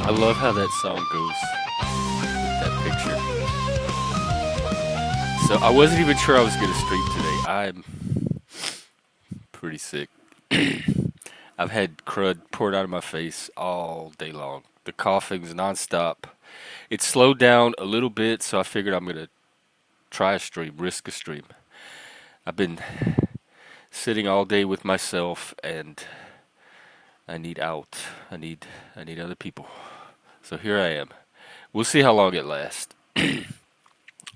I love how that song goes with that picture. So I wasn't even sure I was going to stream today. I'm pretty sick. I've had crud poured out of my face all day long. The coughing's nonstop. It slowed down a little bit, so I figured I'm going to try a stream, risk a stream. I've been sitting all day with myself, and I need out. I need other people. So here I am. We'll see how long it lasts.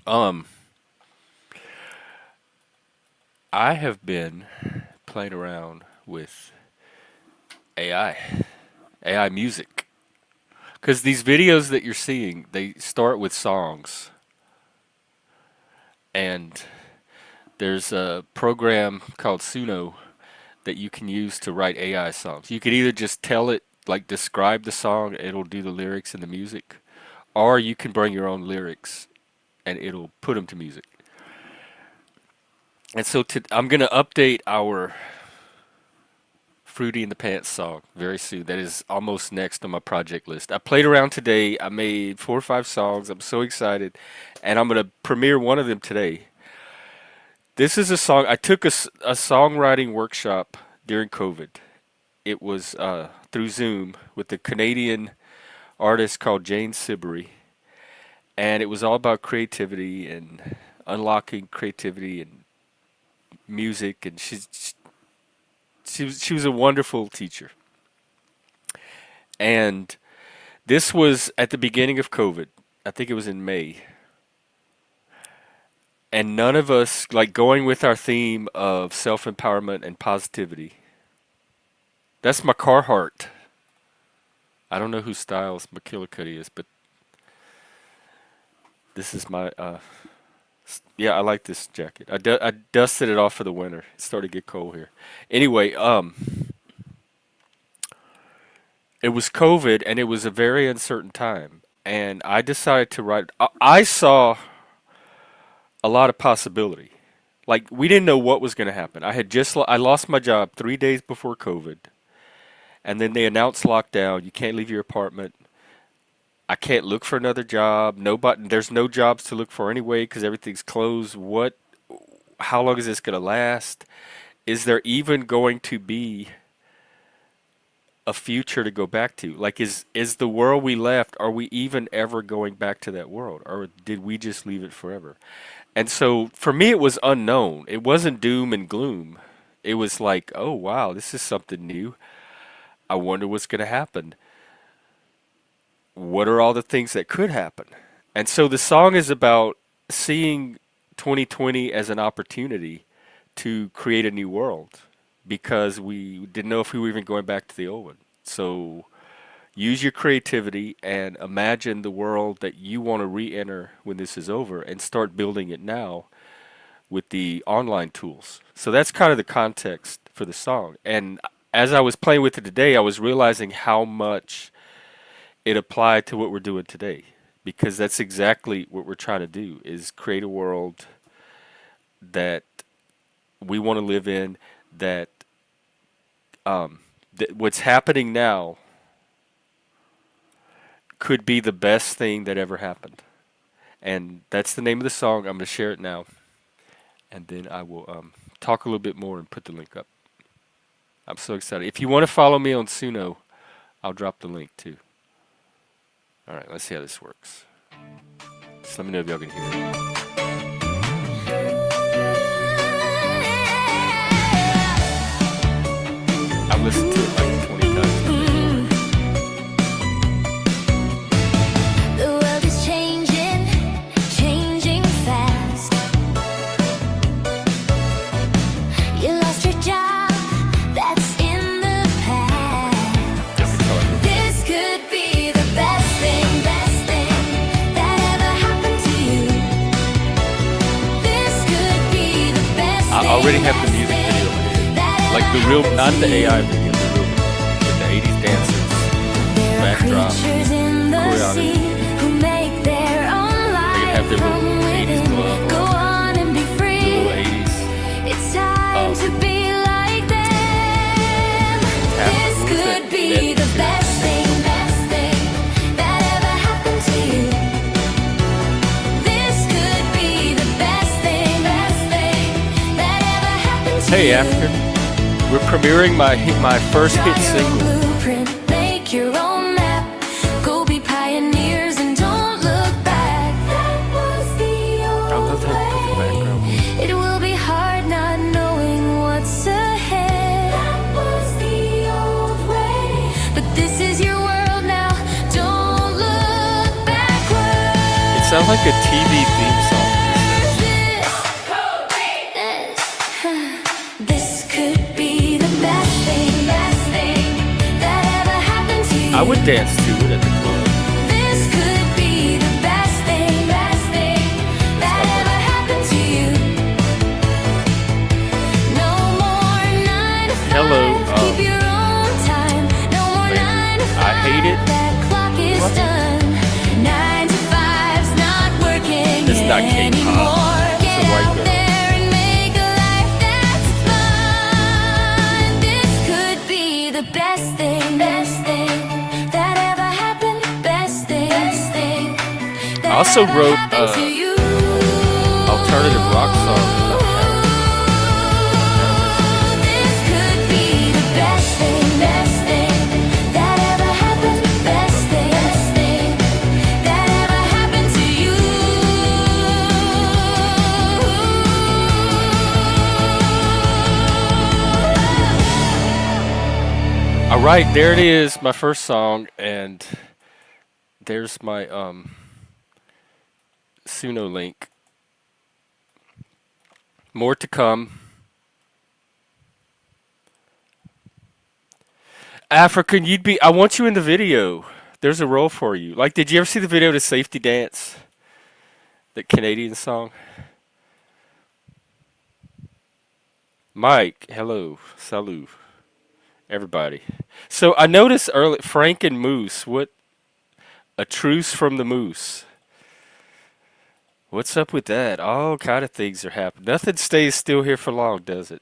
Um, I have been playing around with AI music. Because these videos that you're seeing, they start with songs. And there's a program called Suno that you can use to write AI songs. You could either just tell it, like describe the song, it'll do the lyrics and the music, or you can bring your own lyrics and it'll put them to music. And so I'm going to update our Fruity in the Pants song very soon. That is almost next on my project list. I played around today. I made 4 or 5 songs. I'm so excited. And I'm going to premiere one of them today. This is a song. I took a songwriting workshop during COVID. It was through Zoom with a Canadian artist called Jane Siberry. And it was all about creativity and unlocking creativity and music. And she was a wonderful teacher. And this was at the beginning of COVID. I think it was in May. And none of us, like going with our theme of self-empowerment and positivity. That's my Carhartt. I don't know whose styles McKillicuddy is, but this is my, yeah, I like this jacket. I dusted it off for the winter. It started to get cold here. Anyway, it was COVID and it was a very uncertain time. And I decided to write, I saw a lot of possibility. Like, we didn't know what was going to happen. I lost my job 3 days before COVID. And then they announced lockdown. You can't leave your apartment. I can't look for another job. There's no jobs to look for anyway because everything's closed. How long is this going to last? Is there even going to be a future to go back to? Like, is the world we left, are we even ever going back to that world? Or did we just leave it forever? And so for me, it was unknown. It wasn't doom and gloom. It was like, oh, wow, this is something new. I wonder what's going to happen. What are all the things that could happen? And so the song is about seeing 2020 as an opportunity to create a new world because we didn't know if we were even going back to the old one. So use your creativity and imagine the world that you want to re-enter when this is over and start building it now with the online tools. So that's kind of the context for the song. And as I was playing with it today, I was realizing how much it applied to what we're doing today, because that's exactly what we're trying to do, is create a world that we want to live in, that what's happening now could be the best thing that ever happened. And that's the name of the song. I'm going to share it now, and then I will talk a little bit more and put the link up. I'm so excited. If you want to follow me on Suno, I'll drop the link too. All right, let's see how this works. Just let me know if y'all can hear it. I've listened to it like 20 times. The world is changing fast. You lost your job, that's in the past. This could be the best thing that ever happened to you. This could be the best I already have the music video here. Like the real, not the AI video, the real, with the 80s dancers, backdrop, choreography. They can have their little 80s glove Go on, on and be the free. little 80s. It's time to be like them. This could be the best thing Hey, African. We're premiering my first Draw hit your own single. blueprint, make your own map. Go be pioneers and don't look back. That was the I love old that fucking background way. music. It will be hard not knowing what's ahead. That was the old way. But this is your world now. Don't look It sounds like a backwards. TV theme song. This could be the best thing that ever happened to I would you. dance to it at the club. This could be the best thing that ever happened to you. No more 9 to 5. Hello, Keep your own time. No more lady. 9 to 5. I hate it. That clock is What? done. 9 to 5's not working This is not K-pop. anymore. It's a Get white out girl. there and make a life that's fun. This could be the best thing that ever happened. Best thing I also that ever wrote happened to you. alternative rock songs about This could be the best thing that ever happened. Best thing that ever happened to you. All right, there it is, my first song, and there's my Suno link. More to come. African, I want you in the video. There's a role for you. Like, did you ever see the video to Safety Dance? The Canadian song? Mike, hello, salut, everybody. So I noticed early, Frank and Moose, what, a truce from the Moose. What's up with that? All kind of things are happening. Nothing stays still here for long, does it?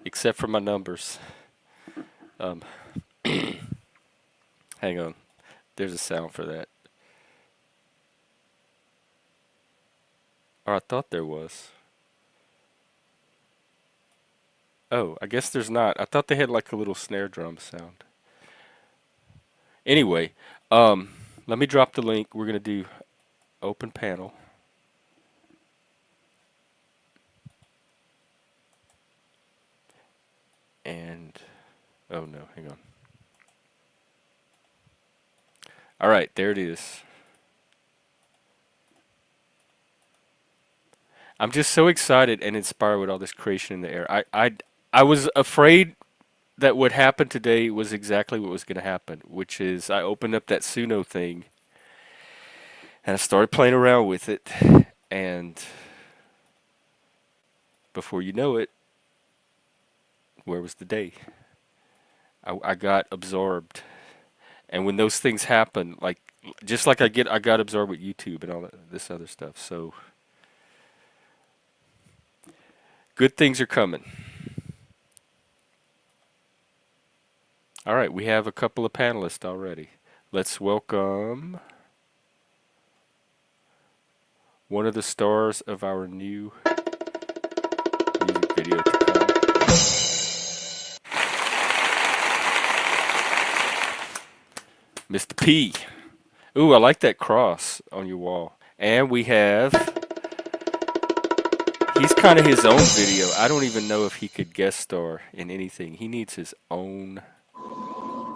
Except for my numbers. Um, hang on. There's a sound for that. Or I thought there was. Oh, I guess there's not. I thought they had like a little snare drum sound. Anyway, let me drop the link. We're gonna do open panel. And oh no, hang on. All right, there it is. I'm just so excited and inspired with all this creation in the air. I was afraid that what happened today was exactly what was going to happen, which is I opened up that Suno thing and I started playing around with it, and before you know it, where was the day? I got absorbed, and when those things happen, like just like I got absorbed with YouTube and all this other stuff. So good things are coming. All right, we have a couple of panelists already. Let's welcome one of the stars of our new music video to come. Mr. P. Ooh, I like that cross on your wall. And we have... He's kind of his own video. I don't even know if he could guest star in anything. He needs his own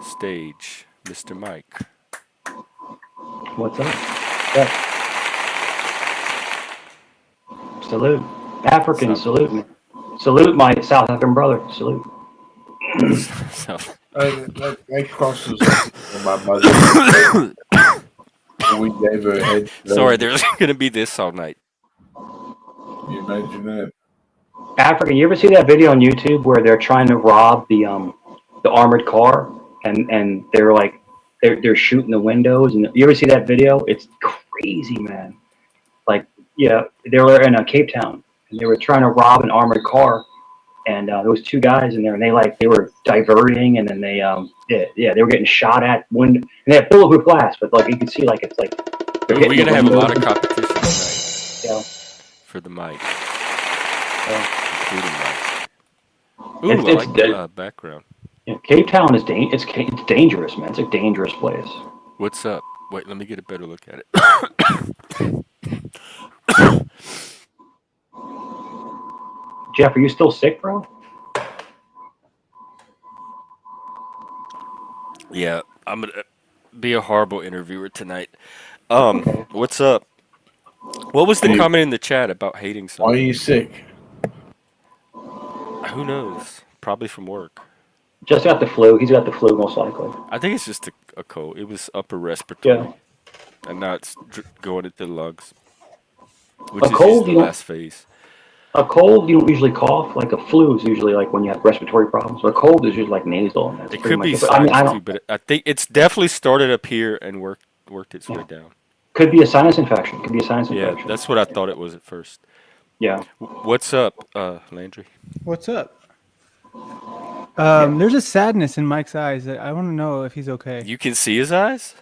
stage. Mr. Mike. What's up? Yeah. Salute. African, salute me. Salute my South African brother. Salute. So, That cross was on my mother. We gave her a head. sorry, there's going to be this all night. You imagine that? African, you ever see that video on YouTube where they're trying to rob the armored car and they're like they're shooting the windows, and you ever see that video? It's crazy, man. Like, yeah, they were in Cape Town and they were trying to rob an armored car, and there was two guys in there, and they were diverting, and then they they were getting shot at. And they had bulletproof glass, but like you could see, like it's like We're hitting going to the have a lot windows. of competition tonight Yeah. for the mic, Yeah. including Mike. Ooh, I It's like the background. Cape Town is it's dangerous, man. It's a dangerous place. What's up? Wait, let me get a better look at it. Jeff, are you still sick, bro? Yeah, I'm gonna be a horrible interviewer tonight. Okay. What's up? What was the Hey, comment in the chat about hating why are something? you sick? Who knows? Probably from work. Just got the flu. He's got the flu, most likely. I think it's just a cold. It was upper Yeah. respiratory, and now it's going into the lungs, A which is usually cold, the you don't. last phase. A cold, you don't usually cough. Like a flu is usually like when you have respiratory problems. But a cold is usually like nasal, and that's It pretty could much be it. But I mean, I sinus too, don't. but I think it's definitely started up here and worked its way Yeah. down. Could be a sinus infection. Could be a sinus Yeah, infection. that's what I thought it was at first. Yeah. What's up, Landry? What's up? Yeah. There's a sadness in Mike's eyes that I want to know if he's okay. You can see his eyes?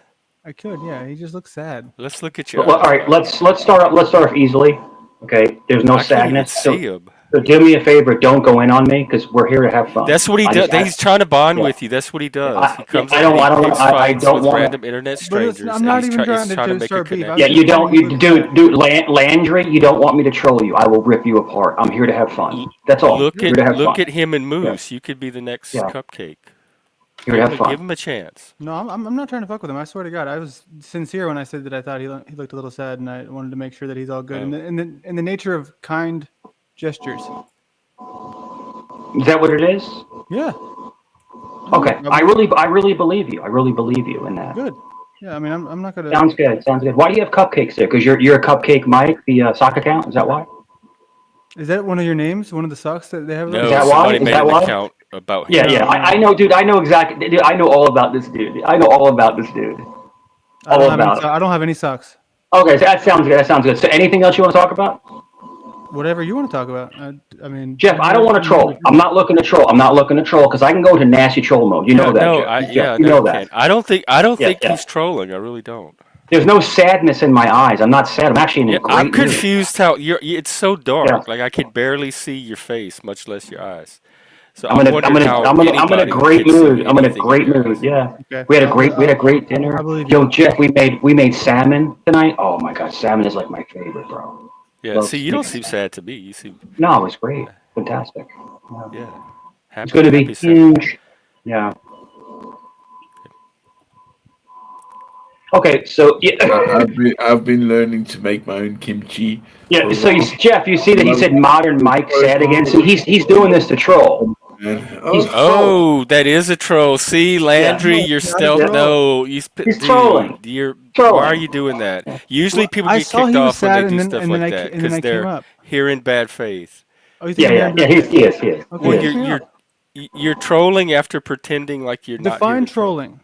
I could, yeah. He just looks sad. Let's look at your All eyes, right. Mike. Let's start off. Let's start off easily. Okay. There's no I can't even sadness. see him. So do me a favor. Don't go in on me because we're here to have fun. That's what he I does. just, I, He's trying to bond yeah. with you. That's what he does. He Yeah, comes in and he picks I fights don't with want random internet But it's, strangers, I'm and not he's, even he's trying to to make a start beef. Yeah, connection. you don't. You dude, Landry. You don't want me to troll you. I will rip you apart. I'm here to have fun. That's all. Look Here to have look fun. at him and Yeah. Moose. You could be the next Yeah. cupcake. Here to have Give fun. him a chance. No, I'm not trying to fuck with him. I swear to God, I was sincere when I said that I thought he looked a little sad, and I wanted to make sure that he's all good. Oh. In the nature of kind gestures. Is that what it is? Yeah. Okay. I really believe you. I really believe you in that. Good. Yeah, I mean, I'm not gonna. Sounds good. Sounds good. Why do you have cupcakes there? Because you're a cupcake Mike, the sock account. Is that why? Is that one of your names? One of the socks that they have? No, that why? somebody Is made that an why? account about him. Yeah, yeah. I know, dude. I know exactly. Dude, I know all about this dude. I know all about this dude. I don't All have any. about it. I don't have any socks. Okay, so that sounds good. That sounds good. So anything else you want to talk about? Whatever you want to talk about. I mean, Jeff, I don't want to troll. I'm not looking to troll. I'm not looking to troll because I can go into nasty troll mode. You know that, no, Jeff. yeah, You no, know you that. can't. I don't think Yeah. he's trolling. I really don't. There's no sadness in my eyes. I'm not sad. I'm actually in a Yeah, great I'm mood. confused how it's so dark. Yeah. Like I can barely see your face, much less your eyes. So I'm I'm in a wondering how I'm in a anybody great could see mood. I'm in a anything great your mood. eyes. Yeah. Okay. We had a great dinner. I believe Yo, you. Jeff, we made salmon tonight. Oh my god, salmon is like my favorite, bro. Yeah, Love see, you don't steak seem salmon. sad to me. You seem, No, it's great. Fantastic. yeah, It's going to be happy sad. huge. Yeah. Okay, so I've been learning to make my own kimchi. yeah, so Jeff, you see that he said modern Mike sad again. So he's doing this to troll. Man. He's Oh, that is a troll. See, Landry, No, you're it's not a stealth. troll. No, He's dude, trolling. Why Trolling. are you doing that? Usually people I get saw kicked he was off when sad, they do and then stuff and then like I that and then because I came they're up. here in bad faith. Oh, you think Yeah, I'm yeah, being yeah. He is. Okay, Well, kick me out. you're trolling after pretending like you're not here Define to troll. trolling.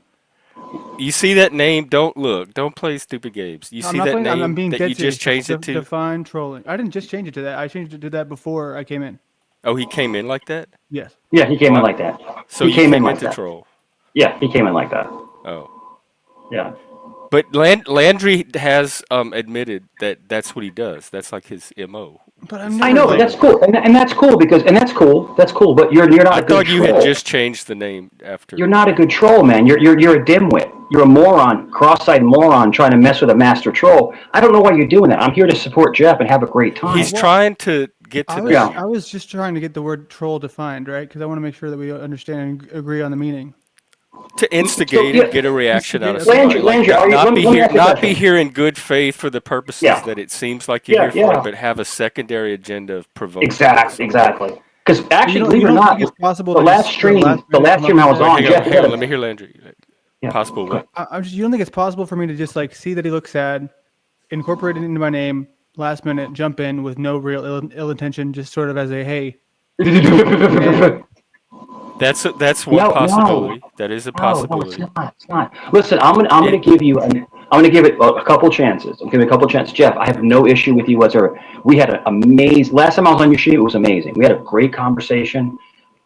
You see that name? Don't look. Don't play stupid games. You No, I'm see not that playing. I'm name being that dead you serious. just changed it to? Define trolling. I didn't just change it to that. I changed it to that before I came in. Oh, he came in like that? Yes. Yeah, he came in What? like that. So He you came in came like to that. troll. Yeah, he came in like that. Oh. Yeah. But Landry has admitted that that's what he does. That's like his MO. But I'm I never know, but like. that's cool, and that's cool because that's cool. But you're not I a good thought you troll. had just changed the name after. You're not a good troll, man. You're a dimwit. You're a moron, cross-eyed moron trying to mess with a master troll. I don't know why you're doing that. I'm here to support Jeff and have a great time. He's trying to get to that. Yeah. I was just trying to get the word troll defined, right? Because I want to make sure that we understand and agree on the meaning. To instigate So, and get a reaction out of Instigate. somebody. Landry, Like, are you- not let me be here, ask you a not be question. here in good faith for the purposes Yeah. that it seems like you're Yeah, here for, yeah. but have a secondary agenda of provoking. Exactly. Because actually, You don't believe it or not, think it's possible the to last just- stream, last the last minute stream I come was up on, with- Jeff. Hang on, let me hear Landry. Yeah. Possible what? You don't think it's possible for me to just like see that he looks sad, incorporate it into my name, last minute jump in with no real ill intention, just sort of as a hey. That's one No, possibility. That is a No, it's possibility. not. It's not. Listen, I'm gonna give you. I'm gonna give it a couple chances. I'm giving a couple chances, Jeff. I have no issue with you whatsoever. We had an amazing. Last time I was on your shoot, it was amazing. We had a great conversation.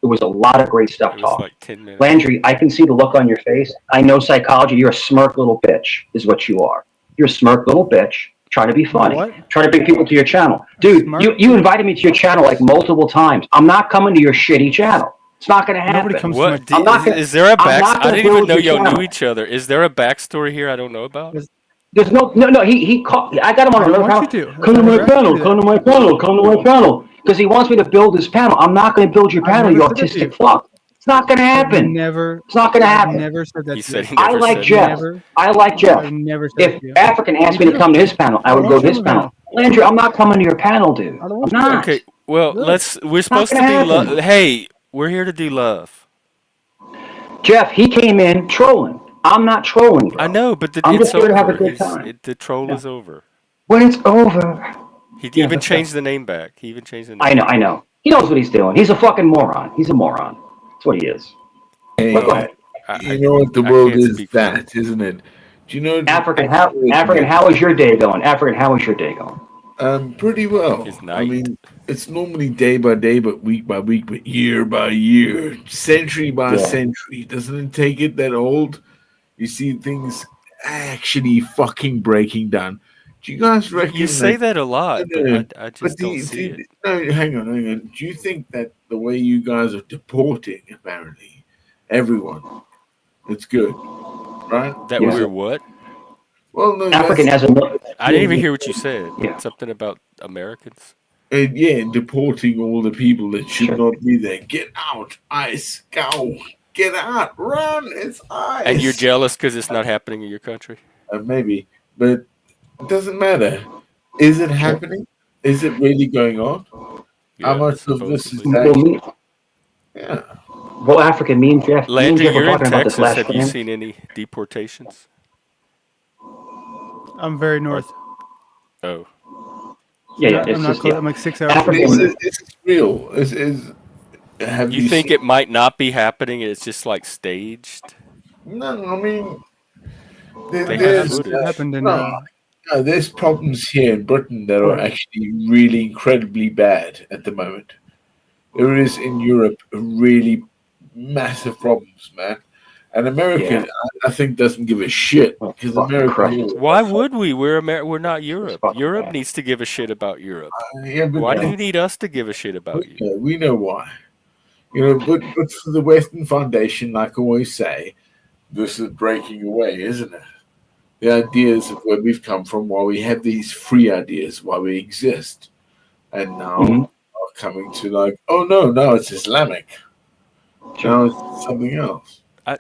There was a lot of great stuff It was talked. like 10 minutes. Landry, I can see the look on your face. I know psychology. You're a smirk little bitch, is what you are. You're a smirk little bitch. Trying to be funny. What? Trying to bring people to your channel. Dude, Smirk? you invited me to your channel like multiple times. I'm not coming to your shitty channel. It's not going to Nobody happen. comes to my. What I'm not going. is there a I'm back? not I going to didn't even build know your y'all knew channel. each other. Is there a backstory here I don't know about? There's no. He called. I got him on I don't another want you panel. to. Come I to my never asked you to panel. do that. Come to my panel. Come to my panel. Because he wants me to build his panel. I'm not going to build your I've panel, never you said that to autistic you. fuck. It's not going to I've happen. never. It's not going to I've happen. never said that He to you. said he I never like said that. Jeff. Never. I like Jeff. I've never said that If to you. African asked Me me to too. come to his panel, I I don't would go want to you on this my panel. panel. Landry, I'm not coming to your panel, dude. I don't I'm want you to. not. Okay, well, Good. we're It's not supposed going to to be happen. hey, we're here to do love. Jeff, he came in trolling. I'm not trolling, I bro. know, but I'm it's just here to have a over. good time. The troll Yeah. is over. When it's over. He Yeah, even let's go. changed the name back. He even changed the I name know, back. I know. He knows what he's doing. He's a fucking moron. He's a moron. That's what he is. But Hey, go ahead. I you know what the I world can't is speak for him. that, isn't it? Do you know African, how is your day going? African, how is your day going? Pretty His well. I night. mean, it's normally day by day, but week by week, but year by year, century by Yeah. century. Doesn't it take it that old? You see things actually fucking breaking down. Do you guys You reckon say that? that a lot, but No, I but just don't see it. no, hang on. Do you think that the way you guys are deporting, apparently, everyone, it's good, right? That Was Yeah. we're it? what? Well, no, African that's as a I didn't even hear what you said. yeah, Something about Americans. yeah, deporting all the people that should sure. not be there. Get out, ICE, go, get out, run, it's And you're ICE. jealous because it's not happening in your country? Maybe, but it doesn't matter. Is it Sure. happening? Is it really going on? How Yeah, much of this is supposedly. Well, actually? me, Yeah. well, African, me and Landry, Jeff were you're in talking about this Texas. last Have you night. seen any deportations? I'm very Or north. oh, Yeah, yeah. I'm It's not just close. yeah. I'm like 6 hours from the Is African. border. it? Is it real? Is have you you think seen? it might not be happening? And it's just like staged. No, I mean They That have there's happened. It footage. happened in. no, no, there's problems here in Britain that are Right. actually really incredibly bad at the moment. There is in Europe really massive problems, man. And America, Yeah. I think, doesn't give a shit Oh, because fucking America, Christ. Why would we? We're not It's Europe. fucking Europe bad. needs to give a shit about Europe. yeah, but Why do Yeah. you need us to give a shit about you? we know why. But for the Western Foundation, like I always say, this is breaking away, isn't it? The ideas of where we've come from, why we have these free ideas, why we exist, and now Hmm. are coming to like, oh no, now it's Islamic, now Sure. it's something else. I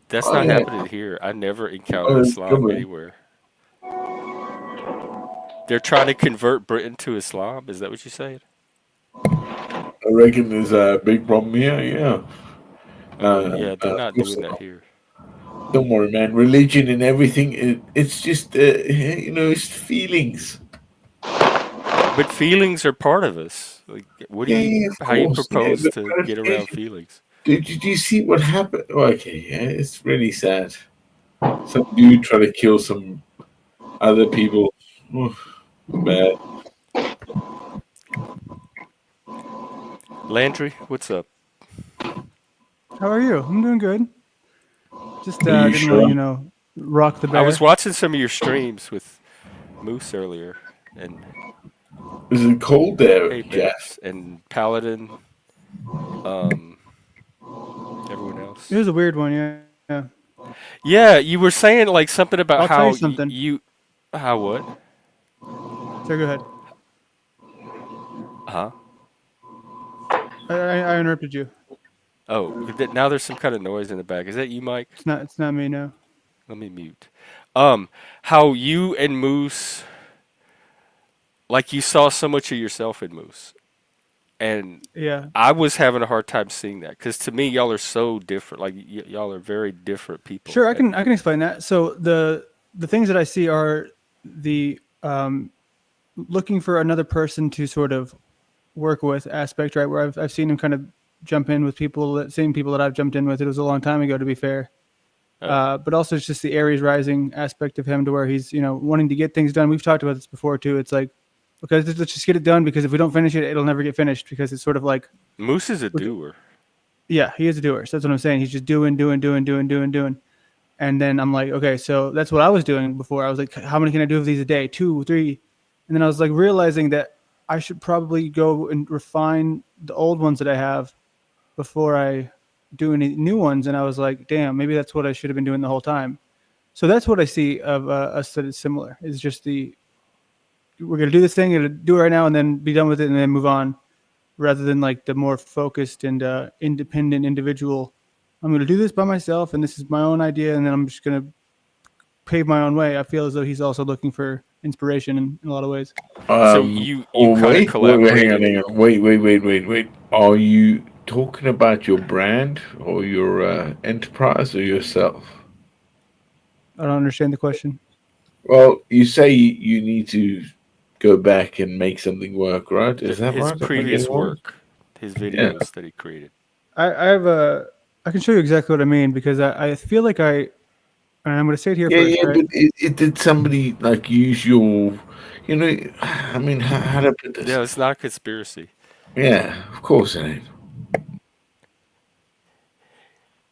that's Oh not yeah, happening here. I never encountered oh, it's Islam coming. anywhere. They're trying to convert Britain to Islam. Is that what you said? I reckon there's a big problem here. Yeah. Oh yeah, they're not doing Also, that here. don't worry, man. Religion and everything, it's just, it's feelings. But feelings are part of us. Like, what do Yeah, you? yeah, of How you course. Yeah, propose to but get around feelings? did you see what happened? Oh, okay, yeah, it's really sad. Some dude tried to kill some other people. Oh, bad. Landry, what's up? How are you? I'm doing good. Just Are you didn't want to, sure? rock the I was bear. watching some of your streams with Moose earlier, and Is it cold there, hey Jeff? Babes and Paladin, um, everyone It else. was a weird one, yeah. Yeah. Yeah, you were saying like something about I'll tell you how something. how what? So go ahead. Huh? I interrupted you. Oh, now there's some kind of noise in the back. Is that you, Mike? It's not me, no. Let me mute. How you and Moose, like you saw so much of yourself in Moose, and Yeah. I was having a hard time seeing that because to me y'all are so different. Like y'all are very different people. Sure, I And can explain that. So the things that I see are the looking for another person to sort of work with aspect, right? Where I've seen him kind of jump in with same people that I've jumped in with. It was a long time ago, to be fair. oh, But also it's just the Aries rising aspect of him to where he's, wanting to get things done. We've talked about this before too. It's like, okay, let's just get it done because if we don't finish it, it'll never get finished because it's sort of like, Moose is a doer. yeah, he is a doer. So that's what I'm saying. He's just doing. And then I'm like, okay, so that's what I was doing before. I was like, how many can I do of these a day? 2, 3. And then I was like realizing that I should probably go and refine the old ones that I have before I do any new ones, and I was like, damn, maybe that's what I should have been doing the whole time. So that's what I see of us that is similar. Is just the we're gonna do this thing, gonna do it right now, and then be done with it, and then move on, rather than like the more focused and independent individual. I'm gonna do this by myself, and this is my own idea, and then I'm just gonna pave my own way. I feel as though he's also looking for inspiration in a lot of ways. So you Oh, kind of hang on, collaborated. hang on. Wait. Are you talking about your brand or your enterprise or yourself? I don't understand the question. Well, you say you need to go back and make something work, right? Is that His right? Am I getting previous wrong? work, his Yeah. videos that he created. I have a. I can show you exactly what I mean because I feel like and I'm going to say it here Yeah, first, yeah, right? but did somebody like use your, I mean, how to put this? Yeah, it's not a conspiracy. Yeah, of course it ain't.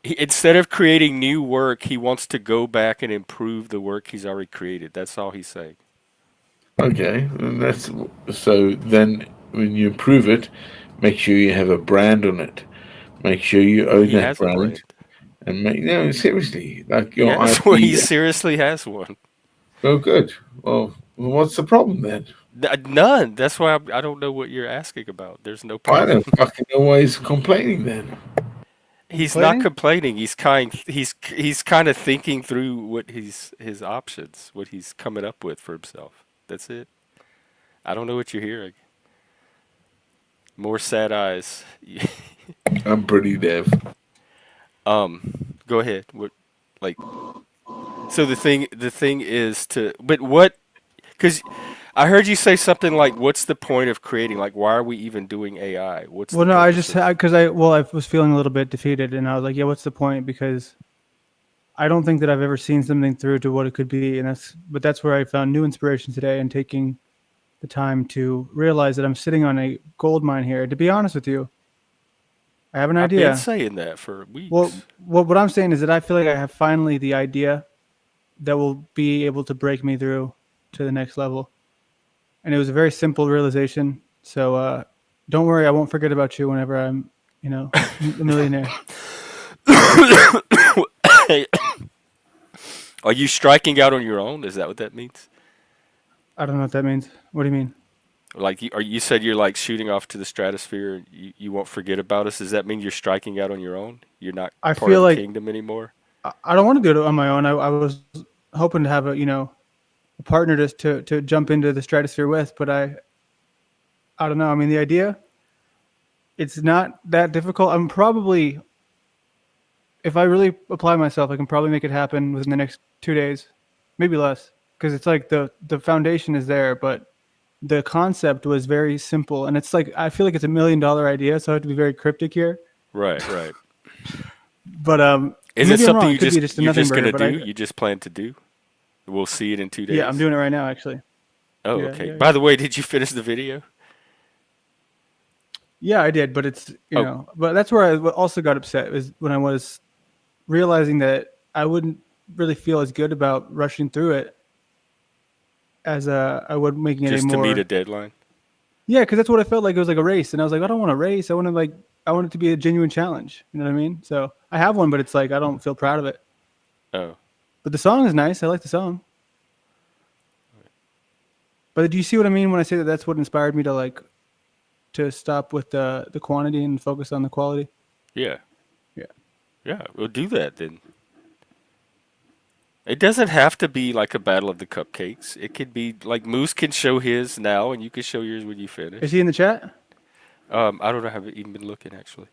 Instead of creating new work, he wants to go back and improve the work he's already created. That's all he's saying. Okay, and that's so. Then when you improve it, make sure you have a brand on it. Make sure you own He that has a brand, brand. and make no seriously, like He your has one. He IP. seriously has one. Oh, good. Well, what's the problem then? None. That's why I don't know what you're asking about. There's no I problem. don't fucking know why he's complaining then. I'm He's not complaining. complaining. He's kind of thinking through what his options, what he's coming up with for himself. That's it. I don't know what you're hearing. More sad eyes. I'm pretty deaf. Go ahead. What, like, so the thing is to, but what? Because I heard you say something like, "What's the point of creating? Like, why are we even doing AI? What's the Well, no, I purpose just of?" because I was feeling a little bit defeated, and I was like, yeah, what's the point? Because I don't think that I've ever seen something through to what it could be, and that's where I found new inspiration today, and taking the time to realize that I'm sitting on a gold mine here. To be honest with you, I have an I've been idea. saying that for Well, weeks. what I'm saying is that I feel like I have finally the idea that will be able to break me through to the next level. And it was a very simple realization. So don't worry, I won't forget about you whenever I'm, a millionaire. Are you striking out on your own? Is that what that means? I don't know what that means. What do you mean? Like, you said you're like shooting off to the stratosphere. And you won't forget about us. Does that mean you're striking out on your own? You're not I part of feel the like kingdom anymore. I don't want to do it on my own. I was hoping to have a partner to jump into the stratosphere with, but I don't know. I mean, the idea, it's not that difficult. I'm probably, if I really apply myself, I can probably make it happen within the next 2 days, maybe less, because it's like the foundation is there, but the concept was very simple, and it's like I feel like it's $1 million idea, so I have to be very cryptic here. Right, right. But Is it maybe I'm something wrong. It could be just a you're nothing just burger, gonna but do? I You just plan to do? We'll see it in two yeah, I'm days. doing it right now actually. Oh, Yeah, okay. yeah, By yeah. the way, did you finish the video? Yeah, I did, but it's Oh, but that's where I also got upset is when I was realizing that I wouldn't really feel as good about rushing through it as I would making it a just to meet a more deadline. yeah, because that's what I felt like. It was like a race, and I was like, I don't want to race. I want it to be a genuine challenge. You know what I mean? So I have one, but it's like I don't feel proud of it. Oh, But the song is nice. I like the song. But do you see what I mean when I say that that's what inspired me to to stop with the quantity and focus on the quality? yeah, Yeah. yeah. We'll do that then. It doesn't have to be like a battle of the cupcakes. It could be like Moose can show his now, and you can show yours when you Is he finish. in the chat? I don't know. I haven't even been looking actually.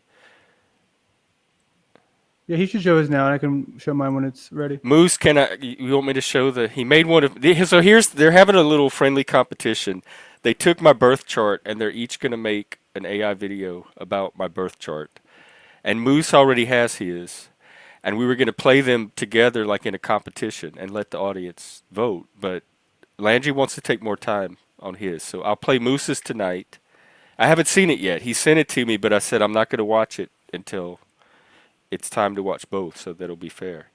Yeah, he should show his now, and I can show mine when it's ready. Moose, can I? You want me to show the? He made one of. So here's they're having a little friendly competition. They took my birth chart and they're each gonna make an AI video about my birth chart. And Moose already has his, and we were gonna play them together like in a competition and let the audience vote. But Landry wants to take more time on his, so I'll play Moose's tonight. I haven't seen it yet. He sent it to me, but I said I'm not gonna watch it until it's time to watch both, so that'll be fair.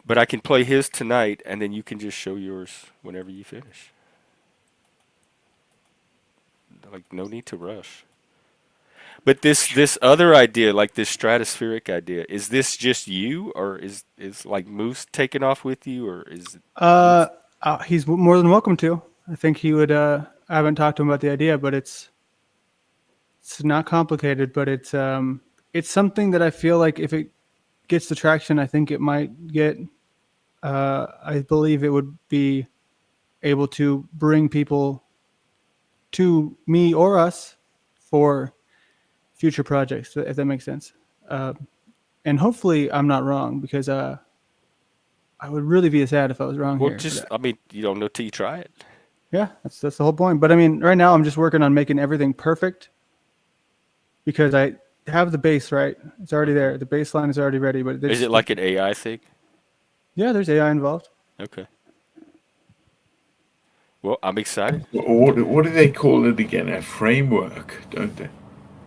But I can play his tonight, and then you can just show yours whenever you finish. Like, no need to rush. But this other idea, like this stratospheric idea, is this just you, or is like Moose taking off with you, or is it? Uh, What's he's more than welcome to. I think he would. I haven't talked to him about the idea, but it's not complicated, but it's something that I feel like if it gets the traction, I think it might get. I believe it would be able to bring people to me or us for future projects, if that makes sense. And hopefully, I'm not wrong because I would really be sad if I was wrong well, here. just I mean, you don't know till you try it. Yeah, that's the whole point. But I mean, right now I'm just working on making everything perfect because I have the base right. It's already there. The baseline is already ready. But Is it's it like an AI thing? yeah, there's AI involved. Okay. Well, I'm excited. What do they call it again? A framework, don't they?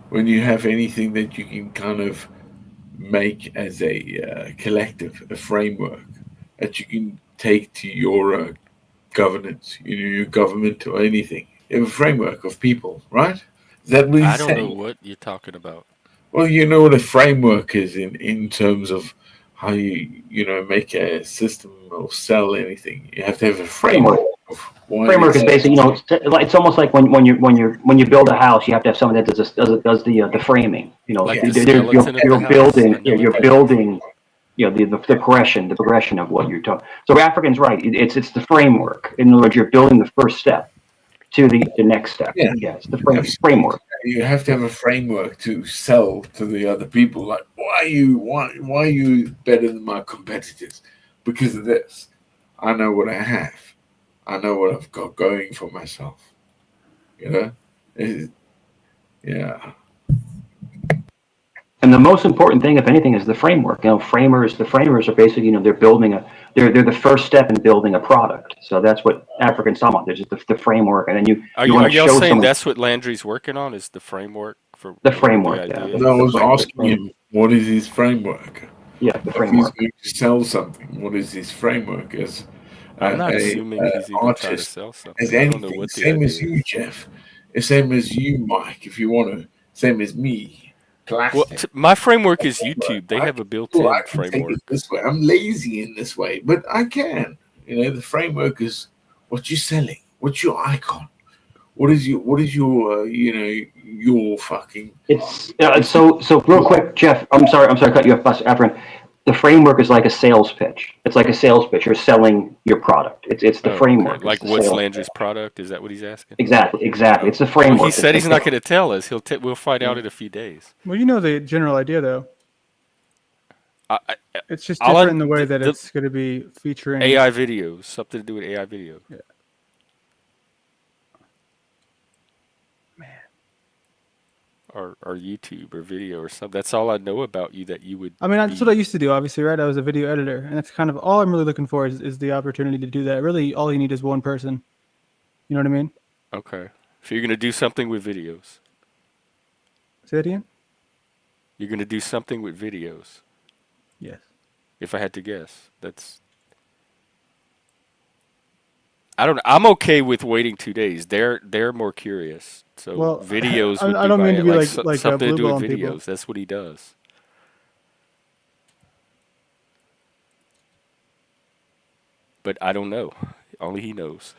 When you have anything that you can kind of make as a collective, a framework that you can take to your governance, your government or anything. You have a framework of people, right? Is that what I he's don't know saying? what you're talking about. Well, you know what a framework is in terms of how make a system or sell anything. You have to have a Framework. framework of why Framework this. is basically, it's almost like when you build a house, you have to have someone that does the framing. Like Yeah, the skeleton of the You're house. I building, know what you're that is. building, the progression of what you're talking. So African's right. It's the framework. In other words, you're building the first step to the next step. yeah, Yeah, it's the absolutely. framework. You have to Yeah. have a framework to sell to the other people. Like, why are you better than my competitors? Because of this. I know what I have. I know what I've got going for myself. You know, It- yeah. And the most important thing, if anything, is the framework. The framers are basically, they're the first step in building a product. So that's what Africans talk about. There's just the framework, and then Are you you want are to y'all show saying someone that's what Landry's working on? Is the framework for the whatever the framework. Yeah, idea No, I is? was asking him what is his framework. the If he's framework. going to sell something, what is his framework as I'm not assuming a he's even trying to artist? sell As something. I don't know anything, what the same as idea you, is. Jeff. Same as you, Mike. If you want to, same as me. Well, Plastic. my framework is YouTube. They I have can a built-in I can take it framework. this way. I'm lazy in this way, but I can. The framework is what you're selling. What's your icon? What is your your fucking It's so real quick, Jeff. I'm sorry, to cut you off, Efren. The framework is like a sales pitch. It's like a sales pitch. You're selling your product. It's the Oh, okay. framework. It's Like the what's sales. Landry's product? Is that what he's asking? Exactly. Oh. It's the Well, he framework. It's said the he's not going to tell us. We'll find out in a few days. Well, you know the general idea though. I, I, It's just all different in I, the way that the it's going to be featuring. AI videos, something to do with AI video. Yeah. Or YouTube or video or something. That's all I know about you that you would I mean, that's what I be. used to do, obviously, right? I was a video editor, and that's kind of all I'm really looking for is the opportunity to do that. Really, all you need is one person. You know what I mean? Okay. So you're going to do something with videos. Say that again? You're going to do something with videos. Yes. If I had to guess. I don't know. I'm okay with waiting 2 days. They're more curious. So Well, videos would I be don't mean to be like like something to blue do with balling people. videos. That's what he does. But I don't know. Only he knows.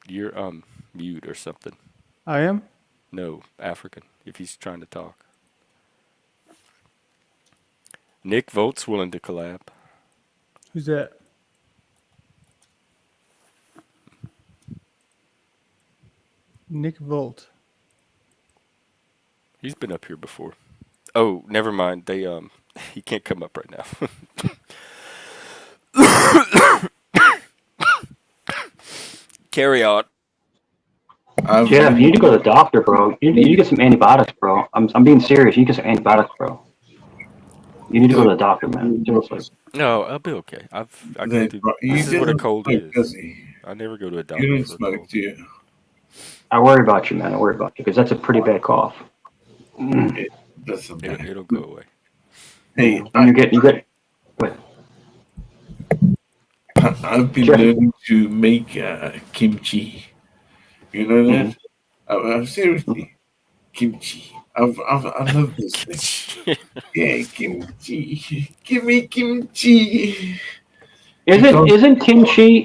You're mute or something. I am. No, African. If he's trying to talk. Nick Volt's willing to collab. Who's that? Nick Volt. He's been up here before. Oh, never mind. He can't come up right now. Carry on. Jeff, you need to go to the doctor, bro. You need to get some antibiotics, bro. I'm being serious. You need to get some antibiotics, bro. You need to go to the doctor, man. Seriously. No, I'll be okay. I go through. He This is what a doesn't cold smoke, is. does he? I never go to a You doctor don't for a smoke, cold. do you? I worry about you, man. I worry about you because that's a pretty bad cough. It doesn't matter. It'll go away. Hey, And you get. Wait. I've been Jeff, learning to make kimchi. You know that? mhm. Seriously, kimchi. I love this thing. Yeah, kimchi. Give me kimchi. You can't Isn't kimchi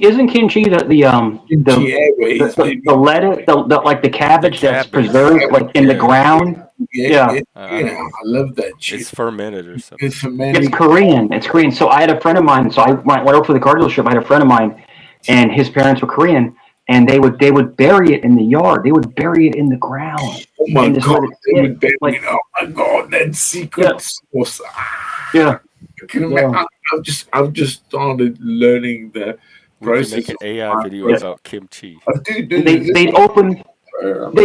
kimchi airways, the baby. lettuce the like the The cabbage that's cabbage. preserved like in the Yeah. ground? Yeah, Yeah. yeah, I yeah. don't. I love that shit. It's fermented or It's something. It's fermented. Korean. It's Korean. So I had a friend of mine. So when I worked for the car dealership, I had a friend of mine, and his parents were Korean, and they would bury it in the yard. They would bury it in the ground Oh my and just god, let it they sit. would bury Like it. Oh my god, that yeah, secret sauce. Ah, yeah, I can yeah, I've just started learning the We can make process an of AI my video yeah. process. about kimchi. Dude, And dude, this I they'd mean,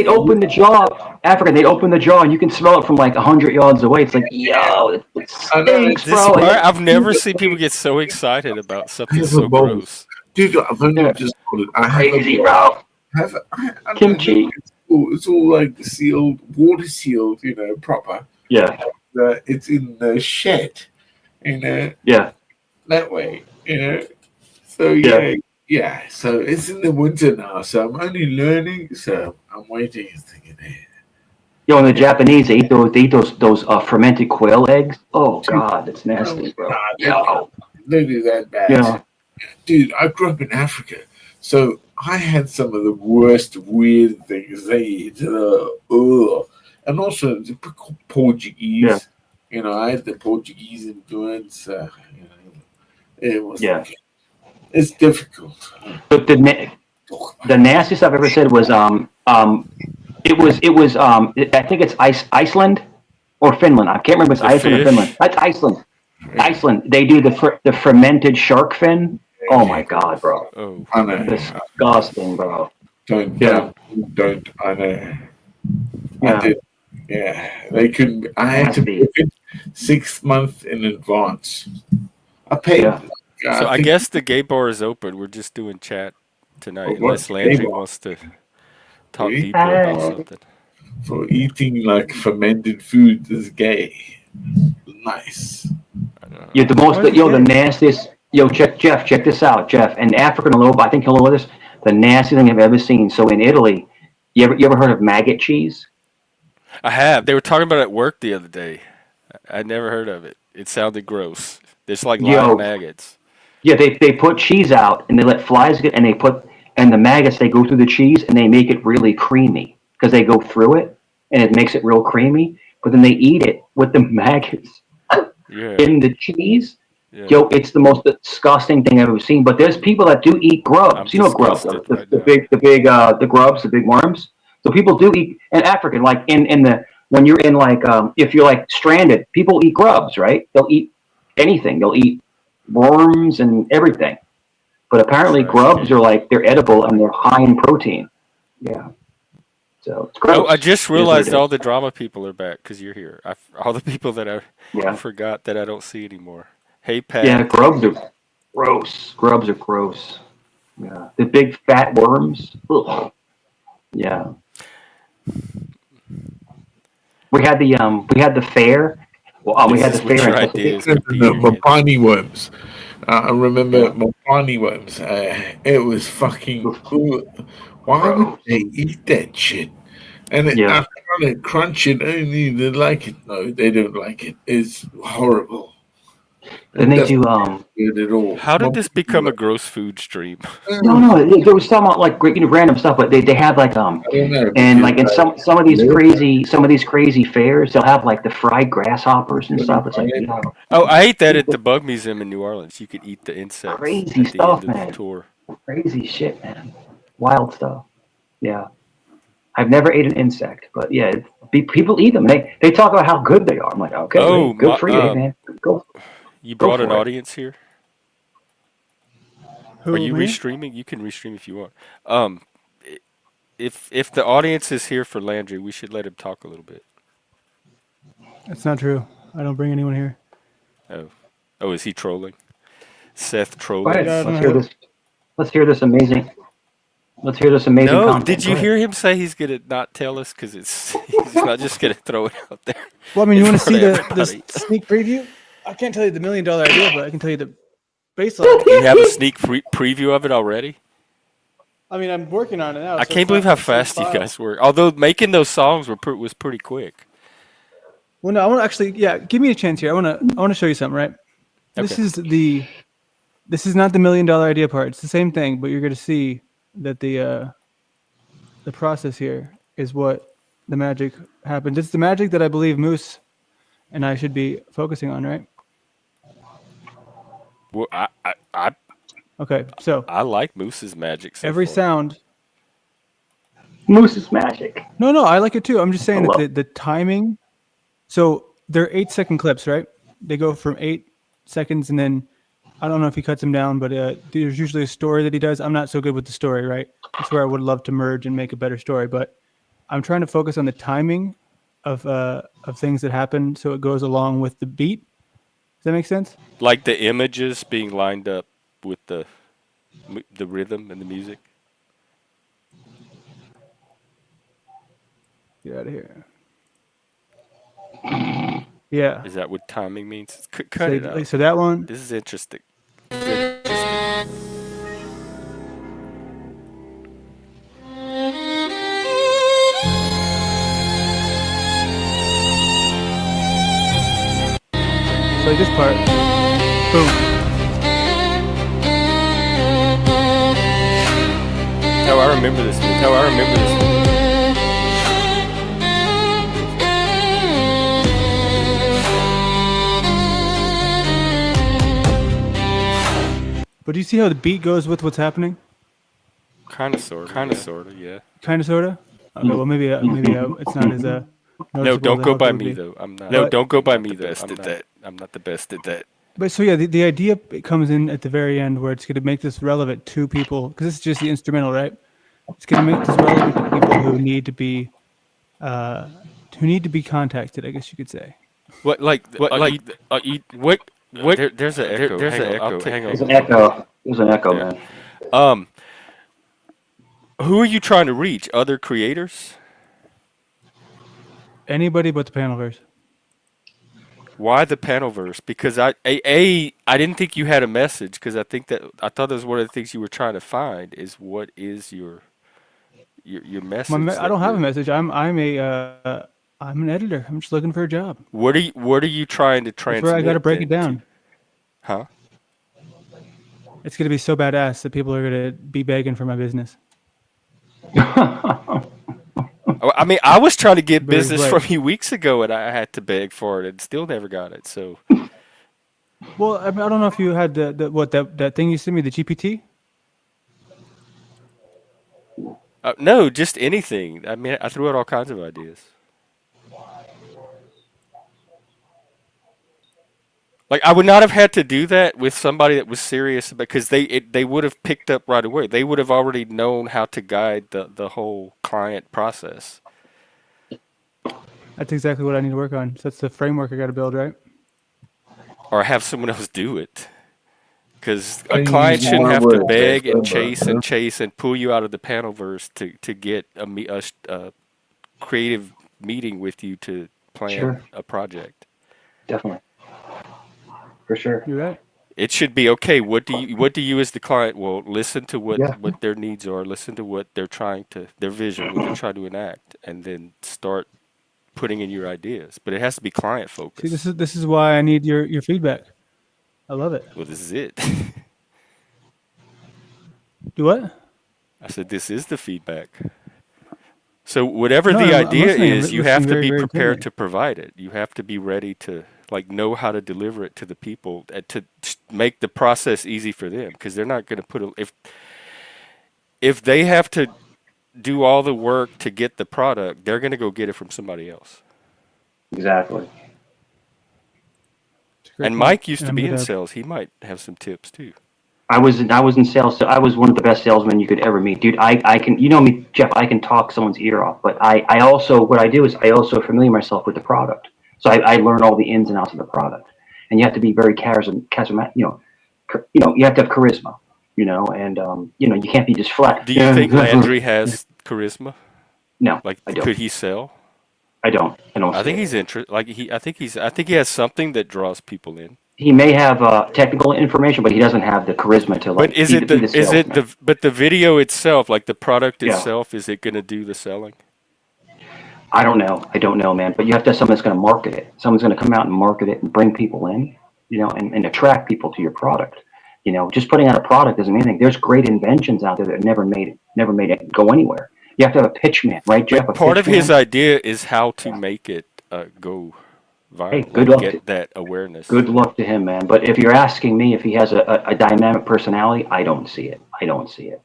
open the jaw, Africa. They'd open the jaw, and you can smell it from like 100 yards away. It's like yo, it I know stinks, This bro. part, I've never dude, seen people get so excited about I something have a so bowl. gross. Dude, I've only Yeah, just got it. I have a crazy, bowl. bro. I don't know. Kimchi. It's all like sealed, water sealed, proper. Yeah, It's in the shed, you know, yeah, that way. So yeah. yeah. So it's in the winter now. So I'm only learning. So I'm waiting and thinking, hey, Yo, and the yeah, Japanese they eat those fermented quail eggs. Oh dude, God, that's oh my nasty, bro. god, Yo, they do that bad, yeah, dude. I grew up in Africa, so I had some of the worst weird things they eat. Ugh. And also the yeah, Portuguese. I had the Portuguese influence. It yeah. wasn't. It's difficult But talk the about. nastiest I've ever said was I think it's Iceland or Finland. I can't remember if it's The Iceland or Finland. fish. That's Iceland. Yeah, Iceland. They do the fermented shark fin. Oh my God, bro. Oh, I know. Disgusting, bro. Don't, Yeah, don't, don't. I know. I yeah. did. Yeah, they couldn't. I had to Nasty. book it 6 months in advance. I paid. Yeah. I so I think guess the gay bar is open. We're just doing chat tonight, what's unless the game Landry of wants to talk really deeper about something. for eating like fermented food is gay. Nice. I don't know. Yeah, Why is it the gay? nastiest. Yo, check this out, Jeff. And African a little, I think he'll know this. The nastiest thing I've ever seen. So in Italy, you ever heard of maggot cheese? I have. They were talking about it at work the other day. I'd never heard of it. It sounded gross. It's like live Yo, maggots. yeah, they put cheese out and they let flies get, and the maggots they go through the cheese and they make it really creamy because they go through it and it makes it real creamy. But then they eat it with the maggots Yeah, in the cheese. yeah. Yo, it's the most disgusting thing I've ever seen. But there's people that do eat I'm grubs. You know what grubs are? disgusted right The now. big, the grubs, the big worms. So people do eat, and African, like in the when you're in like if you're like stranded, people eat grubs, right? They'll eat anything. They'll eat worms and everything. But apparently Trash grubs are can. like they're edible and they're high in protein. Yeah, so it's Oh, I gross. just It is what it realized is. all the drama people are back because you're here. All the people that I Yeah, forgot that I don't see anymore. Hey, yeah, Pat. grubs are gross. Grubs are gross. Yeah, the big fat worms. Ugh. Yeah, we had the fair. Well, we This had the is what fair your in ideas No, compete no, no, against. Mopani worms. I remember yeah, Mopani worms. It was fucking. Ugh, Ooh, why would gross. they eat that shit? And Yeah, after I crunch it, only they like it. No, they don't like it. It's horrible. then It they doesn't do good at all. How did Mopani this become a worms. gross food stream? no, no. They was talking about like random stuff, but they have like I don't know and because like in some of these crazy fairs, they'll have like the fried grasshoppers and stuff. It's like yo, Oh, I ate that at the Bug Museum in New Orleans. You could eat the insects crazy at the end stuff, of the man. tour. Crazy shit, man. Wild stuff. Yeah. I've never ate an insect, but yeah, people eat them. They talk about how good they are. I'm like, okay, Oh, great, good my, for you, hey, man. you Go brought an for it. audience here? Are Who, you me? restreaming? You can restream if you want. Um, i- if the audience is here for Landry, we should let him talk a little bit. That's not true. I don't bring anyone here. Oh, oh, is he trolling? Seth Go trolling ahead. Yeah, I don't us? Let's know hear how. this. Let's hear this amazing. Let's hear this amazing No, content. did Go you ahead. hear him say he's gonna not tell us? Because it's he's not just gonna throw it out there Well, I mean, in you want to front see of the everybody. sneak preview? I can't tell you the $1 million idea, but I can tell you bass line. You have a sneak preview of it already? I mean, I'm working on it now. I So it's can't believe not how a saved fast you file. guys were. Although making those songs was pretty quick. Well, no, I want to actually. Yeah, give me a chance here. I want to show you something. Right. Okay. This is not the $1 million idea part. It's the same thing, but you're going to see that the process here is what the magic happens. It's the magic that I believe Moose and I should be focusing on, right? Well, I Okay, so I like Moose's magic so every far. sound. Moose is magic. No, I like it too. I'm just saying that Hello. the timing. So they're 8-second clips, right? They go from 8 seconds, and then I don't know if he cuts them down, but there's usually a story that he does. I'm not so good with the story, right? That's where I would love to merge and make a better story, but I'm trying to focus on the timing of things that happen, so it goes along with the beat. Does that make sense? Like the images being lined up with the rhythm and the music. Get out of here. Yeah. Is that what timing means? Cut it out. So that one. This is interesting. This is interesting. So like this part. Boom. How I remember this. How I remember this. But do you see how the beat goes with what's happening? Kind of, sort of, yeah. Kind of, sort of. Okay, well maybe it's not as No, noticeable don't as I go hoped by it would me be. though. I'm not. No, Don't go by me though. I'm not the best at that. But so yeah, the idea comes in at the very end where it's going to make this relevant to people because this is just the instrumental, right? It's going to make this relevant to people who need to be contacted, I guess you could say. What like what? There's an echo. There's an echo. Hang There's on. an echo. There's an echo, Yeah. man. Who are you trying to reach? Other creators? Anybody but the panelverse. Why the panelverse? Because I didn't think you had a message because I thought that was one of the things you were trying to find is what is your message. I don't have a message. I'm an editor. I'm just looking for a job. What are you trying to transmit? That's where I got to break it down. Huh? It's going to be so badass that people are going to be begging for my business. I mean, I was trying to get But it's business like- from you weeks ago, and I had to beg for it, and still never got it. So, Well, I don't know if you had that thing you sent me, the GPT. no, just anything. I mean, I threw out all kinds of ideas. Like, I would not have had to do that with somebody that was serious because they would have picked up right away. They would have already known how to guide the whole client process. That's exactly what I need to work on. So that's the framework I got to build, right? Or have someone else do it. Because I a client use shouldn't more have to words, beg and but- chase and pull you out of the panelverse to get a creative meeting with you to plan Sure. a project. Definitely. For sure. You're right. It should be okay. What do you as the client? Well, listen to Yeah. what their needs are. Listen to what they're their vision, what they're trying to enact, and then start putting in your ideas. But it has to be client See, focused. this is why I need your feedback. I love it. Well, this is it. Do what? I said this is the feedback. So whatever No, the I'm idea listening. I'm is, you listening have to very, be very prepared intently. to provide it. You have to be ready to know how to deliver it to the people to make the process easy for them because they're not going to put if they have to do all the work to get the product, they're going to go get it from somebody else. Exactly. It's a great And point. Mike used And to I'm be in gonna- sales. He might have some tips too. I was in sales. So I was one of the best salesmen you could ever meet, dude. I can, you know me, Jeff. I can talk someone's ear off, but I also, what I do is I also familiar myself with the product. So I learn all the ins and outs of the product, and you have to be very charismatic. You have to have charisma. And you can't be just flat. Do you think Landry has charisma? No, Like, I don't. could he sell? I don't. I think he's interested. I think he has something that draws people in. he may have technical information, but he doesn't have the charisma to But like be the salesman. but the video itself, like the product Yeah. itself, is it going to do the selling? I don't know. I don't know, man. But you have to have someone that's going to market it. Someone's going to come out and market it and bring people in, and attract people to your product. Just putting out a product doesn't mean anything. There's great inventions out there that never made it go anywhere. You have to have a pitch man, right, Jeff? A But part pitch of his man. idea is how to make it go Hey, viral, good like luck. get that awareness. Good luck to him, man. But if you're asking me if he has a dynamic personality, I don't see it. I don't see it.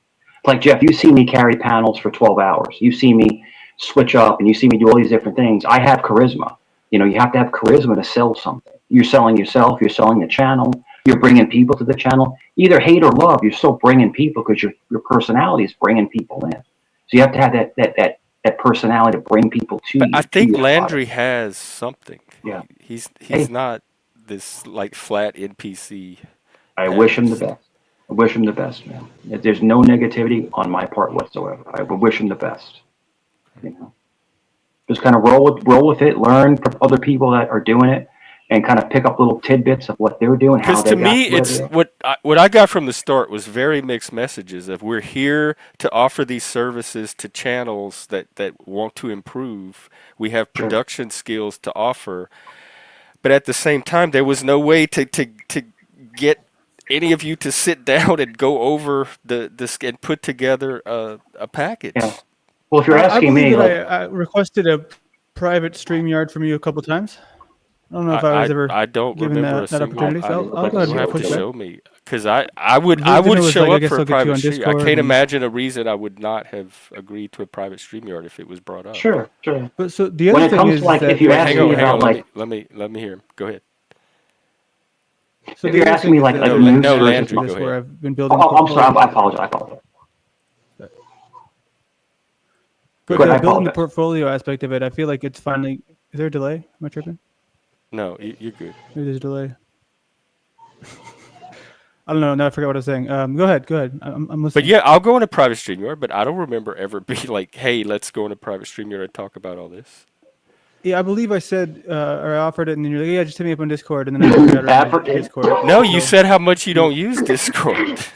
Like Jeff, you see me carry panels for 12 hours. You see me switch up and you see me do all these different things. I have charisma. You have to have charisma to sell something. You're selling yourself. You're selling the channel. You're bringing people to the channel. Either hate or love, you're still bringing people because your personality is bringing people in. So you have to have that personality to bring people to But I you, to think your product. Landry has something. Yeah. He's Hey, not this like flat NPC I wish him the panelist. best. I wish him the best, man. There's no negativity on my part whatsoever. I would wish him the best. You know, just kind of roll with it, learn from other people that are doing it, and kind of pick up little tidbits of what they're doing, how Because they to got me, to where it's they are. what I got from the start was very mixed messages of we're here to offer these services to channels that want to improve. We have Sure. production skills to offer, but at the same time, there was no way to get any of you to sit down and go over this and put together a Yeah. package. Well, if you're I asking believe me, that like, I requested a private StreamYard from you a couple times. I don't know if I was ever I don't given remember a that single. opportunity, I so would I'll like go to ahead see You'll and what have we to push do. back. show me because I would Then it was show like, I up guess for a I'll get you private on stream. I Discord can't and. imagine a reason I would not have agreed to a private StreamYard if it was brought up. Sure, sure. But so the When other it thing comes to is like, if that you Wait, ask the me hang on. about like, Let me hear him. Go ahead. so if the you're other asking thing me is like that No, news no, versus Landry, my, go this where ahead. I've been building a I'm sorry, portfolio. I apologize. I apologize. Go But Good, I ahead. building the apologize. portfolio aspect of it, I feel like it's finally. Is there a delay? Am I tripping? No, you're good. Maybe there's a delay. I don't know. Now I forgot what I was saying. Go ahead. Go ahead. I'm But listening. yeah, I'll go on a private StreamYard, but I don't remember ever being like, "Hey, let's go on a private StreamYard and talk about all this." Yeah, I believe I said or I offered it, and then you're like, "Yeah, just hit me up on Discord," and then I never got around to African, Discord. No, you So said how much you don't use Discord.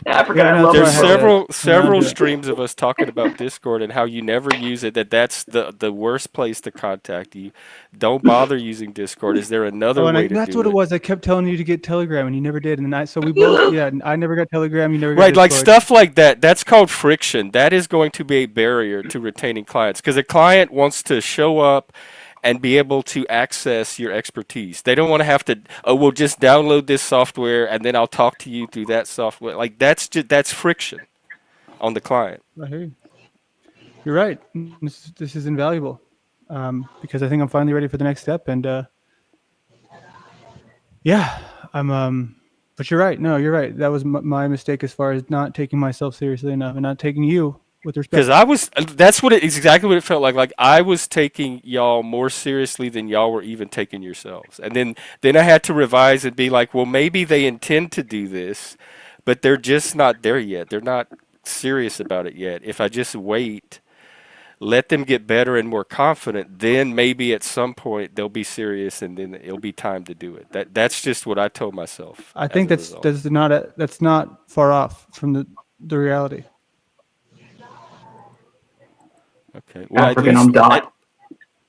African. yeah, I I know that's love why There's I you, had bro. to several hang on several to it. streams of us talking about Discord and how you never use it. That's the worst place to contact you. Don't bother using Discord. Is there Oh, another and way to that's do what it it? was. I kept telling you to get Telegram, and you never did. And so we both, yeah, I never got Telegram. You never got Right, like Discord. stuff like that. That's called friction. That is going to be a barrier to retaining clients because a client wants to show up and be able to access your expertise. They don't want to have to, oh, we'll just download this software and then I'll talk to you through that software. Like that's friction on the client. I hear you. You're right. This is invaluable because I think I'm finally ready for the next step. And yeah, I'm. But you're right. No, you're right. That was my mistake as far as not taking myself seriously enough and not taking you with Because respect. I was, that's what it's exactly what it felt like. Like I was taking y'all more seriously than y'all were even taking yourselves. And then I had to revise and be like, well, maybe they intend to do this, but they're just not there yet. They're not serious about it yet. If I just wait, let them get better and more confident, then maybe at some point they'll be serious and then it'll be time to do it. That's just what I told myself I as think a result. that's not far off from the reality. Okay. Well, African, I'm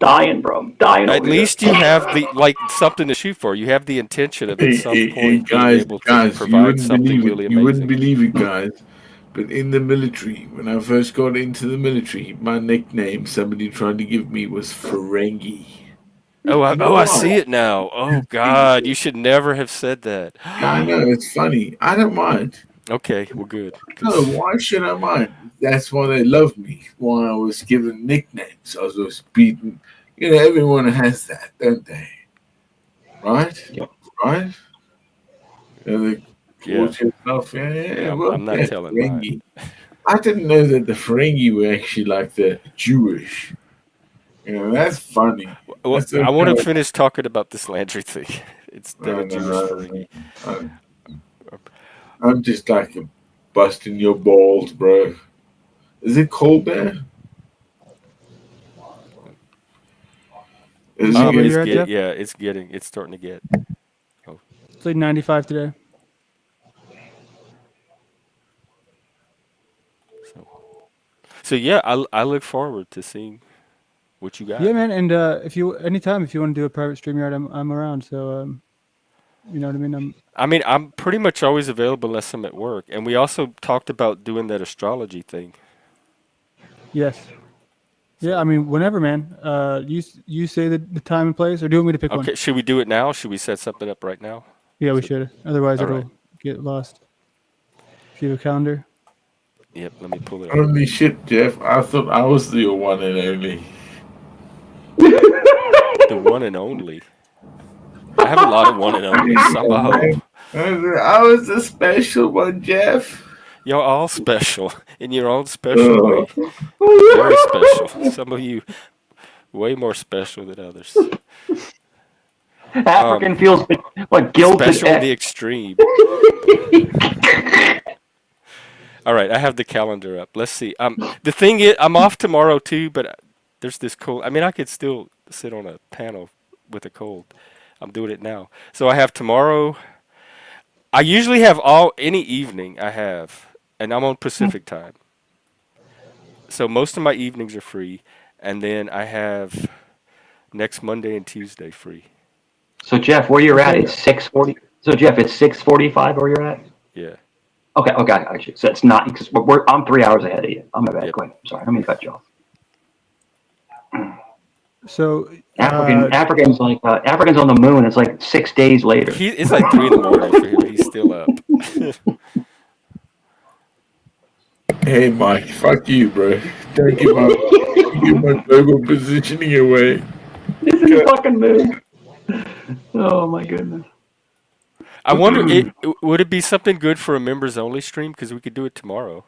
dying, bro. I'm dying at over here. least you have the like something to shoot for. You have the intention of at some Hey, point being guys, able to guys, you provide wouldn't something believe it. really You wouldn't amazing. believe it, guys. But in the military, when I first got into the military, my nickname somebody tried to give me was Ferengi. You know I why? see it now. Oh God, you should never have said that. Yeah, I know it's funny. I don't mind. Okay, well, good. No, 'Cause why should I mind? That's why they love me. Why I was given nicknames. I was beaten. You know, everyone has that, don't they? Right? Yep. Right? They yeah, call yourself, yeah, yeah, yeah, yeah. Well, I'm not yeah, telling mine. Ferengi. I didn't know that the Ferengi were actually like the Jewish. You know, that's funny. Well, That's so I want kind to of, finish talking about this Landry thing instead no, of Jewish no, Ferengi. no. I'm just like busting your balls, bro. Is it cold there? Is You it see where getting you're at, Jeff? Yeah, it's starting to get. Oh, It's like 95 today. So yeah, I look forward to seeing what you got. Yeah, man. And if you anytime if you want to do a private StreamYard, I'm around. So you know what I mean. I'm pretty much always available unless I'm at work. And we also talked about doing that astrology thing. Yes. Yeah, I So mean, whenever, man. You say the time and place, or do you want me to pick one? okay, should we do it now? Should we set something up right now? Yeah, we So, should. Otherwise, all right. it'll get lost. If you have a calendar. Yep. Let me pull it up. Holy shit, Jeff! I thought I was the one and only. The one and only. I have a lot of one and only. Somehow, I was the special one, Jeff. you're all special in your own special way. Very special. Some of you way more special than others. African feels like guilt Special in and the extreme. All right, I have the calendar up. Let's see. The thing is, I'm off tomorrow too, but there's this cold. I mean, I could still sit on a panel with a cold. I'm doing it now. So I have tomorrow. I usually have any evening I have, and I'm on Pacific time. So most of my evenings are free, and then I have next Monday and Tuesday free. So Jeff, where you're at, it's 6:40. So Jeff, it's 6:45 where you're at. Yeah. Okay, actually, so it's not because I'm 3 hours ahead of you. I'm bad. Yep. Go ahead. I'm sorry, let me cut you off. So Africans on the moon. It's like 6 days later. It's like 3 in the morning for him. He's still up. Hey, Mike, fuck you, bro. Don't give my global positioning away. It's in the fucking moon. Oh my goodness. I wonder, would it be something good for a members only stream? Because we could do it tomorrow.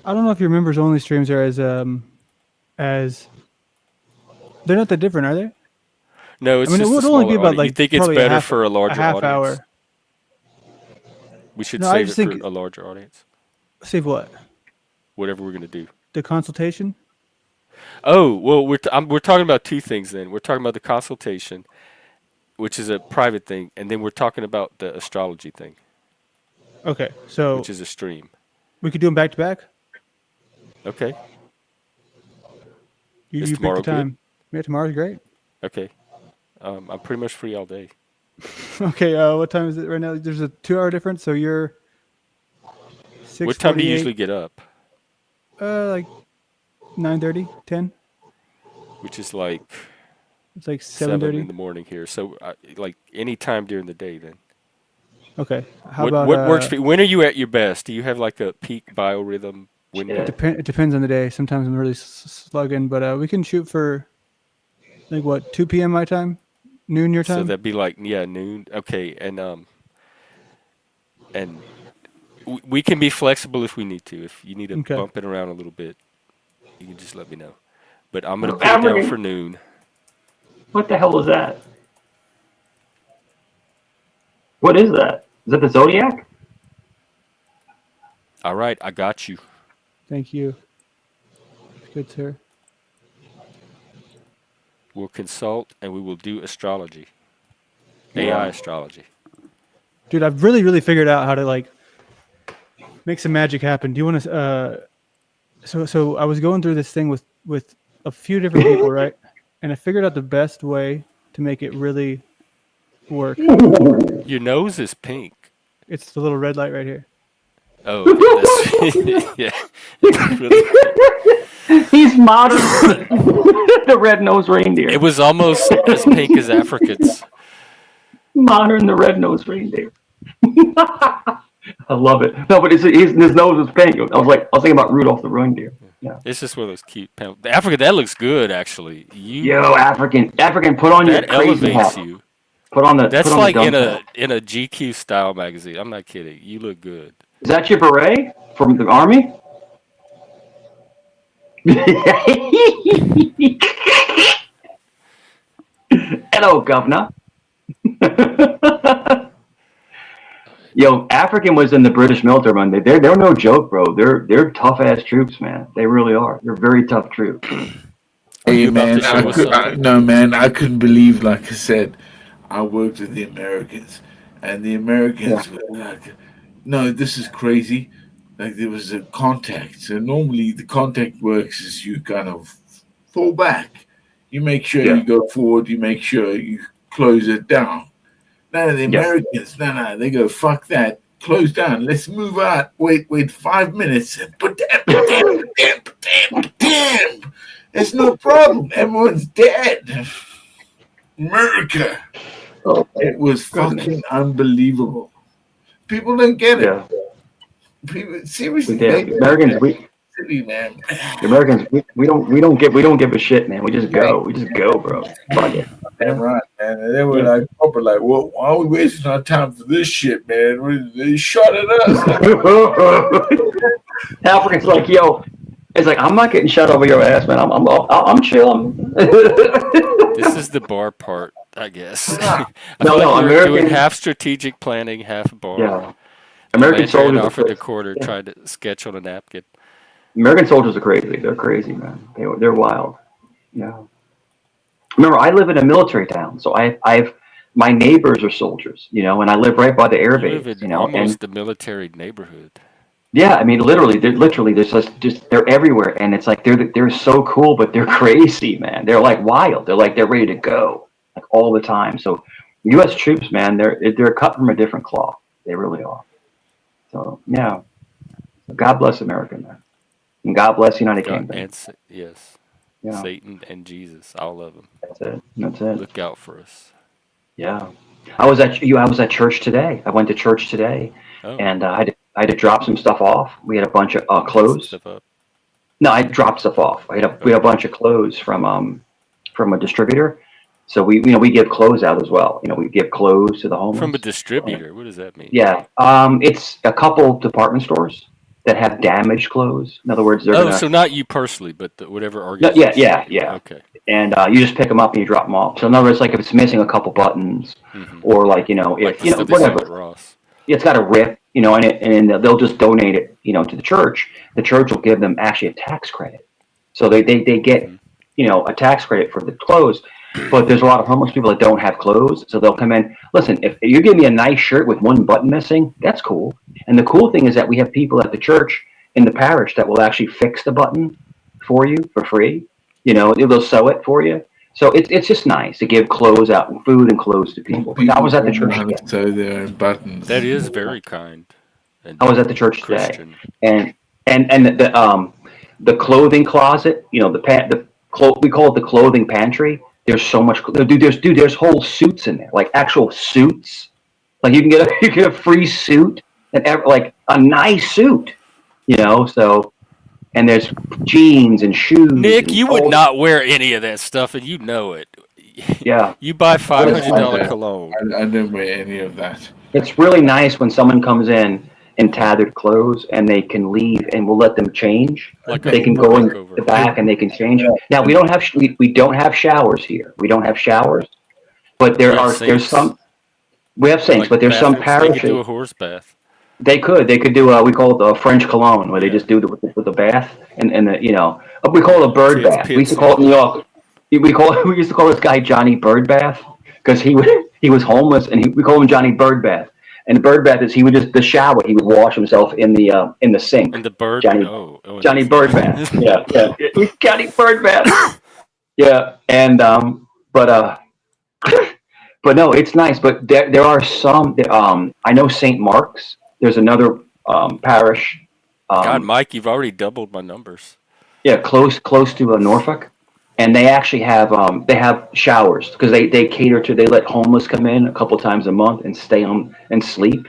I don't know if your members only streams are as they're not that different, are they? No, it's I mean, just it would a only be smaller about audience. like You think it's probably better for a larger half audience? hour. We should No, I save it just for think- a larger audience. Save what? Whatever we're gonna do. The consultation? Oh well, we're talking about two things then. We're talking about the consultation, which is a private thing, and then we're talking about the astrology thing, Okay, so which is a stream. we could do them back to back. Okay. You Is pick the tomorrow good? time. Yeah, tomorrow's great. Okay. I'm pretty much free all day. Okay, what time is it right now? There's a 2-hour difference, so you're 6:48. What time do you usually get up? Like 9:30, 10. Which is like It's like 7 in 7:30. the morning here. So like any time during the day then. Okay. How What about works for you? When are you at your best? Do you have like a peak biorhythm window? It depends on the day. Sometimes I'm really slugging, but we can shoot for like what 2 p.m. my time, noon your So time. that'd be like noon. Okay, and we can be flexible if we need to. If you need to Okay. bump it around a little bit, you can just let me know. But I'm gonna put it down for noon. What the hell is that? What is that? Is that the Zodiac? All right, I got you. Thank you. Good, sir. We'll consult and we will do astrology, AI astrology. Dude, I've really figured out how to like make some magic happen. Do you want to? So I was going through this thing with a few different people, right? And I figured out the best way to make it really work. Your nose is pink. It's the little red light right here. Oh, okay, that's, yeah. It's really- He's modern. The red-nosed reindeer. it was almost as pink as Africans. Modern the red-nosed reindeer. I love it. No, but his nose was pink. I was thinking about Rudolph the reindeer. Yeah. It's just one of those cute panels. The Africa, that looks good actually. Yo, African, put on your That crazy elevates hat. you. Put on the. That's put on like the in dumb a hat. in a GQ style magazine. I'm not kidding. You look good. Is that your beret from the army? Hello, governor. Yo, African was in the British military, man. They're no joke, bro. They're tough ass troops, man. They really are. They're very tough troops. Hey, you about man, to show us something? no, man, I couldn't believe, like I said, I worked with the Americans. and the Yeah. Americans were like, "No, this is crazy." Like there was a contact. So normally the contact works is you kind of fall back. You make sure Yeah. you go forward. You make sure you close it down. No, the Yeah. Americans, no, they go, fuck that. Close down. Let's move out. Wait 5 minutes. But damn. There's no problem. Everyone's dead. America. Oh It was fucking goodness. unbelievable. People don't get it. Yeah. People We seriously, they did. don't get Americans, it. we Silly man. the Americans, we don't give a shit, man. We just go. We just go, bro. Fuck it. Damn Yeah. right, man. And they were Yeah. like, proper, like, well, why are we wasting our time for this shit, man? They shot at us. Africans like, yo, it's like I'm not getting shut over your ass, man. I'm chill. This is the bar part, I guess. Nah, I No, feel like no, we were doing American. half strategic planning, half bar. Yeah, The American Mandarin soldiers are off in the crazy. corner Yeah. tried to sketch on a napkin. American soldiers are crazy. They're crazy, man. They're wild. Yeah. Remember, I live in a military town, so I've my neighbors are soldiers, and I live right by the air You live base, in and almost the military neighborhood. yeah, I mean, literally, there's just they're everywhere, and it's like they're so cool, but they're crazy, man. They're like wild. They're ready to go, like all the time. So, U.S. troops, man, they're cut from a different cloth. They really are. So, yeah, God bless America, man, and God bless the United God Kingdom. and yes, Yeah, Satan and Jesus, all of them. that's it. That's it. Look out for us. Yeah, I was at church today. I went to church today, Oh, and I had to drop some stuff off. We had a bunch of pick some clothes. stuff up. No, I dropped stuff off. We had a Okay. bunch of clothes from a distributor. So we give clothes out as well. We give clothes to the From a homeless. And distributor. What does that mean? yeah, it's a couple department stores that have damaged clothes. In other words, they're Oh, gonna. so not you personally, but whatever No, yeah, organization yeah, you. yeah. Okay. And you just pick them up and you drop them off. So in other words, like if it's missing a couple buttons, Hmm. or like Like if the stuff they sell at whatever, Ross. it's got a rip, and they'll just donate it, to the church. The church will give them actually a tax credit. So they get, Hmm. a tax credit for the clothes. But there's a lot of homeless people that don't have clothes. So they'll come in. Listen, if you give me a nice shirt with one button missing, that's cool. And the cool thing is that we have people at the church in the parish that will actually fix the button for you for free. They'll sew it for you. So it's just nice to give clothes out and food and clothes to some people. But I people was at the don't know church how to today. sew their own That buttons. is very kind and I was at the church today, Christian. and the clothing closet, we call it the clothing pantry. There's so much, there's whole suits in there, like actual suits. Like you can get a you get a free suit and like a nice suit, So and there's jeans and shoes Nick, and you would all. not wear any of that stuff, and you know it. Yeah, You buy well, five it's hundred nice. dollar Yeah, cologne. I don't wear any of that. It's really nice when someone comes in tattered clothes and they can leave and we'll let them change. Like They a can go in the makeover. back and they can change. Yeah, Now we don't have showers here. We don't have showers, but You have sinks, we have sinks, like but there's some bathrooms. They could do parishes a horse bath. they could do we call it the French cologne where they Yeah, just do the with the bath and the we call it a bird kids bath. We used to call pissing. it in New York. We used to call this guy Johnny Bird Bath because he was homeless and we call him Johnny Bird Bath. And the bird bath is he would just the shower he would wash himself in the sink. And the bird. Johnny Oh, in Johnny the Bird Bath. sink. Yeah, yeah. Johnny Bird Bath. Yeah, and but but no, it's nice. But there are some. I know St. Mark's. There's another parish. God, Um, Mike, you've already doubled my numbers. yeah, close to Norfolk, and they actually have showers because they cater to they let homeless come in a couple times a month and stay on and sleep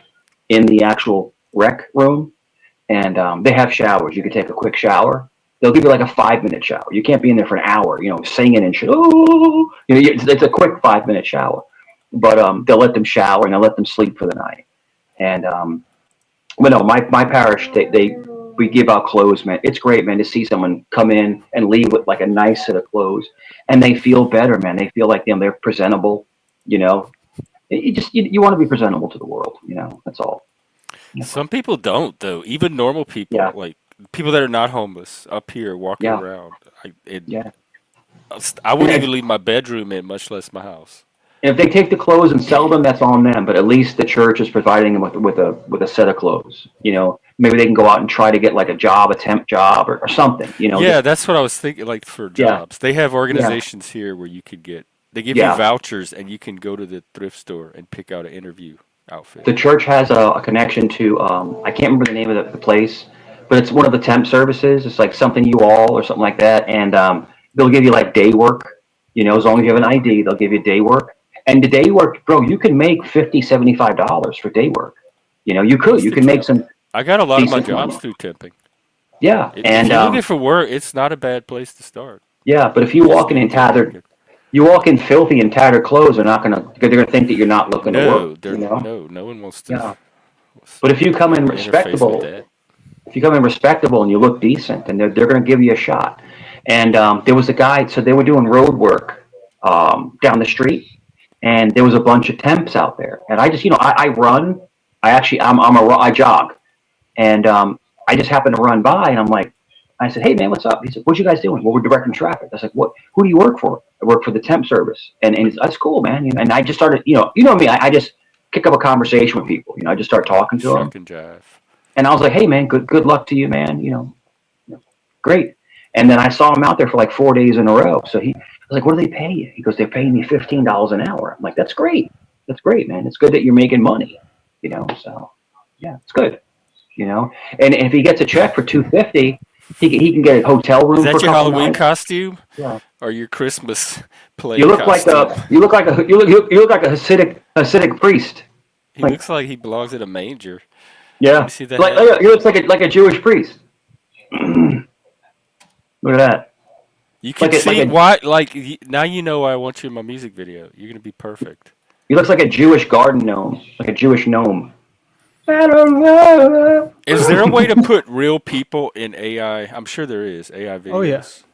in the actual rec room, and they have showers. You can take a quick shower. They'll give you like a 5 minute shower. You can't be in there for an hour, singing and shit. Oh, it's a quick 5 minute shower, but they'll let them shower and they'll let them sleep for the night. And but no, my parish we give out clothes, man. It's great, man, to see someone come in and leave with like a nice set of clothes, and they feel better, man. They feel like they're presentable. You know, you want to be presentable to the world. That's all. Some people don't, though. Even normal people, Yeah, like people that are not homeless, up here walking yeah, around. yeah. I wouldn't And even leave my bedroom in, much less my house. if they take the clothes and sell them, that's on them. But at least the church is providing them with a set of clothes. Maybe they can go out and try to get like a job, a temp job, or something. Yeah, Just that's what I was thinking. Like for yeah, jobs, they have yeah, organizations here where you could get. They give you yeah. vouchers, and you can go to the thrift store and pick out an interview outfit. The church has a connection to I can't remember the name of the place, but it's one of the temp services. It's like something you all or something like that, and they'll give you like day work. As long as you have an ID, they'll give you day work. And the day work, bro, you can make $50, $75 for day work. What's You the can make job? some I got a lot of my decent jobs money. through temping. Yeah, If and you're looking for work, it's not a bad place to start. yeah, but if you You just walk in need and to get tattered, good. you walk in filthy and tattered clothes, they're gonna think that you're not looking to work. No, they're no one wants to Yeah. But if you come in interface with respectable, that. if you come in respectable and you look decent, then they're going to give you a shot. And there was a guy, so they were doing road work down the street, and there was a bunch of temps out there. And I just, I run. I jog, and I just happened to run by, and I said, "Hey man, what's up?" He said, "What you guys doing?" "Well, we're directing traffic." I was like, "What? Who do you work for?" "I work for the temp service." And that's cool, man. And I just started, me. I just kick up a conversation with people. I just start talking to them. Shuck and jive. And I was like, "Hey, man, good luck to you, man. Great." And then I saw him out there for like 4 days in a row. So I was like, "What do they pay you?" He goes, "They're paying me $15 an hour." I'm like, "That's great. That's great, man. It's good that you're making money." So yeah, it's good. And if he gets a check for 250, he can get a hotel Is room for that a your couple Halloween nights. costume Yeah. or your Christmas You play look like costume? you look like a Hasidic priest. He Like looks like he belongs in a manger. Let me yeah, see the like hat. you look like a Jewish priest. Look at that. You can Like see a why. Like now, you know why I want you in my music video. You're gonna be perfect. he looks like a Jewish garden gnome, like a Jewish gnome. I don't know. Is there a way to put real people in AI? I'm sure there is AI Oh yeah. videos.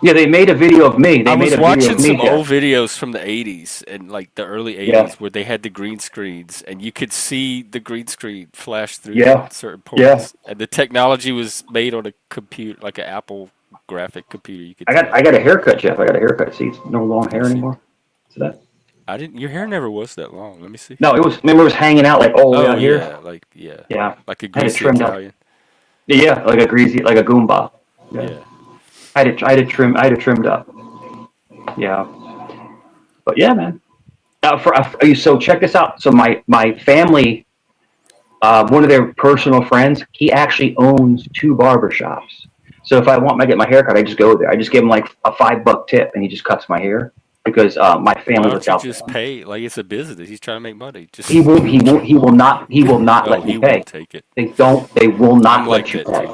Yeah, they made a video of me. I They made was a video watching of me, some Jeff. old videos from the 80s and like the early Yeah, 80s where they had the green screens and you could see the green screen flash through yeah, certain yeah. points. And the technology was made on a computer, like an Apple graphic computer, you could I got tell. I got a haircut, Jeff. I got a haircut. See, it's no long Let me hair see. anymore. See that? I didn't, your hair never was that long. Let me see. No, it was. Remember, it was hanging out like all the way Oh, out here. yeah. Yeah. Yeah, Like a I had it greasy trimmed up. Italian. Yeah, like a greasy, like a Goomba. Yeah, Yeah. I had it trim. I had it trimmed up. Yeah, but yeah, man. So check this out. So my family, one of their personal friends, he actually owns two barber shops. So if I want to get my hair cut, I just go there. I just give him like a $5 tip, and he just cuts my hair because my Why family don't looks you out just for him. pay? Like it's a business. He's trying to make money. He Just, won't. He won't. He will not oh, let me he pay. won't take it. They don't. They will I'm not like let you that pay. too.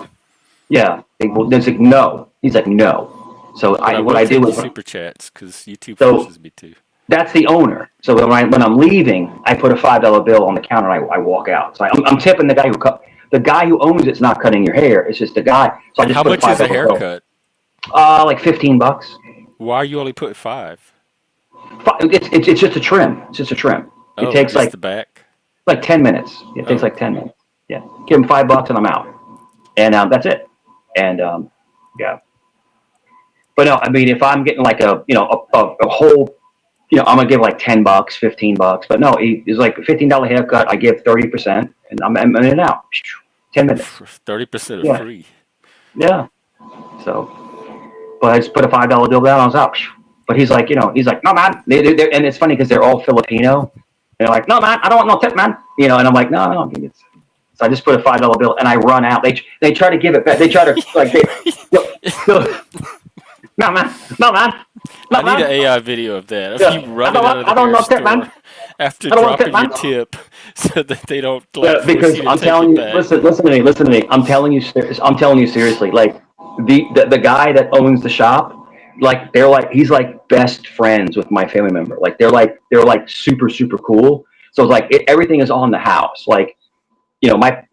Yeah. They will. There's like no. He's like no. So But I what will I do take your is super chats because YouTube so forces me to. that's the owner. So when I'm leaving, I put a $5 bill on the counter and I walk out. So I'm tipping the guy who cut. The guy who owns it's not cutting your hair. It's just the guy. So I And just how put a much five is a dollar bill. haircut? Like $15. Why are you only putting five? It's just a trim. It's just a trim. It Oh, takes just the back. like 10 minutes. It takes Oh, like okay. 10 minutes. Yeah. Give him $5 and I'm out. And that's it. And yeah. But no, I mean, if I'm getting like a whole, I'm gonna give like $10, $15. But no, it's like a $15 haircut. I give 30%, and I'm in and out. 10 minutes. 30% of Yeah, free. yeah. So, but I just put a $5 bill down. I was out. But he's like, no man. And it's funny because they're all Filipino. They're like, no man, I don't want no tip, man. And I'm like, no. So I just put a $5 bill and I run out. They try to give it back. They try to like no man, no man, I no need an man. AI video of that. Of Yeah. you running out of I the don't hair want tip, man. store after I don't want tip, dropping your man. tip so that they don't like Yeah, force because you to I'm take telling it you, back. listen to me. I'm telling you seriously. Like the guy that owns the shop, like he's like best friends with my family member. Like they're like super super cool. So it's like everything is on the house. Like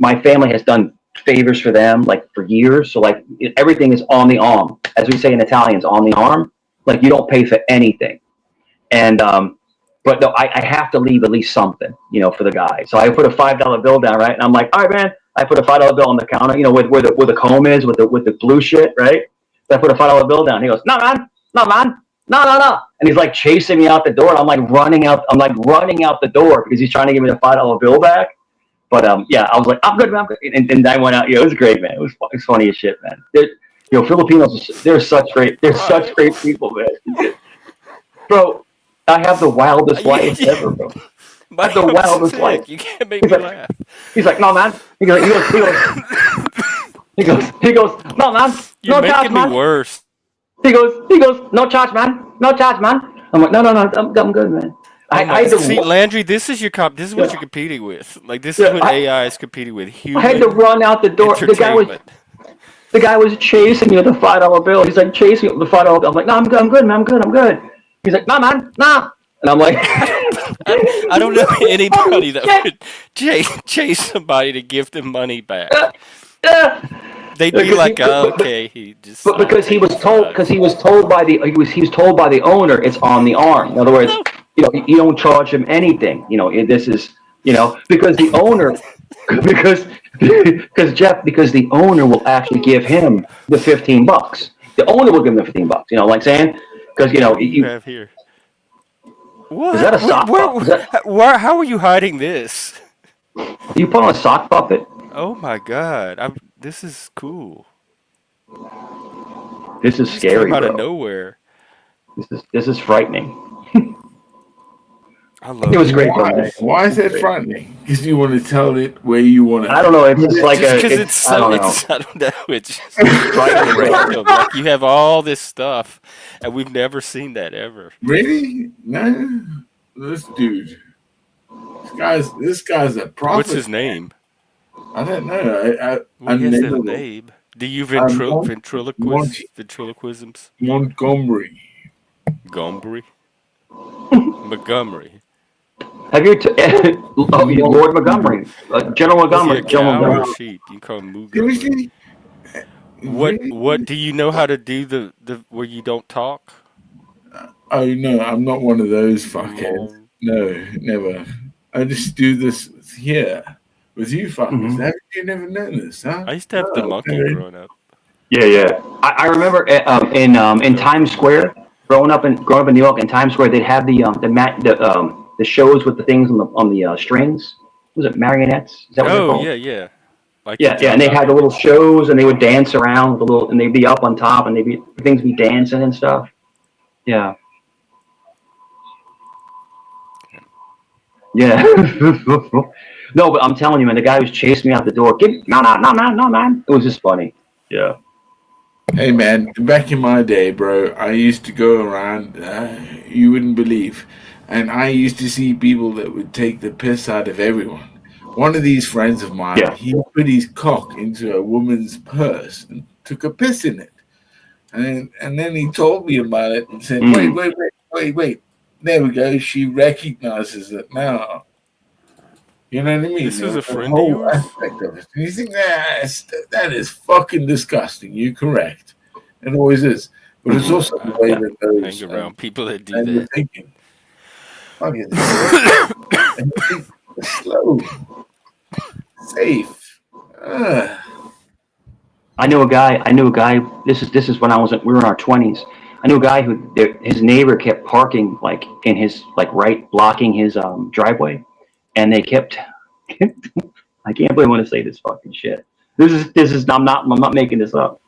my family has done favors for them like for years. So like everything is on the arm, as we say in Italians, on the arm. Like you don't pay for anything. And but no, I have to leave at least something, for the guy. So I put a $5 bill down, right? And I'm like, all right, man. I put a $5 bill on the counter, where the comb is with the blue shit, right? So I put a $5 bill down. He goes, no man, no man. no, no, no. And he's like chasing me out the door. I'm like running out. I'm like running out the door because he's trying to give me the $5 bill back. But yeah, I was like, I'm good, man. I'm good. And I went out. Yeah, it was great, man. It was funny as shit, man. Filipinos, they're such great people, man. Bro, I have the wildest life ever, bro. I have the wildest life. You can't make me laugh. He's like, no, man. He goes, no, man. You're No charge, making me man. worse. He goes, no charge, man. No charge, man. I'm like, no, I'm good, man. See, Landry, this is This is what you're competing with. Like, this is what AI is competing with. I had to run out the door. The guy was chasing me with a $5 bill. He's like chasing me with the $5 bill. I'm like, no, I'm good, man. I'm good. He's like, no, man, no. And I'm like, I don't know anybody that would chase somebody to give them money back. They'd be like, oh, okay, he just. But because he was told by the owner, it's on the arm. In other words, you don't charge him anything. This is, because the owner, because the owner will actually give him the $15. The owner will give him the $15. You know, like saying, because you have here. What? Is that a sock puppet? How are you hiding this? You put on a sock puppet? Oh my god! This is cool. This is scary, came out bro. of nowhere. This is frightening. I love it. Was great, bro. Why is that frightening? Because you want to tell it where you want to. I don't know. It's just like I don't know. It's just random. Like, you have all this stuff, and we've never seen that ever. Really? No. This dude. This guy's a prophet. What's his name? I don't know. He has a name. Do you ventriloquisms? Montgomery. Montgomery. Have you, Lord Montgomery, General Montgomery, Sheep. You call him Montgomery. What do you know how to do the where you don't talk? Oh no, I'm not one of those fuckheads. No, never. I just do this here with you fuckers. Mm-hmm. Haven't you never known this, huh? I used to have the monkey growing up. Yeah. I remember in Times Square, growing up in New York, in Times Square, they'd have the shows with the things on the strings. Was it marionettes? Is that what they're called? Yeah. Like and they had the little shows, and they would dance around with and they'd be up on top, and things be dancing and stuff. Yeah. Yeah. No, but I'm telling you, man, the guy was chasing me out the door. No, man. It was just funny. Yeah. Hey, man, back in my day, bro, I used to go around, you wouldn't believe, and I used to see people that would take the piss out of everyone. One of these friends of mine, he put his cock into a woman's purse and took a piss in it. And then he told me about it and said, wait. There we go. She recognizes it now. You know what I mean? This was a friend of yours? Aspect of it. And you think, that is fucking disgusting. You're correct. It always is. But it's also the way that those... hang around people that do that. You're thinking, fucking and you think, slow. Safe. I knew a guy. This is when we were in our 20s. I knew a guy who his neighbor kept parking like in his blocking his driveway, and they kept. I can't believe I want to say this fucking shit. This is I'm not making this up.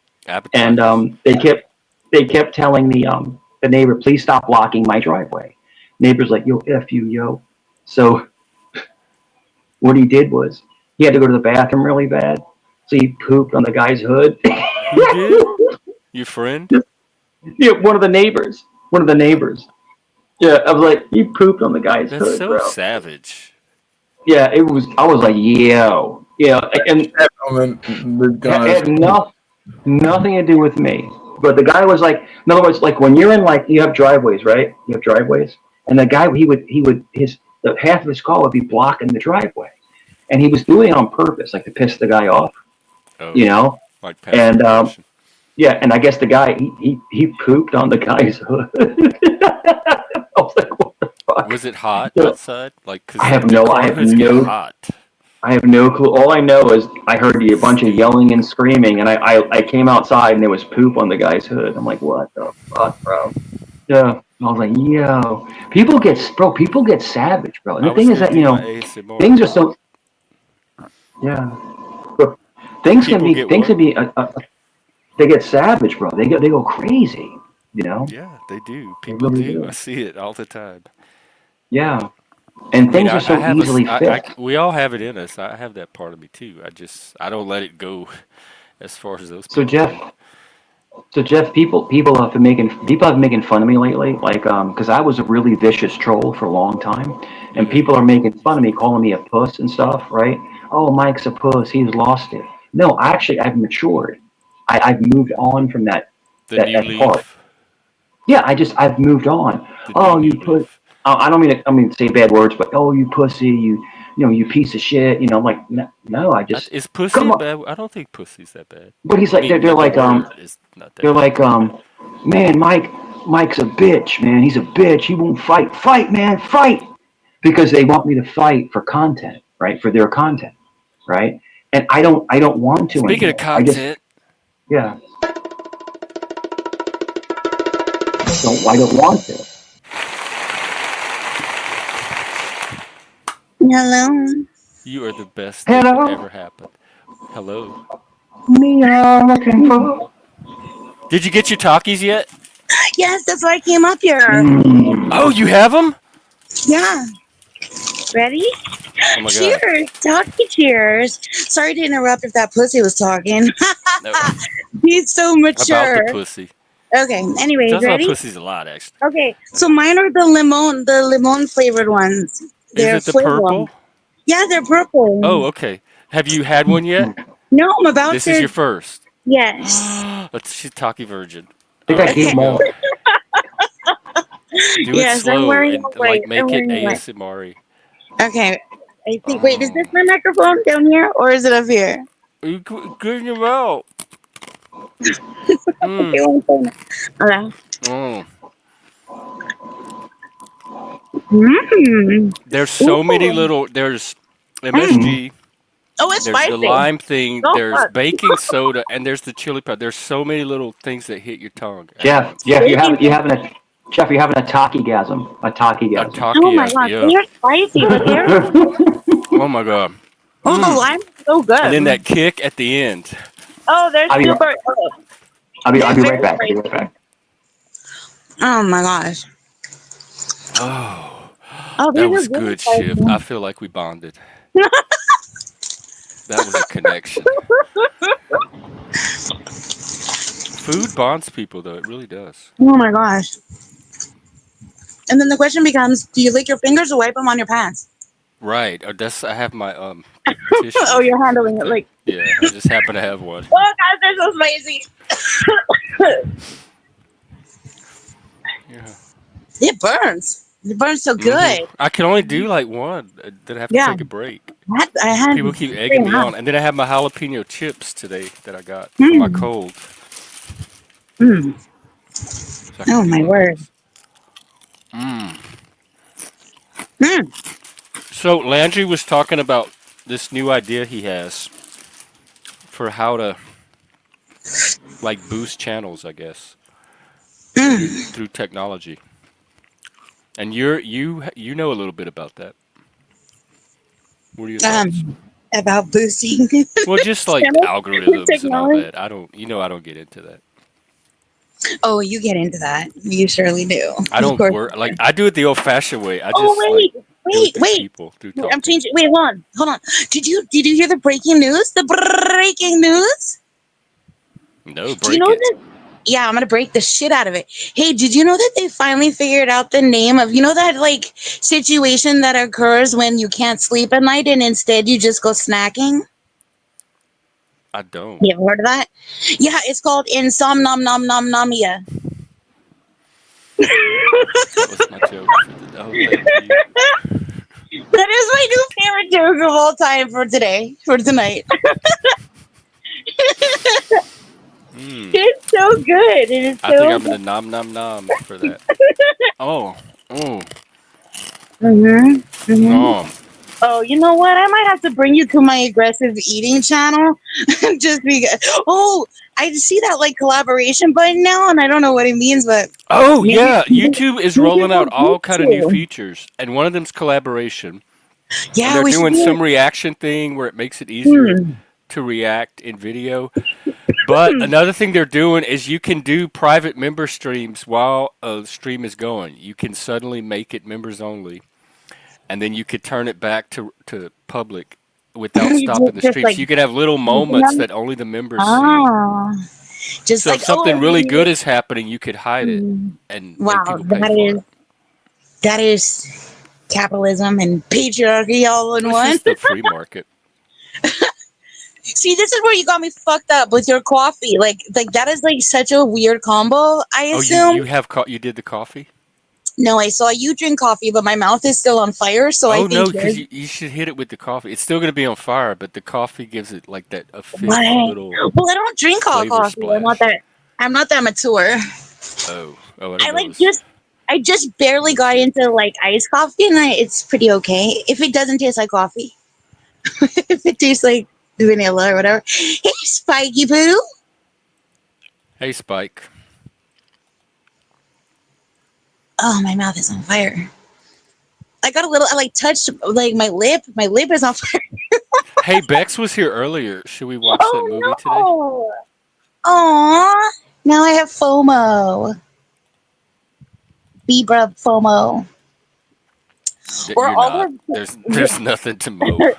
And they kept telling the neighbor, please stop blocking my driveway. Neighbor's like, yo, F you, yo. So what he did was he had to go to the bathroom really bad, so he pooped on the guy's hood. You did? Your friend? Yeah, one of the neighbors. Yeah, I was like, you pooped on the guy's hood, so bro. Savage. Yeah, it was. I was like, yo, yeah, and it had nothing to do with me. But the guy was like, in other words, like when you're in you have driveways, right? You have driveways, and the guy half of his car would be blocking the driveway, and he was doing it on purpose, like to piss the guy off, Like and yeah, and I guess the guy he pooped on the guy's hood. I was like, what the fuck? Was it hot outside? I have no clue. All I know is I heard a bunch of yelling and screaming, and I came outside and there was poop on the guy's hood. I'm like, what the fuck, bro? Yeah. I was like, yo, people get savage, bro. And I the was thing is gonna that, do my ASMR. things are so, yeah, but things can People be, get what? they get savage, bro. They go crazy, you know? Yeah, they do. They People really do. I do. see it all the time. Yeah. And I mean, things are I so have a, easily fixed. we all have it in us. I have that part of me too. I don't let it go as far as those So people do. Jeff, people have been making fun of me lately, like because I was a really vicious troll for a long time, and Yeah. people are making fun of me, calling me a puss and stuff, right? Oh, Mike's a puss. He's lost it. No, actually, I've matured. I've moved on from The new that part. leaf. Yeah, I've moved on. The Oh, new you put. leaf. I don't mean to say bad words, but oh, you pussy, you piece of shit. I'm like, no, no, I just Is pussy come a on. bad? I don't think pussy's that bad. But he's I like, mean, the word is not that they're bad. like, man, Mike's a bitch, man. He's a bitch. He won't fight. Fight, man, fight. Because they want me to fight for content, right? For their content, right? And I don't want to Speaking of anymore. content, Yeah, I don't want to. Hello. you are the best thing that Hello, ever happened. Hello. me are looking for. Did you get your Takis yet? Yes, that's why I came up here. Mm. Oh, you have them? Yeah. Ready? Oh my god. Cheers. Talkie cheers. Sorry to interrupt if that pussy was talking. No, He's so about the mature. pussy. Okay. He Anyways, talks about ready? pussies a lot, actually. Okay. So mine are the lemon flavored ones. Is They're it the fuego. purple? Yeah, they're purple. Oh, okay. Have you had one yet? No, I'm about This is to. your first. Yes. She's Taki Virgin. I All think I right, here gave we them Okay. go. all. Do it Yes, I'm slow wearing a and white. like I'm make it wearing a white. ASMR. Okay. I think. Wait, is Oh, this my microphone down here or is it up here? you good in your mouth. Okay, Mm, one second. Okay. mm. Mmm. There's so many Ooh. little. There's Mm. MSG. Oh, it's There's the spicy. lime thing. Oh, There's fuck. baking soda, and there's the chili powder. There's so many little things that hit your tongue at Jeff, once. Jeff, Baking you soda. having a Jeff, you're having a talkie-gasm. A A talkie-gasm. Oh my takia, gosh, yeah. they're spicy, but they're. Oh my god. Oh, the Mm. lime is so And then good. that kick at the end. Oh, they're I'll be super. Oh, I'll they're be very right back. I'll be right spicy. back. Oh my gosh. Oh, Oh, that these are was really good shift. I spicy. feel like we bonded. That was a connection. Food bonds people, though. It really does. Oh my gosh. And then the question becomes: do you lick your fingers or wipe them on your pants? Right. That's. I have my tissue Oh, you're right handling it there. like. Yeah, I just happen to have one. Oh gosh, they're so spicy. Yeah. It burns. It burns so Hmm. good. I can only do like one. Then I have to Yeah, take a break. I had People keep three egging and a me half. on, and then I have my jalapeno chips today that I got for my Mm, cold, mm. so I can Oh do my one of word. those. Mm. Mm. So Landry was talking about this new idea he has for how to like boost channels, I guess, Mm. through technology. And you know a little bit about that. What are your thoughts? About boosting Well, just like channel algorithms and all technology. that. I don't get into that. Oh, you get into that. You surely do. I Of don't course. work like I do it the old-fashioned way. I Oh just like do it through wait. people, through I'm talking. changing. Wait, hold on. Did you hear the breaking news? The breaking news. No, Do you break know it. that? Yeah, I'm gonna break the shit out of it. Hey, did you know that they finally figured out the name of that like situation that occurs when you can't sleep at night and instead you just go snacking? I don't. You ever heard of that? Yeah, it's called insomnomnomnomnomia. That was my joke for the. Oh, thank you. That is my new favorite joke of all time for today, for tonight. Hmm. It's so good. It is I think so I'm good. gonna nom for that. Oh, oh, Mm-hmm. Mm-hmm. nom. Oh, Oh, you know what? I might have to bring you to my aggressive eating channel, just because. Oh, I see that like collaboration button now, and I don't know what it means, but Oh maybe yeah, YouTube is maybe rolling out we'll all need kind of new to. features, and one of them's collaboration. And Yeah, they're we should doing do some it. reaction thing where it makes it easier Hmm. to react in video. But another thing they're doing is you can do private member streams while a stream is going. You can suddenly make it members only, and then you could turn it back to public without You stopping the just stream. like So you could have little you moments know? that only the members see. Ah, just So like if something oh, really good is happening, you could hide it hmm. and make Wow, people pay for it. that is capitalism and patriarchy all in It's one. just the free market. See, this is where you got me fucked up with your coffee. Like that is like such a weird combo. I Oh, assume. you did the coffee? No, I saw you drink coffee, but my mouth is still on fire. So I Oh no, think because yours. you should hit it with the coffee. It's still gonna be on fire, but the coffee gives it like that a fifth Why? little Well, I don't drink hot flavor coffee. I'm not splash. that. I'm not that mature. Oh, I I didn't know it like was just. I just barely got matured. into like iced coffee, and it's pretty okay. If it doesn't taste like coffee, if it tastes like vanilla or whatever. Hey, Spiky Poo. Hey, Spike. Oh, my mouth is on fire. I got a little. I like touched like my lip. My lip is on fire. Hey, Bex was here earlier. Should we watch that movie today? Oh no! Aw, now I have FOMO. Bebra FOMO. Or You're all not. of There's nothing to mow.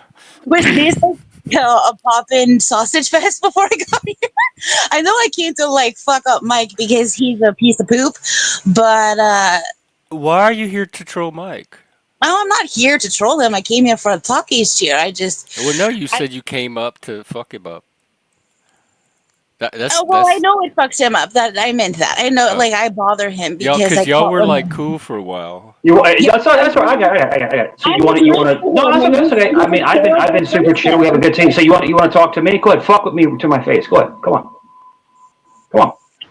was this like a poppin' sausage fest before I got here? I know I came to like fuck up Mike because he's a piece of poop, but Why are you here to troll Mike? I'm not here to troll him. I came here for a talkies cheer. Well, no, you I said you came up to fuck him up. oh well, I That's know it fucks him up. That I meant that. I know, oh like I bother him y'all, because cause I y'all call were like him. cool for a while. Yeah, That's right. I got it. So I you was want to, nice to no, him, and that's okay. I mean, I've been super chill. We have a good team. So you want to talk to me? Go ahead. Fuck with me to my face. Go ahead. Come on.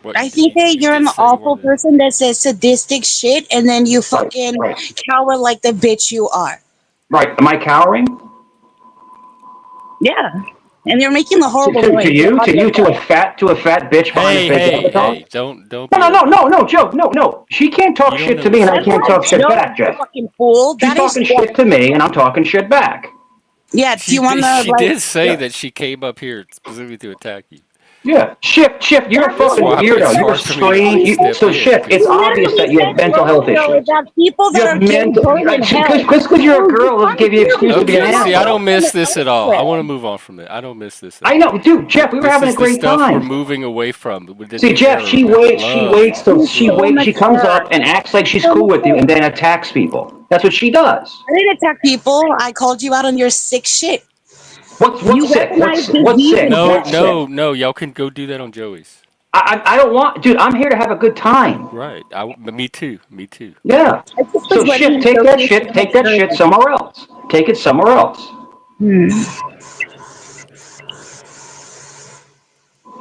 What I think that you you're did an say you awful wanted? person that says sadistic shit, and then you Right. fucking Right. cower like the bitch you are. Right. Am I cowering? Yeah, and you're making the To, horrible to, noise. to The you? To audio you? To sucks. a fat bitch behind a Hey, fake hey, avatar? hey! Don't No, be no, no, like no, no, Joe, no. She can't talk you don't shit know to me, what and she I That's can't looks not talk like. shit Joe, back, you Jeff. fucking fool. She's That is talking shit to me, and I'm talking shit back. yeah. Do you want to She like? did say Yeah. that she came up here specifically to attack you. Yeah, Shift, you're a Have you That's fucking why listened weirdo. it's to You're hard the for me to strange. like people? step So in Shift, He it's because obvious that literally you have said mental health earlier issues. that people You that have are getting mental, burned in hell. just because you're a Oh, you girl doesn't can't give you an hear excuse me to be an okay. because I'm See, I asshole. don't working miss this at all. I elsewhere. want to move on from it. I don't miss this at I all. know, dude, Jeff, we were This having a is the great stuff we're time. moving away from with the See, new Jeff, era. she Remember, waits, love, till He's so love. she comes mature. up and acts like she's So cool with you, and mature. then attacks people. That's what she does. I didn't attack people. I called you out on your sick shit. What's You sick? recognize What's sick? diseases No, What's now. sick? no, no. Y'all can go do that on Joey's. I don't want, dude. I'm here to have a good time. Right. Me too. Me too. Yeah. I just was So letting Shift, him take that showcase shit, his take that shit maturity. somewhere else. Take it somewhere else. Hmm.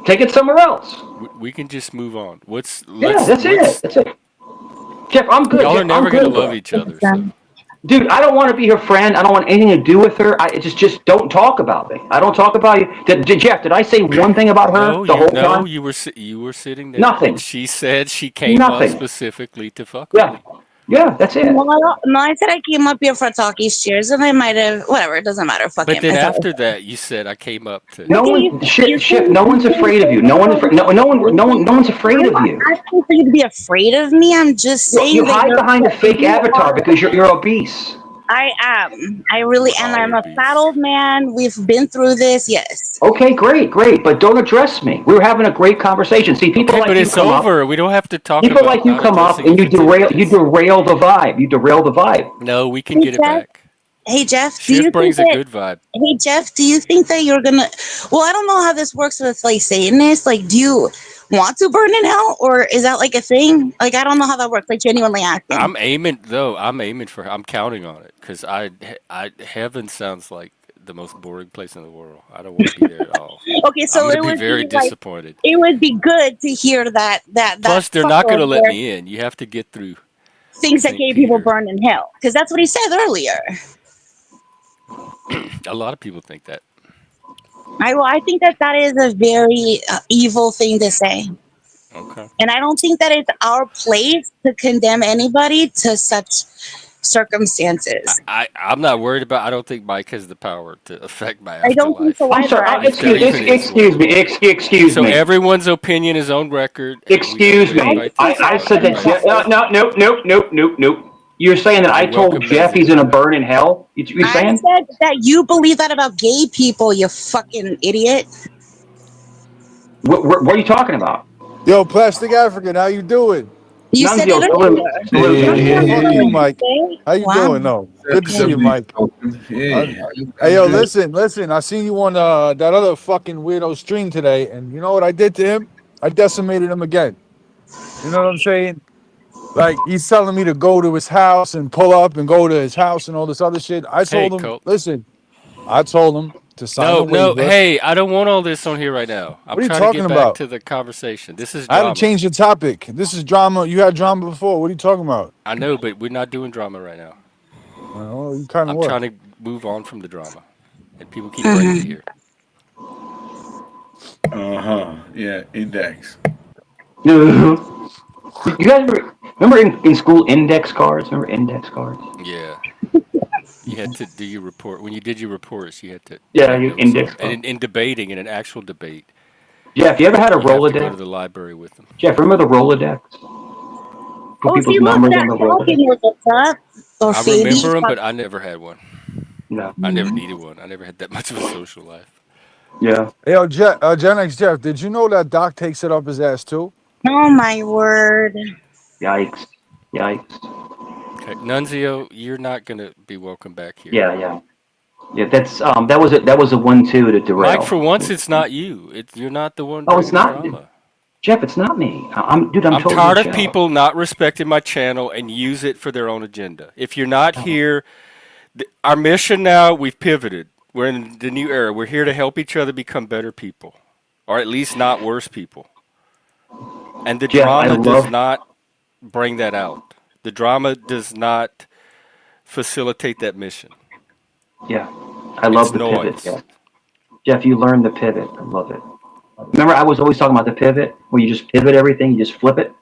Take it somewhere else. We can just move on. Yeah, that's it. Let's. That's it. Jeff, I'm good. Y'all are Jeff, I'm never gonna good, love bro. each other. So Dude, I don't want to be her friend. I don't want anything to do with her. I just don't talk about me. I don't talk about you. Jeff, did I say one thing about her no, the whole no. time? You were sitting there, and Nothing. she said she came up Nothing. specifically to fuck with Yeah. me. Yeah, that's it. No, no, I said I came up here for talkies cheers, and I might have whatever. It doesn't matter. Fuck But him. then It's all after that, you said I came up to. No okay. one, You Shift. think No one's afraid of you. No one, no one's afraid I'm of not you. asking for you to be afraid of me. I'm just You saying that hide behind a fake you avatar are. because you're obese. I am. I really We're am. all I'm a fat obese. old man. We've been through this. Yes. Okay, great, but don't address me. We were having a great conversation. See, people Okay, like but you it's come up. over. We don't have to talk People about like you not come up addressing and if it's in you place. derail the vibe. You derail the vibe. No, we can Hey get it Jeff. back. Hey Jeff. Do Shift you think brings a that? good vibe. Hey Jeff. Do you think that you're gonna? Well, I don't know how this works with like Satanists. Like, do you want to burn in hell, or is that like a thing? Like, I don't know how that works. Like, genuinely asking. I'm aiming though. I'm counting on it because heaven sounds like the most boring place in the world. I don't want to be there at all. Okay, I'm so gonna it be would very be like disappointed. it would be good to hear that Plus, they're fuck not up gonna let there me in. You have to get through things that St. gay people Peter. burn in hell because that's what he said earlier. A lot of people think that. I think that that is a very evil thing to say. Okay. And I don't think that it's our place to condemn anybody to such circumstances. I'm not worried about. I don't think Mike has the power to affect my I don't think so afterlife, I'm either. sorry. I if there even is Excuse one. me. Excuse So me. everyone's opinion is on record, and we have Excuse every I me. right just to think I that express said our that. privacy. Nope. You're saying that I You're told welcome, Jeff he's Nunzio. gonna burn in hell? You I saying? said that you believe that about gay people, you fucking idiot. What are you talking about? Yo, Plastic African, how you doing? You said it Nunzio, salute, earlier. salute, Yeah, Don't you yeah, Nunzio. fuck remember you, what Hey, you Mike. say? How you Wow. doing? No, good to see you, 70 Mike. talking. Uh, Hey, hey, I'm yo, good. listen. I seen you on that other fucking weirdo stream today, and you know what I did to him? I decimated him again. You know what I'm saying? Like he's telling me to go to his house and pull up and go to his house and all this other shit. I Hey, told him, Colt. listen, I told him to sign a No, no. waiver. Hey, I don't want all this on here right now. I'm What are you trying to talking get back about? to the conversation. This is I had to drama. change the topic. This is drama. You had drama before. What are you talking about? I know, but we're not doing drama right now. Well, you kind of I'm were. trying to move on from the drama, and people keep breaking Mhm. here. Yeah, index. You guys remember in school index cards? Remember index cards? Yeah, you had to do your report. When you did your reports, you had to Yeah, take your notes on index them. And card. in debating, in an actual debate, Jeff, you ever had a you have to go to Rolodex? the library with them. Jeff, remember the Rolodex? Put Oh, see, people's look, numbers on that the Falcon Rolodex. was up. Or I Fabian. remember them, but I never had one. No. I never needed one. I never had that much of a social life. Yeah. Hey, yo, Gen X Jeff, did you know that Doc takes it up his ass too? Oh my word. Yikes. Yikes. Okay, Nunzio, you're not gonna be welcome back here. Yeah. Yeah. That's that was a 1-2 to Mike, for derail. once, it's not you. You're not the one Oh, it's bringing the not drama. Jeff. It's not me. I'm I'm totally tired of chill. people not respecting my channel and use it for their own agenda. If you're not here, our mission now, we've pivoted. We're in the new era. We're here to help each other become better people, or at least not worse people. And the Jeff, I drama does love. not bring that out. The drama does not facilitate that mission. Yeah, I It's love the pivot. noise. Jeff. Jeff, you learned the pivot. I love it. Remember, I was always talking about the pivot, where you just pivot everything, you just flip it.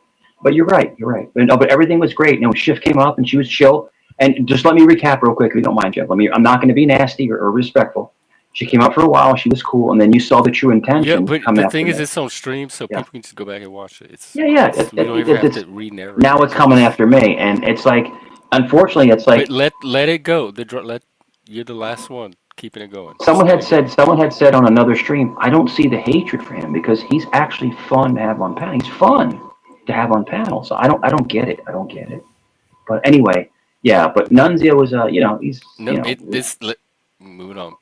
But you're right. You're right. But no, but everything was great. You know, Shift came up and she was chill. And just let me recap real quick, if you don't mind, Jeff. I'm not going to be nasty or respectful. She came up for a while. She was cool, and then you saw the true Yeah, intention but come the after thing is, me. it's on stream, so Yeah, people can just go back and watch it. It's yeah. it's we don't even have It's to re-narrate now it. it's coming after me, and it's like, unfortunately, it's But like let it go. Let you're the last one keeping it going. Just let it go. someone had said on another stream, I don't see the hatred for him because he's actually fun to have on panel. He's fun to have on panel. So I don't get it. I don't get it. But anyway, yeah. But Nunzio was he's No, moving on.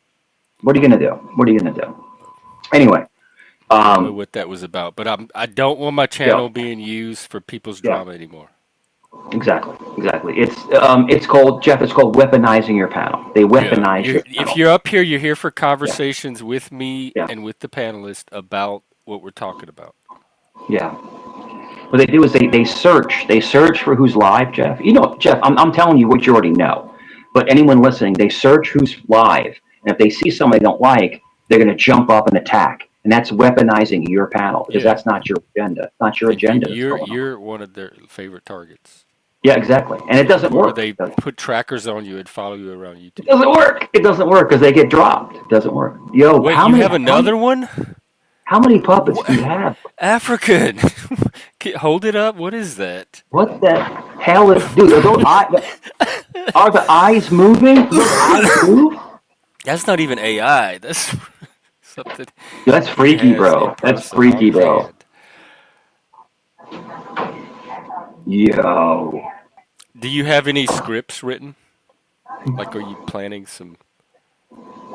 what are you gonna do? What are you gonna do? Anyway, I don't know um, what that was about, but I don't want my yeah, channel being used for people's yeah, drama anymore. exactly. It's called Jeff. It's called weaponizing your panel. They Yeah, weaponize your if panel. you're up here, you're here for Yeah, conversations with me yeah, and with the panelists about what we're talking about. yeah. What they do is they search for who's live, Jeff. You know, Jeff, I'm telling you what you already know. But anyone listening, they search who's live, and if they see somebody they don't like, they're going to jump up and attack, and that's weaponizing your panel because Yeah, that's not your agenda. It's not your and you, agenda that's you're going on. you're one of their favorite targets. Yeah, exactly, and it So doesn't whoever work. they put trackers on you and follow you around It YouTube. doesn't work. It doesn't work because they get dropped. It doesn't work. Yo, Wait, you have another one? how many puppets do you What? have? African. Hold it up. What is that? What the hell is, dude? Are the eyes moving? Do those eyes move? That's not even AI. That's something Dude, that's he freaky, has in bro. That's person on freaky, bro. hand. Yo. Do you have any scripts written? Like, are you planning some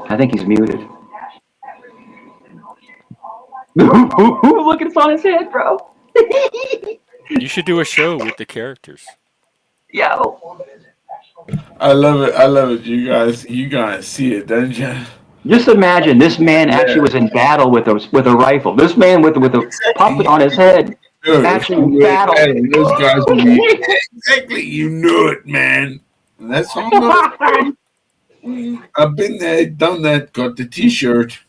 I think he's muted. move? Look, it's on his head, bro. You should do a show with the characters. Yo. I love it. I love it. You guys see it, don't you? Just imagine this man actually Yeah. was in battle with a rifle. This man with a puppet on his head No, if actually you in were battle. Adam, those guys would be exactly. You knew it, man. And that's all. I've been there, done that, got the T-shirt.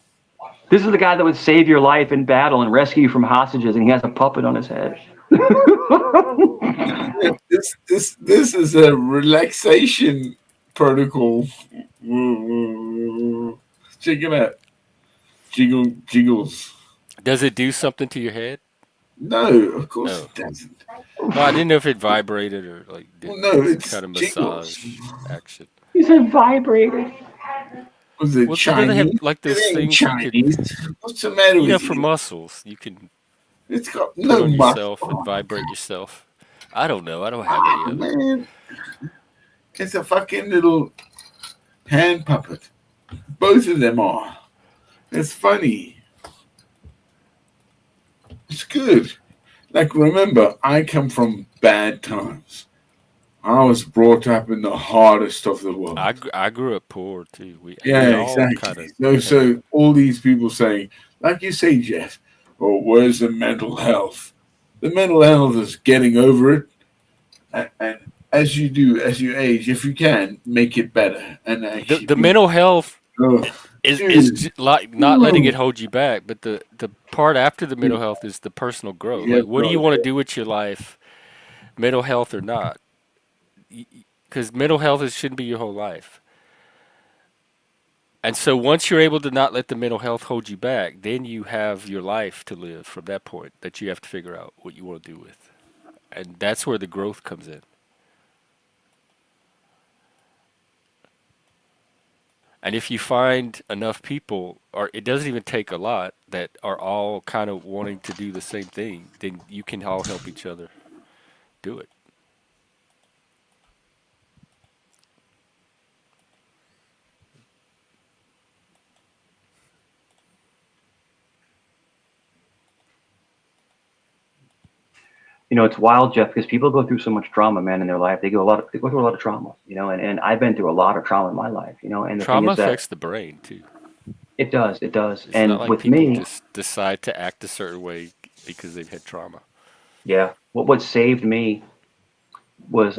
This is the guy that would save your life in battle and rescue you from hostages, and he has a puppet on his head. Yeah, this is a relaxation protocol. Check it out. Jiggles. Does it do something to your head? No, of course No. it doesn't. No, I didn't know if it vibrated or like Well, did no, some it's kind of jiggles. massage action. He said vibrator. Was it Well, they gotta have Chinese? like It those ain't things you could, Chinese. What's the matter with for you? muscles, you can It's got put no on muscle. yourself and vibrate yourself. I don't know. I don't have any of it. Man, it's a fucking little hand puppet. Both of them are. It's funny. It's good. Like, remember, I come from bad times. I was brought up in the hardest of the world. I grew up poor too. We Yeah, all kind exactly. of So all these people saying, like you say, Jeff, well, where's the mental health? The mental health is getting over it, and as you do, as you age, if you can, make it better. And actually, the mental health oh, is dude, like not letting it hold you back, but the part after the mental health is the personal growth. yeah, Like, what do bro, you want to do with your life, mental health or not? Because mental health shouldn't be your whole life. And so once you're able to not let the mental health hold you back, then you have your life to live from that point that you have to figure out what you want to do with. And that's where the growth comes in. And if you find enough people, or it doesn't even take a lot, that are all kind of wanting to do the same thing, then you can all help each other do it. You know, it's wild, Jeff, because people go through so much trauma, man, in their life. They go through a lot of trauma, you know, and I've been through a lot of trauma in my life, you know, and the thing Trauma is that affects the brain too. it does. It's not And like with people me, just decide to act a certain way because they've had trauma. yeah, what saved me was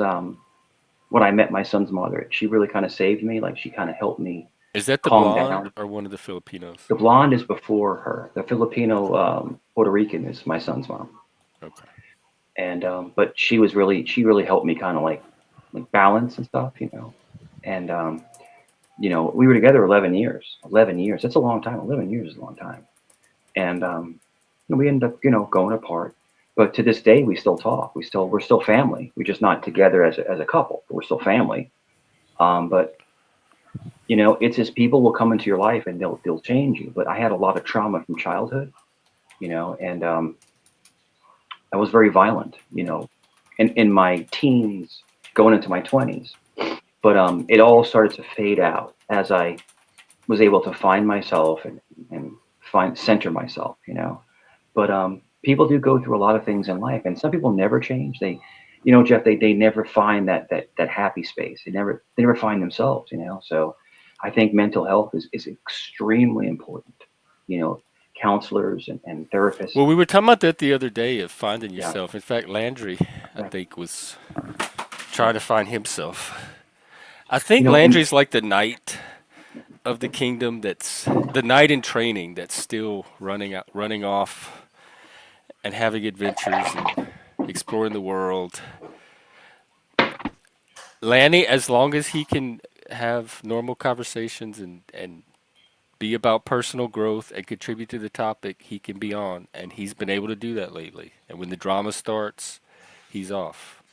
when I met my son's mother. She really kind of saved me. Like she kind of helped me Is that the calm blonde down. or one of the Filipinos? The blonde is before her. The Filipino Puerto Rican is my son's mom. Okay. And but she really helped me kind of like balance and stuff, you know. And you know, we were together 11 years. 11 years. That's a long time. 11 years is a long time. And we ended up, you know, going apart. But to this day, we still talk. We're still family. We're just not together as a couple. But we're still family. But you know, it's just people will come into your life and they'll change you. But I had a lot of trauma from childhood, you know, and I was very violent, you know, in my teens, going into my 20s. But it all started to fade out as I was able to find myself and find center myself, you know. But people do go through a lot of things in life, and some people never change. They, you know, Jeff, they never find that happy space. They never find themselves, you know. So I think mental health is extremely important. You know, counselors and therapists. Well, we were talking about that the other day of finding Yeah, yourself. In fact, Landry, I yeah, think, was trying to find himself. I you think know, and Landry's like the knight of the kingdom that's the knight in training that's still running off and having adventures and exploring the world. Lanny, as long as he can have normal conversations and be about personal growth and contribute to the topic, he can be on. And he's been able to do that lately. And when the drama starts, he's off.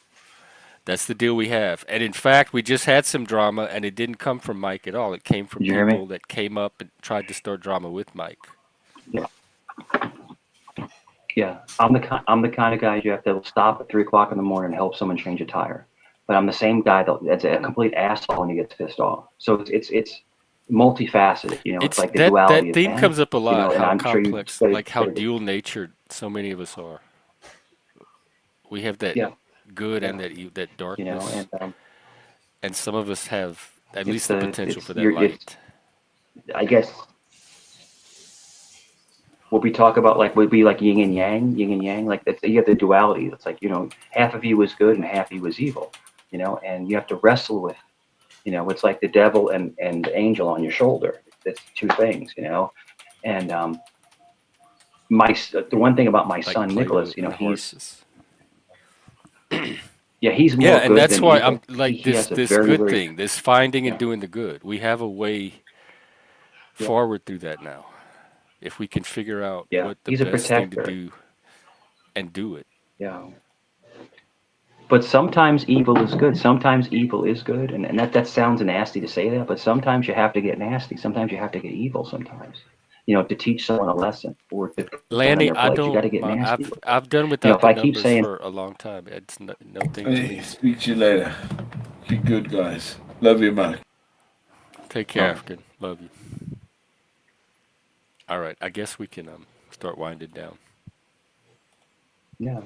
That's the deal we have. And in fact, we just had some drama, and it didn't come from Mike at all. It came from did you hear me? people that came up and tried to start drama with Mike. Yeah, yeah. I'm the kind of guy, Jeff, that will stop at 3 o'clock in the morning and help someone change a tire. But I'm the same guy that's a complete asshole when he gets pissed off. So it's multifaceted. You know, it's It's like the that duality of theme man. comes up a You lot. know, and How I'm sure you complex, studied, like how studied it. dual natured so many of us are. We have that Yeah, good yeah. and that You know, darkness, and and some of us have at it's least the the potential it's for that you're it's light. I guess what we talk about like would be like yin and yang. Like that's you have the duality. It's like, you know, half of you is good and half of you is evil. You know, and you have to wrestle with It's like the devil and the angel on your shoulder. It's two things, and the one thing about my like son Plato Nicholas, and he's horses. yeah, he's Yeah, more and good that's than why I'm evil. He like he this has a this very, good very, thing, this finding and yeah, doing the good. We have a way yeah, forward through that now. If we can figure out yeah. what the He's a best thing to protector. do and do it. Yeah. But sometimes evil is good. Sometimes evil is good, and that sounds nasty to say that, but sometimes you have to get nasty. Sometimes you have to get evil. Sometimes, to teach someone a lesson or to put someone in Lanny, their I place. You got don't to get mind. nasty I've with it. I've done without If the I keep numbers saying, for a long time. It's no thing to Hey, me. speak to you later. Be good, guys. Love you, Mark. Take care, oh, African. Love you. All right, I guess we can start winding down. yeah,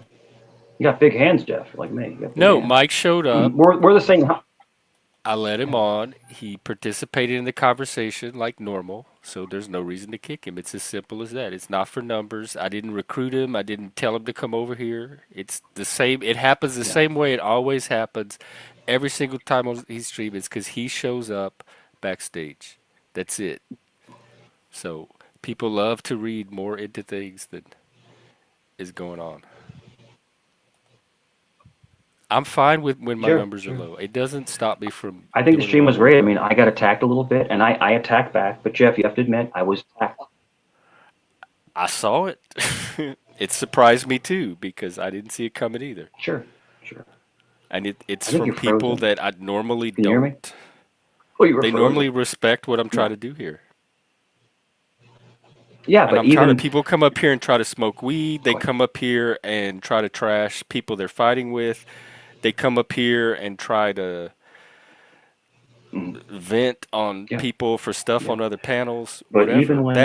you got big hands, Jeff, like me. You got big No, hands. Mike showed up. We're the same. I let him on. He participated in the conversation like normal, so there's no reason to kick him. It's as simple as that. It's not for numbers. I didn't recruit him. I didn't tell him to come over here. It's the same. It happens the Yeah, same way it always happens. Every single time he's streaming, it's because he shows up backstage. That's it. So people love to read more into things than is going on. I'm fine with when my sure, numbers are sure. low. It doesn't stop me from I think the doing what stream I was want to great. I do. mean, I got attacked a little bit, and I attacked back. But Jeff, you have to admit, I was attacked. I saw it. It surprised me too because I didn't see it coming either. Sure, sure. And it's I think from you're people frozen. that I normally Can you hear me? don't. Oh, you were They normally frozen. respect what I'm trying Yeah, to do here. yeah. And But I'm tired of even people come up here and try to smoke weed. They go ahead. come up here and try to trash people they're fighting with. They come up here and try to Mhm. vent on Yeah, people for stuff yeah. on other panels, But whatever. None even when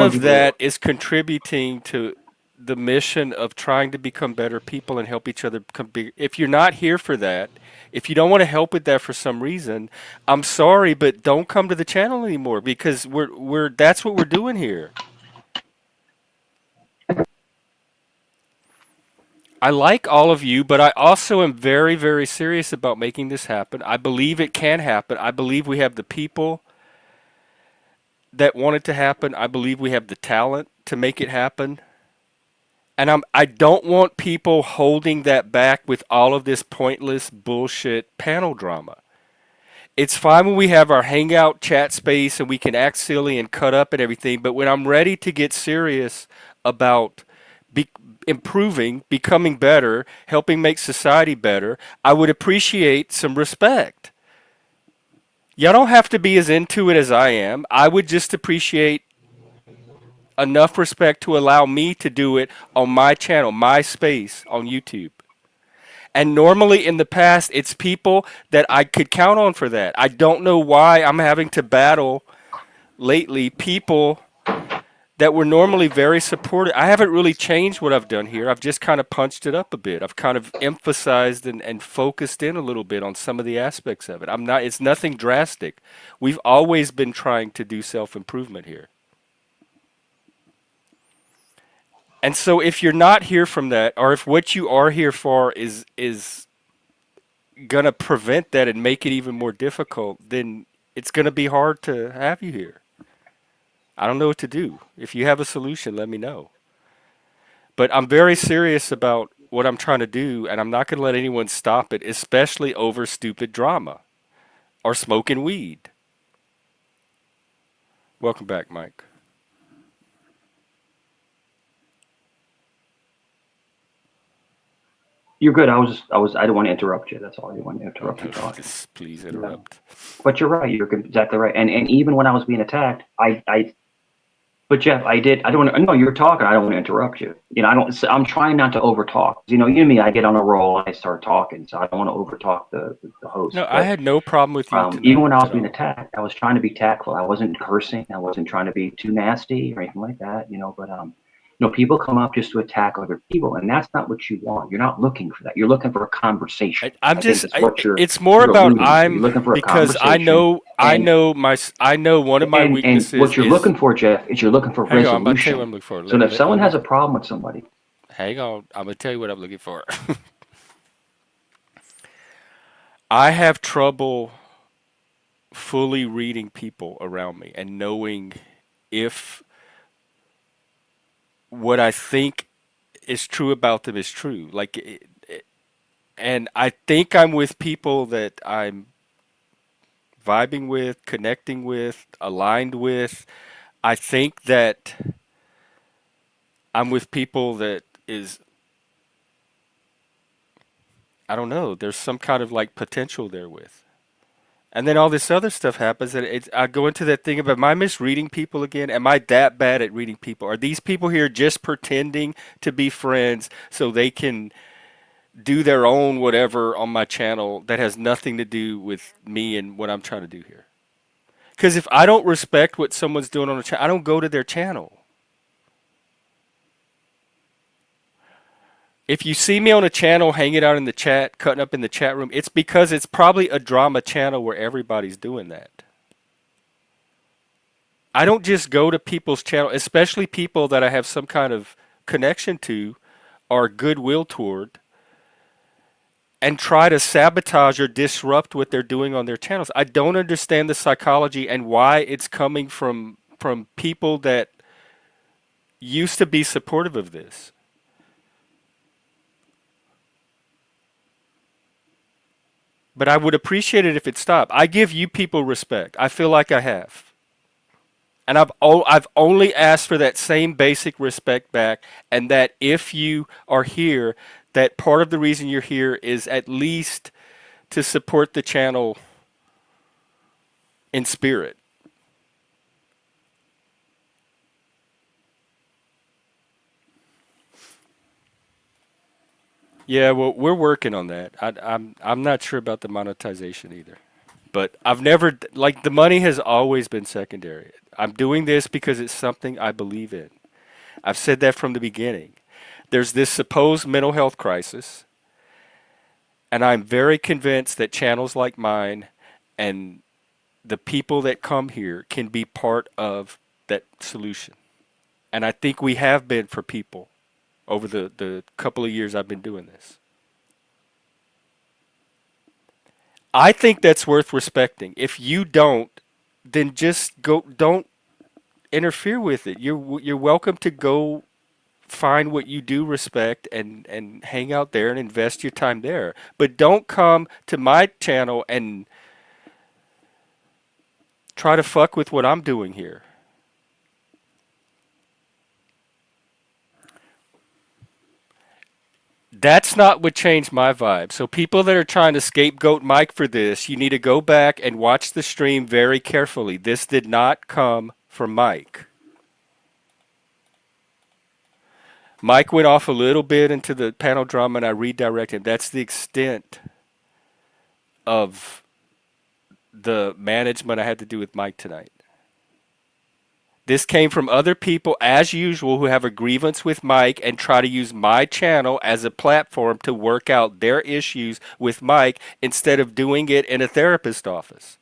of people, that is contributing to the mission of trying to become better people and help each other become bigger. If you're not here for that, if you don't want to help with that for some reason, I'm sorry, but don't come to the channel anymore because we're that's what we're doing here. I like all of you, but I also am very, very serious about making this happen. I believe it can happen. I believe we have the people that want it to happen. I believe we have the talent to make it happen. And I don't want people holding that back with all of this pointless bullshit panel drama. It's fine when we have our hangout chat space and we can act silly and cut up and everything, but when I'm ready to get serious about be- improving, becoming better, helping make society better, I would appreciate some respect. Y'all don't have to be as into it as I am. I would just appreciate enough respect to allow me to do it on my channel, my space on YouTube. And normally in the past, it's people that I could count on for that. I don't know why I'm having to battle lately people that were normally very supportive. I haven't really changed what I've done here. I've just kind of punched it up a bit. I've kind of emphasized and focused in a little bit on some of the aspects of it. It's nothing drastic. We've always been trying to do self improvement here. And so if you're not here from that, or if what you are here for is gonna prevent that and make it even more difficult, then it's gonna be hard to have you here. I don't know what to do. If you have a solution, let me know. But I'm very serious about what I'm trying to do, and I'm not gonna let anyone stop it, especially over stupid drama or smoking weed. Welcome back, Mike. you're good. I didn't want to interrupt you. That's all. I didn't want to Oh interrupt you no, talking. just please Yeah. interrupt. But you're right. You're exactly right. And even when I was being attacked, but Jeff, I don't want to, no, you're talking. I don't want to interrupt you. I'm trying not to overtalk. You and me, I get on a roll, I start talking. So I don't want to overtalk the host. No, I But had no problem with you even tonight when I was at being all. attacked, I was trying to be tactful. I wasn't cursing. I wasn't trying to be too nasty or anything like that, but, people come up just to attack other people, and that's not what you want. You're not looking for that. You're looking for a conversation. I'm I think just. it's what It's more you're about alluding to. You're I'm looking for a because conversation, and I know one of my weaknesses what you're is. looking for, Jeff, is you're looking for Hang on, I'm about to tell you what resolution. I'm looking for. So if someone has a problem with somebody, Hang on, I'm gonna tell you what I'm looking for. I have trouble fully reading people around me and knowing if what I think is true about them is true. And I think I'm with people that I'm vibing with, connecting with, aligned with. I think that I'm with people that is, I don't know, there's some kind of like potential there with. And then all this other stuff happens, and I go into that thing about, am I misreading people again? Am I that bad at reading people? Are these people here just pretending to be friends so they can do their own whatever on my channel that has nothing to do with me and what I'm trying to do here? Because if I don't respect what someone's doing on a channel, I don't go to their channel. If you see me on a channel hanging out in the chat, cutting up in the chat room, it's because it's probably a drama channel where everybody's doing that. I don't just go to people's channel, especially people that I have some kind of connection to or goodwill toward, and try to sabotage or disrupt what they're doing on their channels. I don't understand the psychology and why it's coming from people that used to be supportive of this. But I would appreciate it if it stopped. I give you people respect. I feel like I have. And I've only asked for that same basic respect back, and that if you are here, that part of the reason you're here is at least to support the channel in spirit. Yeah, well, we're working on that. I'm not sure about the monetization either. But I've never, like, the money has always been secondary. I'm doing this because it's something I believe in. I've said that from the beginning. There's this supposed mental health crisis, and I'm very convinced that channels like mine and the people that come here can be part of that solution. And I think we have been for people over the couple of years I've been doing this. I think that's worth respecting. If you don't, then just go. Don't interfere with it. You're welcome to go find what you do respect and hang out there and invest your time there. But don't come to my channel and try to fuck with what I'm doing here. That's not what changed my vibe. So people that are trying to scapegoat Mike for this, you need to go back and watch the stream very carefully. This did not come from Mike. Mike went off a little bit into the panel drama and I redirected him. That's the extent of the management I had to do with Mike tonight. This came from other people, as usual, who have a grievance with Mike and try to use my channel as a platform to work out their issues with Mike instead of doing it in a therapist office.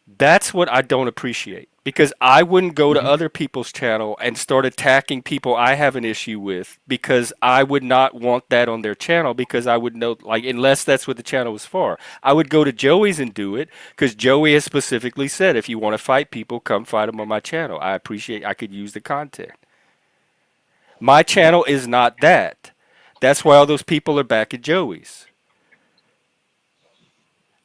That's what I don't appreciate. Because I wouldn't go to other people's channel and start attacking people I have an issue with, because I would not want that on their channel, because I would know, like, unless that's what the channel was for. I would go to Joey's and do it because Joey has specifically said, if you want to fight people, come fight them on my channel. I could use the content. My channel is not that. That's why all those people are back at Joey's.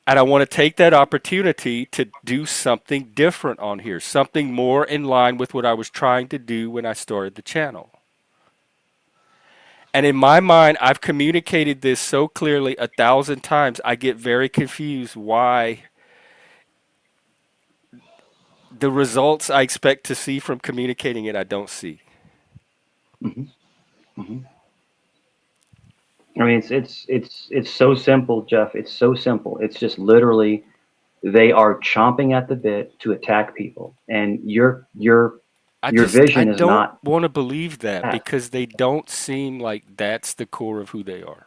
And I want to take that opportunity to do something different on here, something more in line with what I was trying to do when I started the channel. And in my mind, I've communicated this so clearly 1,000 times, I get very confused why the results I expect to see from communicating it, I don't see. Mm-hmm. Mm-hmm. I mean, it's so simple, Jeff. It's so simple. It's just literally they are chomping at the bit to attack people, and your vision is not. I don't want to believe that because they don't seem like that's the core of who they are.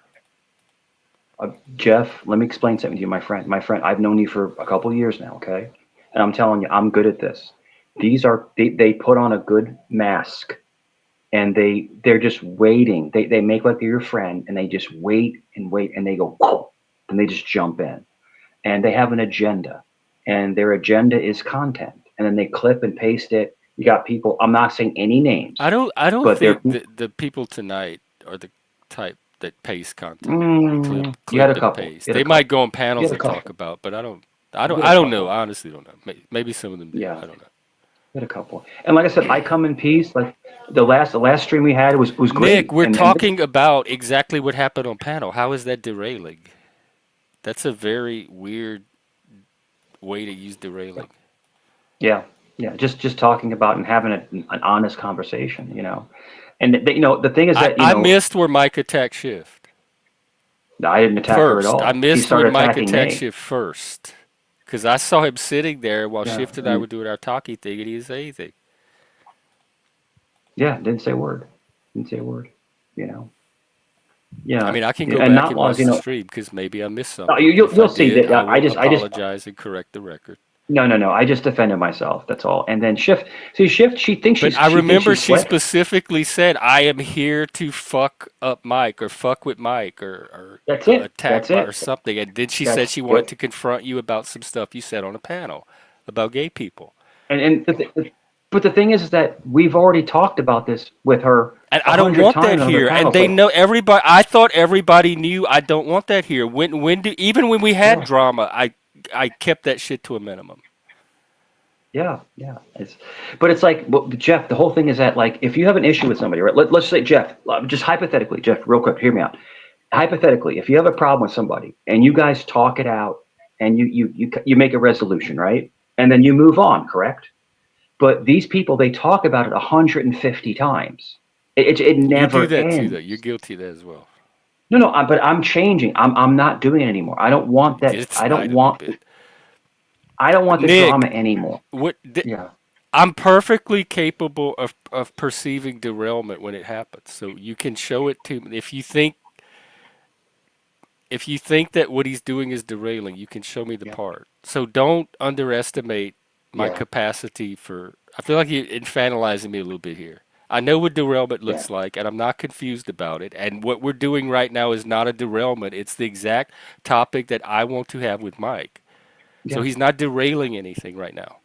Jeff, let me explain something to you, my friend. My friend, I've known you for a couple of years now, okay? And I'm telling you, I'm good at this. They put on a good mask, and they're just waiting. They make like they're your friend, and they just wait and wait, and they go whoa, and they just jump in, and they have an agenda, and their agenda is content, and then they clip and paste it. You got people. I'm not saying any names, I don't but they're think the people tonight are the type that paste content. you had Clip a and couple. paste. You had They a might couple. go on You panels had a and talk couple. about, but You had a I don't know. couple. I honestly don't know. Maybe some of them do. Yeah, I don't know. you had a couple. And like I said, I come in peace. Like the last stream we had was Nick, great. we're And talking about exactly what happened on panel. How is that derailing? That's a very weird way to use derailing. yeah, yeah, just talking about and having an honest conversation, And the thing is that I missed where Mike attacked Shift I didn't attack her at first. I all. She missed when started Mike attacking attacked me. Shift first. Because I saw him sitting there while Yeah, Shift and I were and doing our talkie thing, and he didn't say anything. yeah, didn't say a word. Didn't say a word. You know. I Yeah, mean, I can go and back not and laws. watch the stream because maybe I missed No, something. If I you'll see did, that. I I will just I just apologize and correct the record. no. I just defended myself. That's all. And then Shift. See, Shift. But I She thinks remember she's she slick. specifically said, "I am here to fuck up Mike or fuck with Mike That's or it. attack That's Mike or it. something." And then she said That's she wanted what. to confront you about some stuff you said on a panel about gay people. But the thing is that we've already talked about this with her And a I don't hundred want that times on other here. And panels. they Like, know everybody. I thought everybody knew I don't want that here. Even when we had yeah, drama, I kept that shit to a minimum. yeah. But it's like, well, Jeff. The whole thing is that like, if you have an issue with somebody, right? Let's say Jeff. Just hypothetically, Jeff. Real quick, hear me out. Hypothetically, if you have a problem with somebody and you guys talk it out and you make a resolution, right? And then you move on, correct? But these people, they talk about it 150 times. It You do never that too, though. You're ends. guilty of that as well. No, but I'm changing. I'm not doing it anymore. I don't want that. It's not a little bit. I don't want the drama Nick, anymore. what? Yeah, I'm perfectly capable of perceiving derailment when it happens. So you can show it to me if you think that what he's doing is derailing, you can show me the yeah, part. So don't underestimate my yeah, capacity for. I feel like you're infantilizing me a little bit here. I know what derailment yeah, looks like, and I'm not confused about it. And what we're doing right now is not a derailment. It's the exact topic that I want to have with Mike. So yeah. he's not derailing anything right now.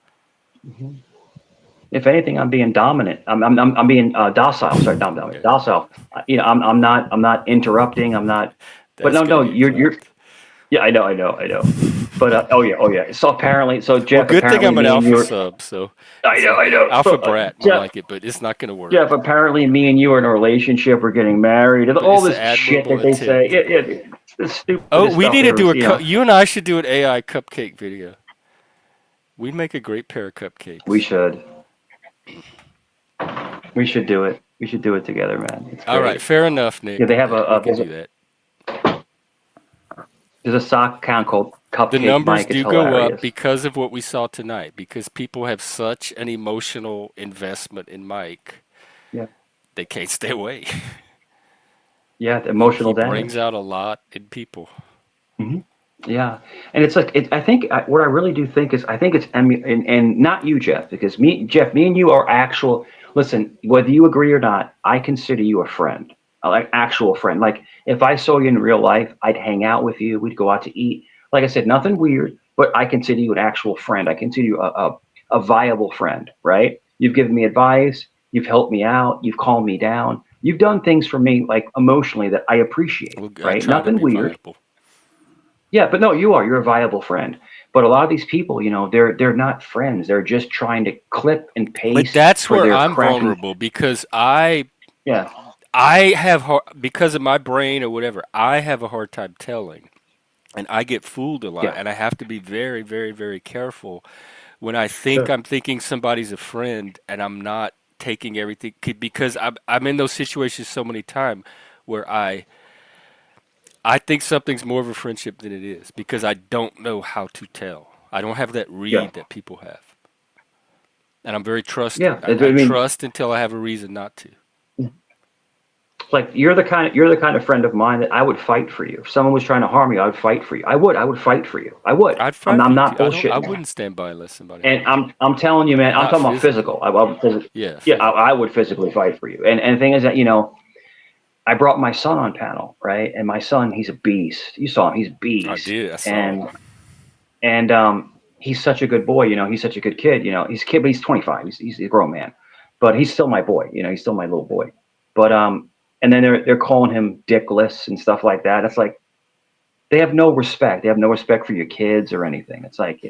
If anything, I'm being dominant. I'm being docile. Sorry, dominant, Okay. docile. I'm not interrupting. I'm not. But That's no, gonna no. get You're. clipped. Yeah, I know. But oh yeah. So apparently, so Well, Jeff, good thing apparently I'm an me and alpha you are. sub, so I it's know, like I know. alpha So brat, more Jeff, like it, but it's not gonna work. Jeff, apparently me and you are in a relationship. We're getting married. But All it's an this shit admirable that they say. attempt. Yeah. The Oh, stupidest we stuff need they to ever. do you and I should do an AI cupcake video. We'd make a great pair of We cupcakes. should. We should do it. We should do it together, man. It's All right, great. fair enough, Yeah, Nick. they have We can do that. there's a sock account called The Cupcake numbers Mike. It's do go up hilarious. because of what we saw tonight, because people have such an emotional investment in Mike, Yeah, they can't stay away. yeah. The He emotional brings damage. out a lot in people. Hmm. Yeah, and it's like I think what I really do think is I think it's and not you, Jeff, because me and you are actual. Listen, whether you agree or not, I consider you a friend, like actual friend. Like if I saw you in real life, I'd hang out with you. We'd go out to eat. Like I said, nothing weird, but I consider you an actual friend. I consider you a viable friend, right? You've given me advice. You've helped me out. You've calmed me down. You've done things for me, like emotionally, that I appreciate, I right? try to Nothing be weird. viable. Yeah, but no, you're a viable friend. But a lot of these people, they're not friends. They're just trying to clip and But paste that's for where their I'm crappy. vulnerable because Yeah, I have because of my brain or whatever. I have a hard time telling, and I get fooled a lot, yeah, and I have to be very, very, very careful when I think sure. I'm thinking somebody's a friend and I'm not taking everything because I'm in those situations so many times where I think something's more of a friendship than it is because I don't know how to tell. I don't have that Yeah, read that people have. And I'm very trusting. yeah. I trust until I have a reason not to. Like you're the kind of friend of mine that I would fight for you. If someone was trying to harm you, I would fight for you. I would fight for you. I would. I'd I'm, fight for I'm you not too. I bullshitting. wouldn't stand by and let somebody And harm me. I'm telling you, man. I'm Not talking about physically. physical. Yeah, Yeah, physical. I would physically fight for you. And the thing is that I brought my son on panel, right? And my son, he's a beast. You saw him. He's a I beast. did. I saw it. And he's such a good boy. He's such a good kid. He's a kid, but he's 25. He's a grown man, but he's still my boy. He's still my little boy. But and then they're calling him dickless and stuff like that. It's like they have no respect. They have no respect for your kids or anything. It's like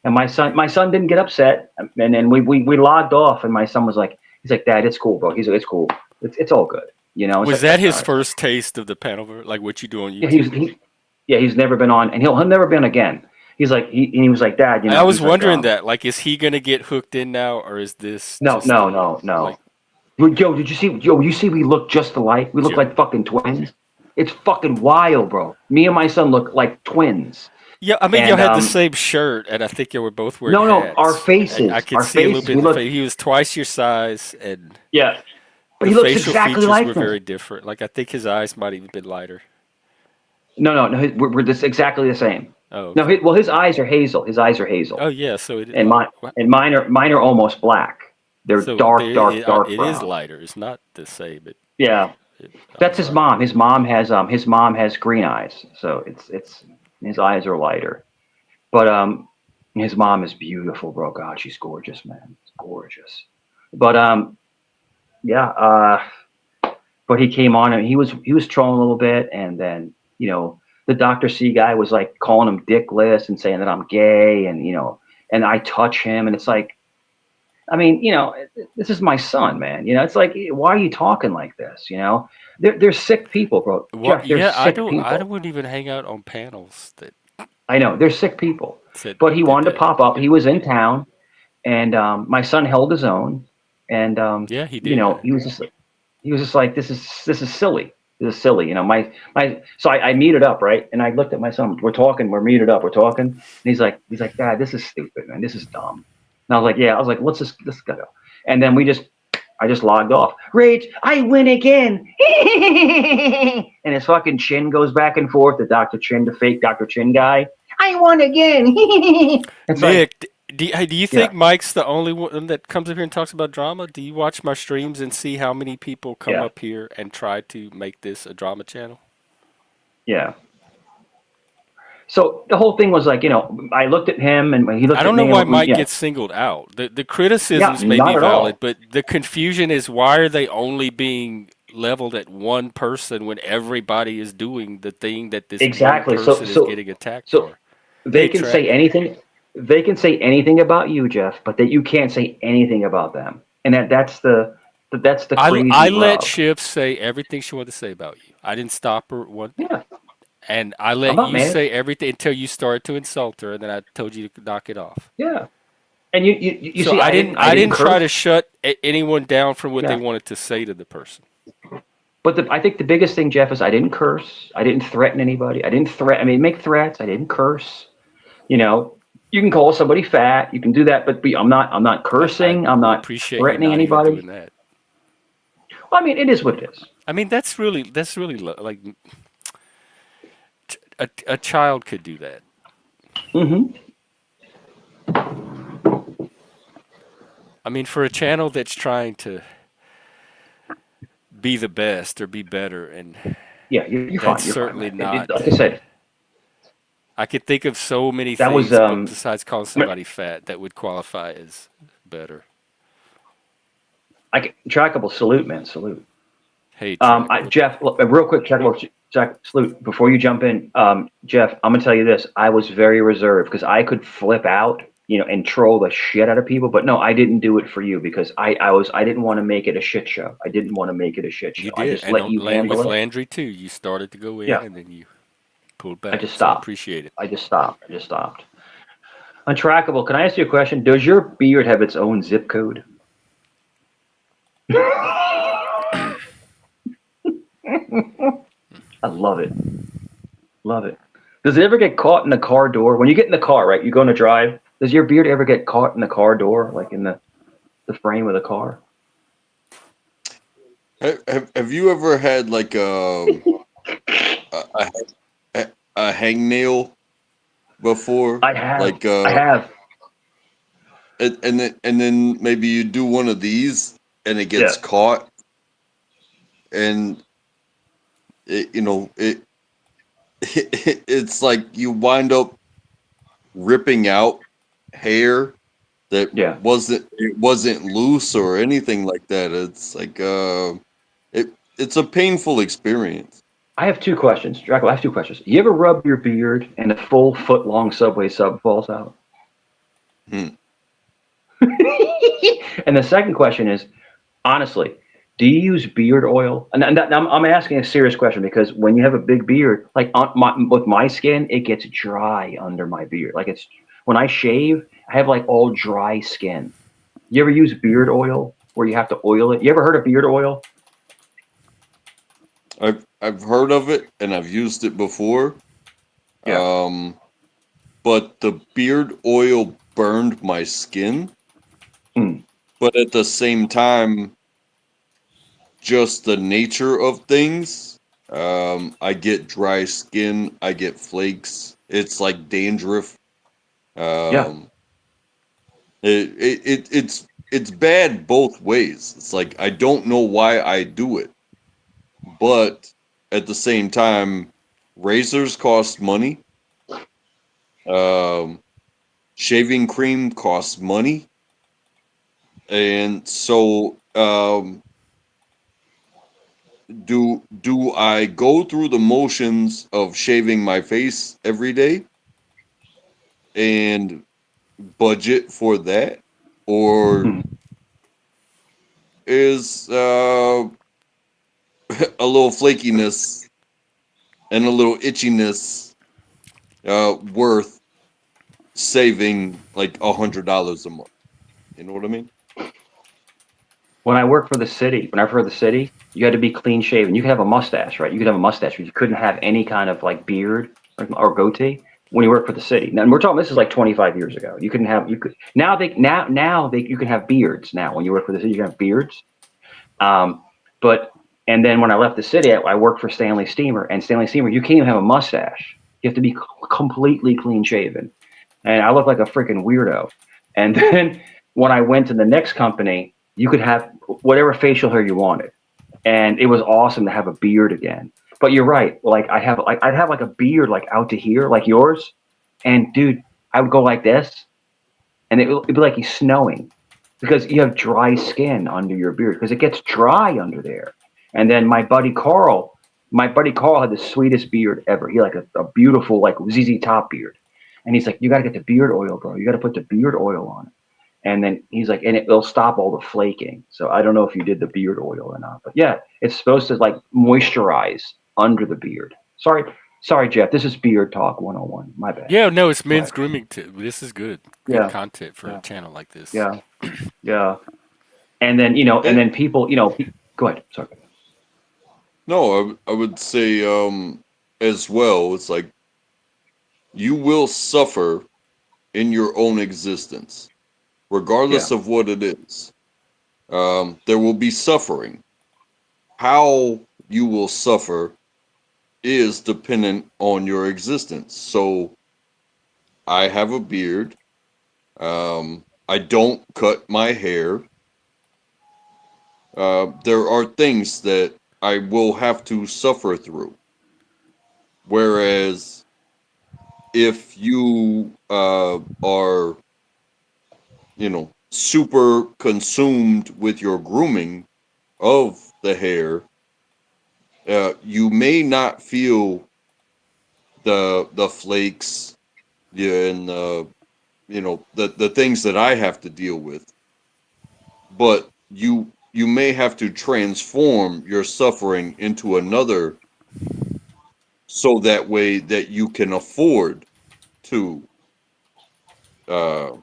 And my son didn't get upset, and then we logged off, and my son was like, he's like, Dad, it's cool, bro. It's cool. It's all good. It's Was like, that all his right. first taste of the Panover, like what you do on Yeah, YouTube? he's never been on, and he'll never been again. He's like, he was like, Dad, I was he's like, wondering that. Like, is he gonna get hooked in now, or is this no, just no, a no, no. like Yo, did you see? Yo, you see, we look just alike. We look Joe? like fucking twins. It's fucking wild, bro. Me and my son look like twins. Yeah, I mean, y'all And had the same shirt, and I think y'all were both wearing no, hats. I could see a little bit we in the look, face. He was twice your size, and yeah, but the he looks facial exactly features like were me. very different. Like, I think his eyes might even been lighter. No. We're this exactly the same. Oh, No, okay. his eyes are hazel. His eyes are Oh, hazel, yeah. So it. and mine are almost black. They're So dark, dark, dark it is brown. lighter. It's not the same. Yeah, I'm that's his sorry. mom. His mom has green eyes, so it's his eyes are lighter. But his mom is beautiful, bro. God, she's gorgeous, man. It's gorgeous. But yeah. But he came on and he was trolling a little bit, and then the Dr. C guy was like calling him dickless and saying that I'm gay, and I touch him, and it's like, I mean, this is my son, man. It's like, why are you talking like this? They're sick people, bro. Well, Jeff, they're yeah, sick I people. wouldn't even hang out on panels that I know they're sick people. said But he did wanted to that. pop up. He was in town, and my son held his own, and Yeah, he did. he was just like, this is silly. This is silly. So I muted up, right? And I looked at my son. We're talking. We're muted up. We're talking. And he's like, Dad, this is stupid, man. This is dumb. And I was like, yeah. I was like, let's go. And then I just logged off. Rage, I win again. And his fucking chin goes back and forth. The fake Dr. Chin guy. I won again. It's like, Nick, do you yeah, think Mike's the only one that comes up here and talks about drama? Do you watch my streams and see how many people come yeah, up here and try to make this a drama channel? yeah. So the whole thing was like, I looked at him and he I looked at don't know me, why and Mike yeah, gets singled out. The yeah, criticisms may be not at valid, all. but the confusion is why are they only being leveled at one person when everybody is doing the thing that this one Exactly. So person is so getting attacked so for? they Hey, can say Track. anything. They can say anything about you, Jeff, but that you can't say anything about them. And that's the I crazy let rub. Shiv say everything she wanted to say about you. I didn't stop her one, Yeah, and I I'm let not you mad. say everything until you started to insult her, and then I told you to knock it off. Yeah, and you So see, I didn't I didn't try curse. to shut anyone down from what they Yeah, wanted to say to the person. but I think the biggest thing, Jeff, is I didn't curse. I didn't threaten anybody. I didn't threat. I mean, make threats. I didn't curse. You know, you can call somebody fat. You can do that, but I'm not I cursing. I'm not appreciate you threatening not even anybody. doing that. Well, I mean, it is what it is. I mean, that's really like a child could do that. Hmm. I mean, for a channel that's trying to be the best or be better, and Yeah, you're that's fine. You're fine, certainly man. not. Like I said, I could think of so many that was things, but besides calling somebody fat, that would qualify as better. trackable. Salute, man. Salute. Hey, trackable. Jeff, real quick, salute before you jump in. Jeff, I'm gonna tell you this. I was very reserved because I could flip out, and troll the shit out of people. But no, I didn't do it for you because I didn't want to make it a shit show. I didn't want to make it a shit show. You I did, just and let on you land handle with it. Landry too. You started to go in, Yeah, and then you pulled I back. just So I stopped. appreciate it. I just stopped. I just stopped. Untrackable. Can I ask you a question? Does your beard have its own zip code? I love it. Love it. Does it ever get caught in the car door? When you get in the car, right? You go on a drive. Does your beard ever get caught in the car door, like in the frame of the car? Have you ever had like a, a hangnail before? I have. Like I have. and then maybe you do one of these and it Yeah. gets caught and it, it's like you wind up ripping out hair that Yeah. wasn't loose or anything like that. It's like it's a painful experience. I have two questions. Draco, I have two questions. You ever rub your beard and a full foot long Subway sub falls out? Hmm. And the second question is, honestly, do you use beard oil? And I'm asking a serious question because when you have a big beard, like with my skin, it gets dry under my beard. Like when I shave, I have like all dry skin. You ever use beard oil where you have to oil it? You ever heard of beard oil? I've heard of it and I've used it before. Yeah. But the beard oil burned my skin. Hmm. But at the same time, just the nature of things. I get dry skin. I get flakes. It's like dandruff. Yeah. Um, it's bad both ways. It's like I don't know why I do it, but at the same time, razors cost money. Um, Shaving cream costs money, and so do I go through the motions of shaving my face every day and budget for that, or Hmm. is a little flakiness and a little itchiness worth saving like $100 a month? You know what I mean? When I worked for the city, when I worked for the city, you had to be clean shaven. You could have a mustache, right? You could have a mustache, but you couldn't have any kind of like beard or goatee when you work for the city. Now, and we're talking this is like 25 years ago. You couldn't have you could now you can have beards now when you work for the city. You can have beards. Um, but and then when I left the city, I worked for Stanley Steamer, and Stanley Steamer, you can't even have a mustache. You have to be completely clean shaven, and I look like a freaking weirdo. And then when I went to the next company, you could have whatever facial hair you wanted, and it was awesome to have a beard again. But you're right. Like I'd have like a beard like out to here, like yours, and dude, I would go like this, and it'd be like he's snowing because you have dry skin under your beard because it gets dry under there. And then my buddy Carl had the sweetest beard ever. He had like a beautiful like ZZ Top beard, and he's like, "You got to get the beard oil, bro. You got to put the beard oil on it." And then he's like, and it'll stop all the flaking. So I don't know if you did the beard oil or not, but yeah, it's supposed to like moisturize under the beard. Sorry, Jeff. This is beard talk 101. My bad. Yeah, no, it's Go men's ahead. grooming too. This is good. Good Yeah, content for a yeah, channel like this. yeah, yeah. And then and And then people, go ahead. Sorry. no, I would say as well. It's like you will suffer in your own existence, Yeah. regardless of what it is. There will be suffering. How you will suffer is dependent on your existence. So I have a beard. I don't cut my hair. There are things that I will have to suffer through. Whereas if you are, super consumed with your grooming of the hair, you may not feel the flakes, yeah, and the things that I have to deal with, but you may have to transform your suffering into another, so that way that you can afford to uh,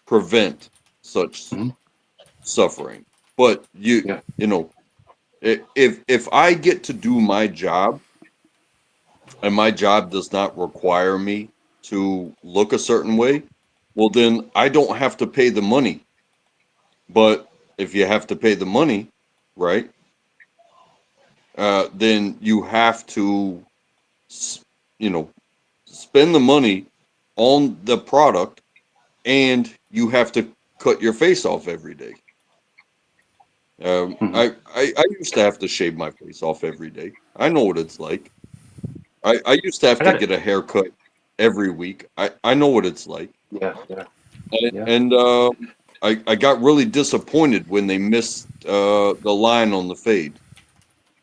prevent such Mhm. suffering. But Yeah. if I get to do my job and my job does not require me to look a certain way, well, then I don't have to pay the money. But if you have to pay the money, right? then you have to, you know, spend the money on the product, and you have to cut your face off every day. Mhm. I used to have to shave my face off every day. I know what it's like. I used to have I to got it. get a haircut every week. I know what it's like. Yeah, yeah, yeah, And I got really disappointed when they missed the line on the fade.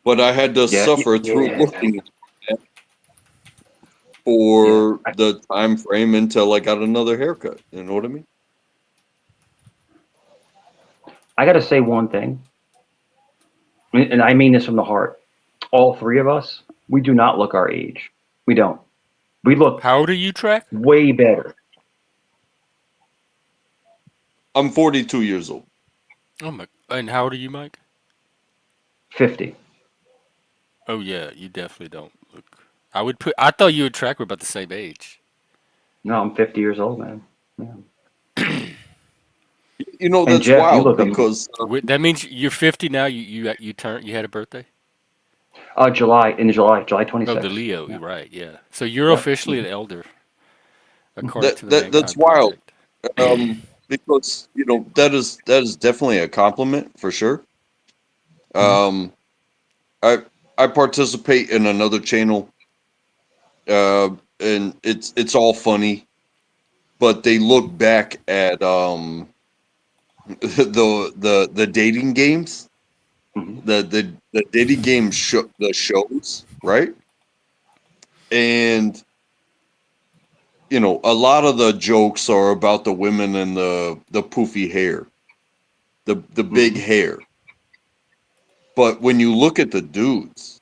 But I had to yeah, suffer through yeah, looking yeah. for the time frame until I got another haircut. You know what I mean? I got to say one thing, and I mean this from the heart. All three of us, we do not look our age. We don't. We look How old are you, Track? way better. I'm 42 years old. Oh my! And how old are you, Mike? 50. Oh yeah, you definitely don't look. I would put. I thought you and Track were about the same age. No, I'm 50 years old, man. Yeah. You know, And that's Jeff, you wild look because That means you're 50 now. You had a birthday. July Oh, the 26th. Leo. Yeah. You're right. Yeah. So you're Yep. officially Mhm. an elder, according Mhm. to the that's Mankind wild. Project. Because that is definitely a compliment for sure. Mhm. Um, I I participate in another channel, and it's all funny, but they look back at the dating games, Mhm. the dating game the shows, right? And a lot of the jokes are about the women and the poofy hair, the big Mhm. hair. But when you look at the dudes,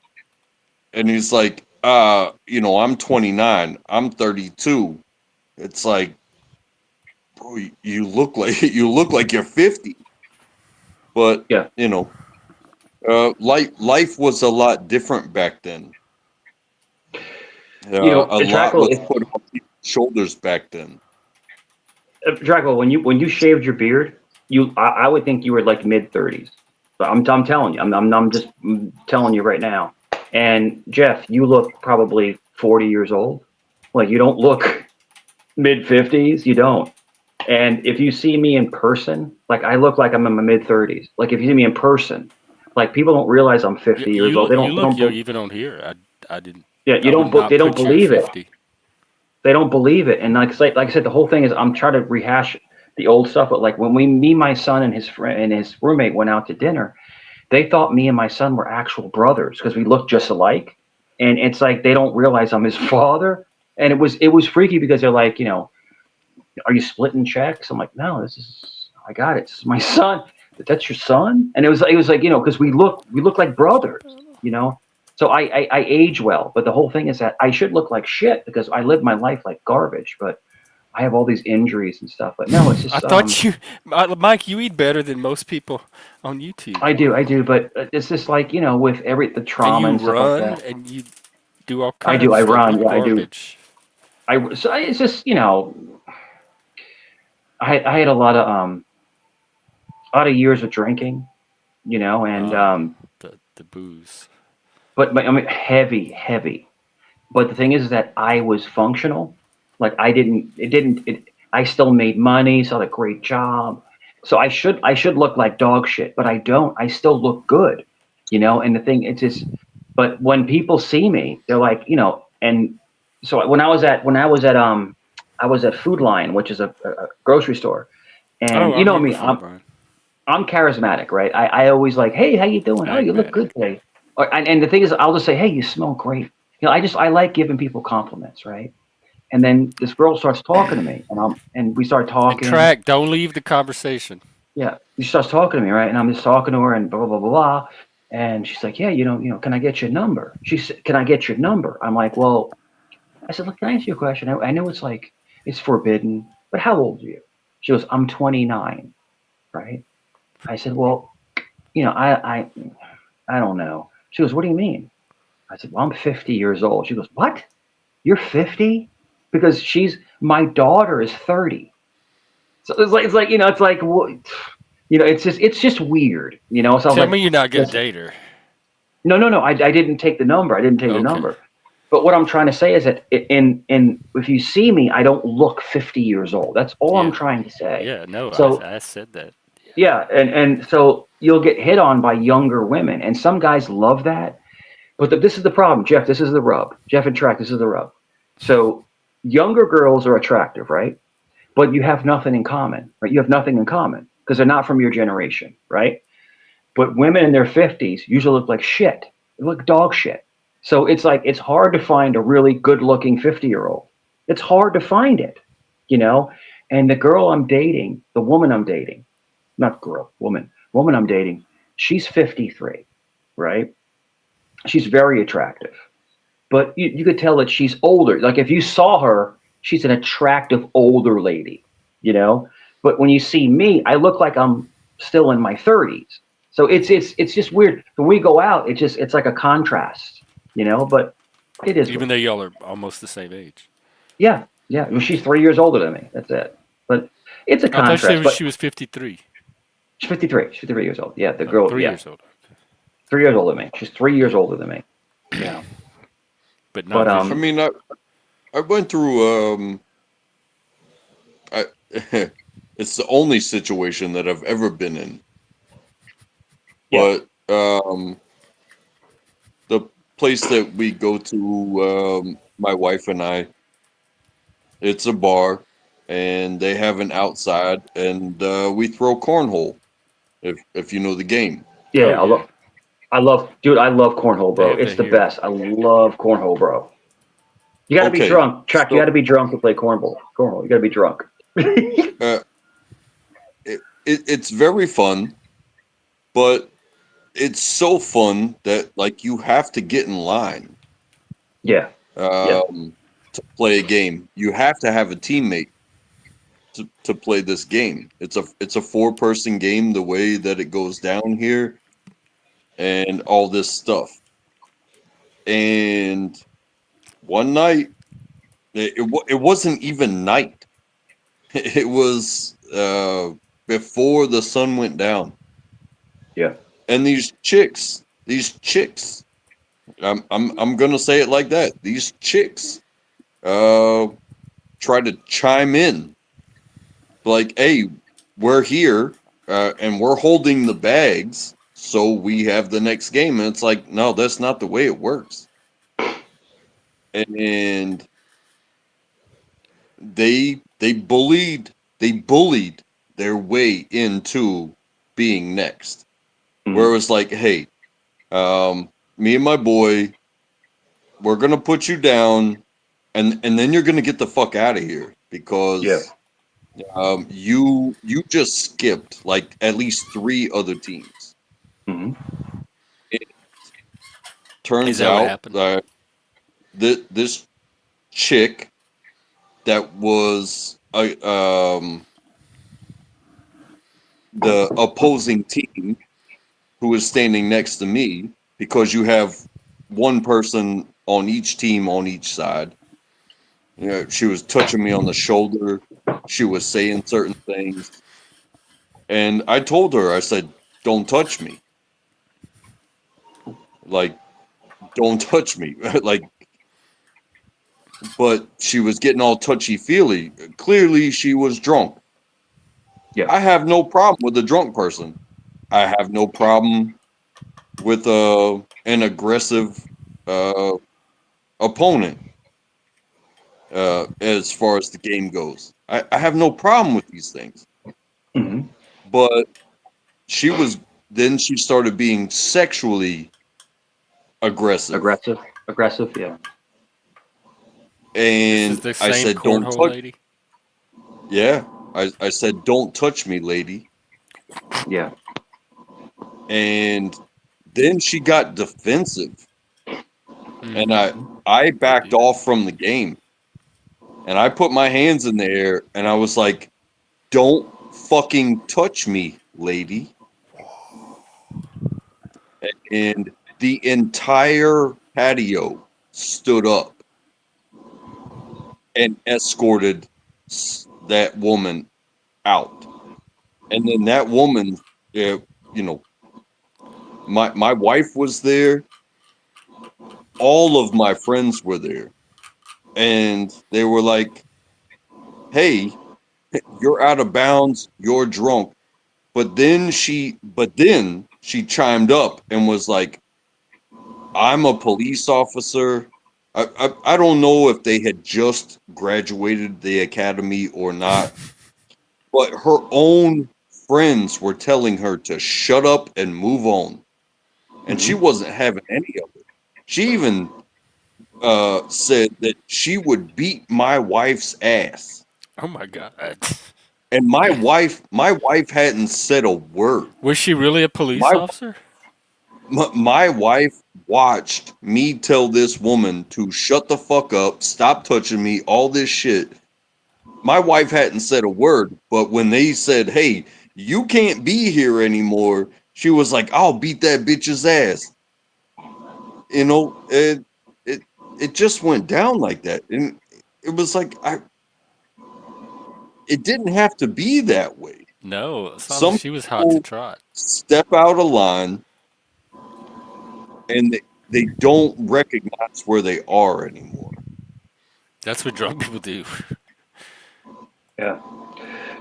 and he's like, I'm 29, I'm 32. It's like, bro, you look like you look like you're 50. But Yeah. life was a lot different back then. A lot Draco, was put on people's shoulders back then. Draco, when you shaved your beard, I would think you were like mid 30s. So I'm telling you, I'm just telling you right now. And Jeff, you look probably 40 years old. Like you don't look mid 50s. You don't. And if you see me in person, like I look like I'm in my mid 30s. Like if you see me in person, like people don't realize I'm Yeah, 50 years old. They you don't. They look don't. young even on here. I didn't. Yeah, I would They not don't put you at believe it. 50. They don't believe it. And like I said, the whole thing is I'm trying to rehash the old stuff. But like when me, my son, and his friend and his roommate went out to dinner, they thought me and my son were actual brothers because we looked just alike. And it's like they don't realize I'm his father. And it was freaky because they're like, are you splitting checks? I'm like, no, I got it. This is my son. That's your son? And it was like, because we look like brothers. So I age well, but the whole thing is that I should look like shit because I live my life like garbage, but I have all these injuries and stuff. But no, it's I just thought Mike, you eat better than most people on YouTube, I do, but it's just like, with the and trauma you and stuff like run that. and you do all I kind do. of I filthy run. Yeah, I do. garbage. So it's just, I had a lot of years of drinking, and The booze. but I mean heavy, heavy. But the thing is that I was functional. Like I still made money, still had a great job. So I should look like dog shit, but I don't. I still look good. And the thing, it's just, but when people see me, they're like, and so I was at Food Lion, which is a grocery store, Oh, and I you know remember me, Food I'm Lion. I'm charismatic, right? I always like, hey, how you doing? Oh, I you look bet. good today. And the thing is, I'll just say, hey, you smell great. I like giving people compliments, right? And then this girl starts talking to me, and we start And talking. Track, don't leave the conversation. Yeah, she starts talking to me, right? And I'm just talking to her, and blah blah blah blah. Blah. And she's like, yeah, can I get your number? She said, can I get your number? I'm like, well, I said, look, can I ask you a question? I know it's forbidden, but how old are you? She goes, I'm 29, right? I said, well, I don't know. She goes, what do you mean? I said, well, I'm 50 years old. She goes, what? You're 50? Because my daughter is 30. So it's like, it's just weird. So I was Tell like, me you're not gonna listen, date her. No. I didn't take the number. I didn't take the Okay. number. But what I'm trying to say is that in if you see me, I don't look 50 years old. That's all I'm Yeah. trying to say. Yeah. No, So I said that. yeah, and so you'll get hit on by younger women, and some guys love that. But this is the problem, Jeff. This is the rub. Jeff and Track. This is the rub. So younger girls are attractive, right? But you have nothing in common, right? You have nothing in common because they're not from your generation, right? But women in their 50s usually look like shit. They look dog shit. So it's like it's hard to find a really good-looking 50-year-old. It's hard to find it, you know. And the girl I'm dating, the woman I'm dating, not girl, woman I'm dating, she's 53, right? She's very attractive, but you could tell that she's older. Like if you saw her, she's an attractive older lady, you know. But when you see me, I look like I'm still in my 30s. So it's just weird. When we go out, it's like a contrast, you know. But it is what Even it though is. y'all are almost the same age. Yeah, yeah. Well, she's 3 years older than me. That's it. But it's a I thought contrast. But she was 53. she's 53. She's 53 years old. Yeah, the Oh, girl. three Yeah, years older. 3 years older than me. She's 3 years older than me. You know. But not But I visually. mean, I went through I it's the only situation that I've ever been in. yeah, But the place that we go to, my wife and I, it's a bar, and they have an outside, and we throw cornhole. If you know the game. Oh yeah. yeah. Dude, I love cornhole, They bro. have It's that the here. best. I love cornhole, bro. You got to be Okay, drunk, Track. You so got to be drunk to play cornhole. Cornhole. You got to be drunk. uh, it's very fun, but it's so fun that like you have to get in line Yeah, yeah. to play a game. You have to have a teammate to play this game. It's a four-person game the way that it goes down here and all this stuff. And one night, it wasn't even night. It was before the sun went down. Yeah. And these chicks, I'm gonna say it like that. These chicks uh try to chime in like, hey, we're here and we're holding the bags, so we have the next game. And it's like, no, that's not the way it works. And they bullied their way into being next. Where Hmm. it was like, hey, me and my boy, we're gonna put you down, and then you're gonna get the fuck out of here Yeah. because you just skipped like at least three other teams. Hmm. It Is turns that what out happened? that this chick that was the opposing team who was standing next to me, because you have one person on each team on each side. You know, she was touching me on the shoulder. She was saying certain things. And I told her, I said, don't touch me. Like, don't touch me. Like, but she was getting all touchy feely. Clearly, she was drunk. Yeah. I have no problem with a drunk person. I have no problem with an aggressive uh, opponent as far as the game goes. I have no problem with these things. Hmm. But she was then she started being sexually aggressive, Aggressive. Aggressive. Yeah. This is and the I same said, "Don't cornhole touch." lady. Yeah, I said, "Don't touch me, lady." Yeah. And then she got defensive, and Mm-hmm. I They backed do. off from the game, and I put my hands in the air, and I was like, "Don't fucking touch me, lady." And the entire patio stood up and escorted that woman out. And then that woman, uh, you know, my wife was there. all of my friends were there, and they were like, "Hey, you're out of bounds. You're drunk." But then she chimed up and was like, "I'm a police officer." I don't know if they had just graduated the academy or not, but her own friends were telling her to shut up and move on, and she Mhm. wasn't having any of it. She even said that she would beat my wife's ass, Oh my god. and my wife hadn't said a word. Was she really a police My officer? my wife watched me tell this woman to shut the fuck up, stop touching me, all this shit. My wife hadn't said a word, but when they said, "Hey, you can't be here anymore," she was like, "I'll beat that bitch's ass." You know, it it just went down like that, and it was like it didn't have to be that way. No, it sounds like Some she was hot to people trot. step out of line and they don't recognize where they are anymore. That's what drunk people do. Yeah.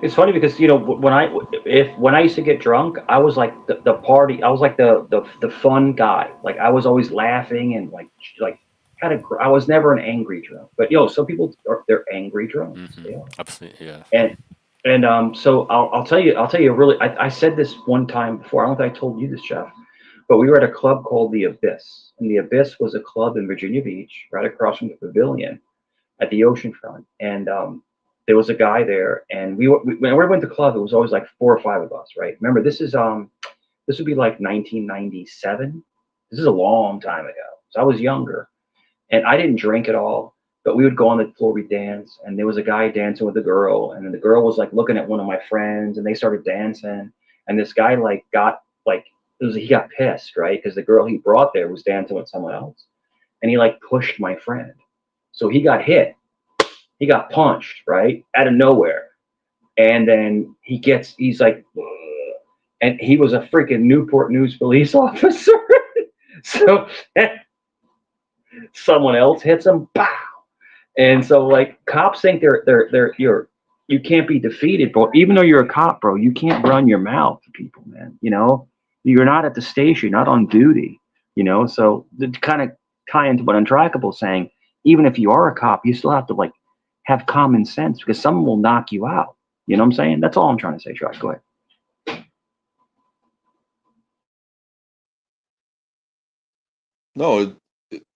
It's funny because when I used to get drunk, I was like the party. I was like the fun guy. Like I was always laughing and like kind of. I was never an angry drunk. But some people they're angry drunks. Hmm. They are. Absolutely, yeah. And so I'll tell you really. I said this one time before. I don't think I told you this, Jeff. But we were at a club called the Abyss, and the Abyss was a club in Virginia Beach, right across from the Pavilion at the oceanfront. And there was a guy there, and when we went to the club, it was always like four or five of us, right? Remember, this would be like 1997. This is a long time ago. So I was younger, and I didn't drink at all. But we would go on the floor, we dance, and there was a guy dancing with a girl, and then the girl was like looking at one of my friends, and they started dancing, and this guy like got like he got pissed, right? Because the girl he brought there was dancing with someone else, and he like pushed my friend, so he got hit, he got punched right out of nowhere, and then he's like, "Ugh," and he was a freaking Newport News police officer. So someone else hits him, pow, and so like cops think they're you can't be defeated, bro. Even though you're a cop, bro, you can't run your mouth to people, man. You're not at the station, you're not on duty. So to kind of tie into what Untrackable is saying, even if you are a cop, you still have to like have common sense because someone will knock you out. You know what I'm saying? That's all I'm trying to say, Josh. Go ahead. No,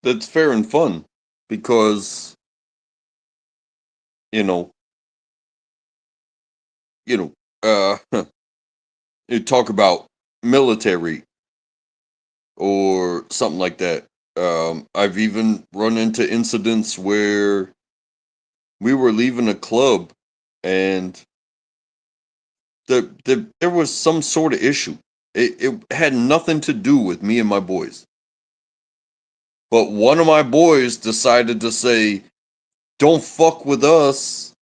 that's fair and fun because you know, you know, you talk about military or something like that. I've even run into incidents where we were leaving a club and there was some sort of issue. It had nothing to do with me and my boys. But one of my boys decided to say, "Don't fuck with us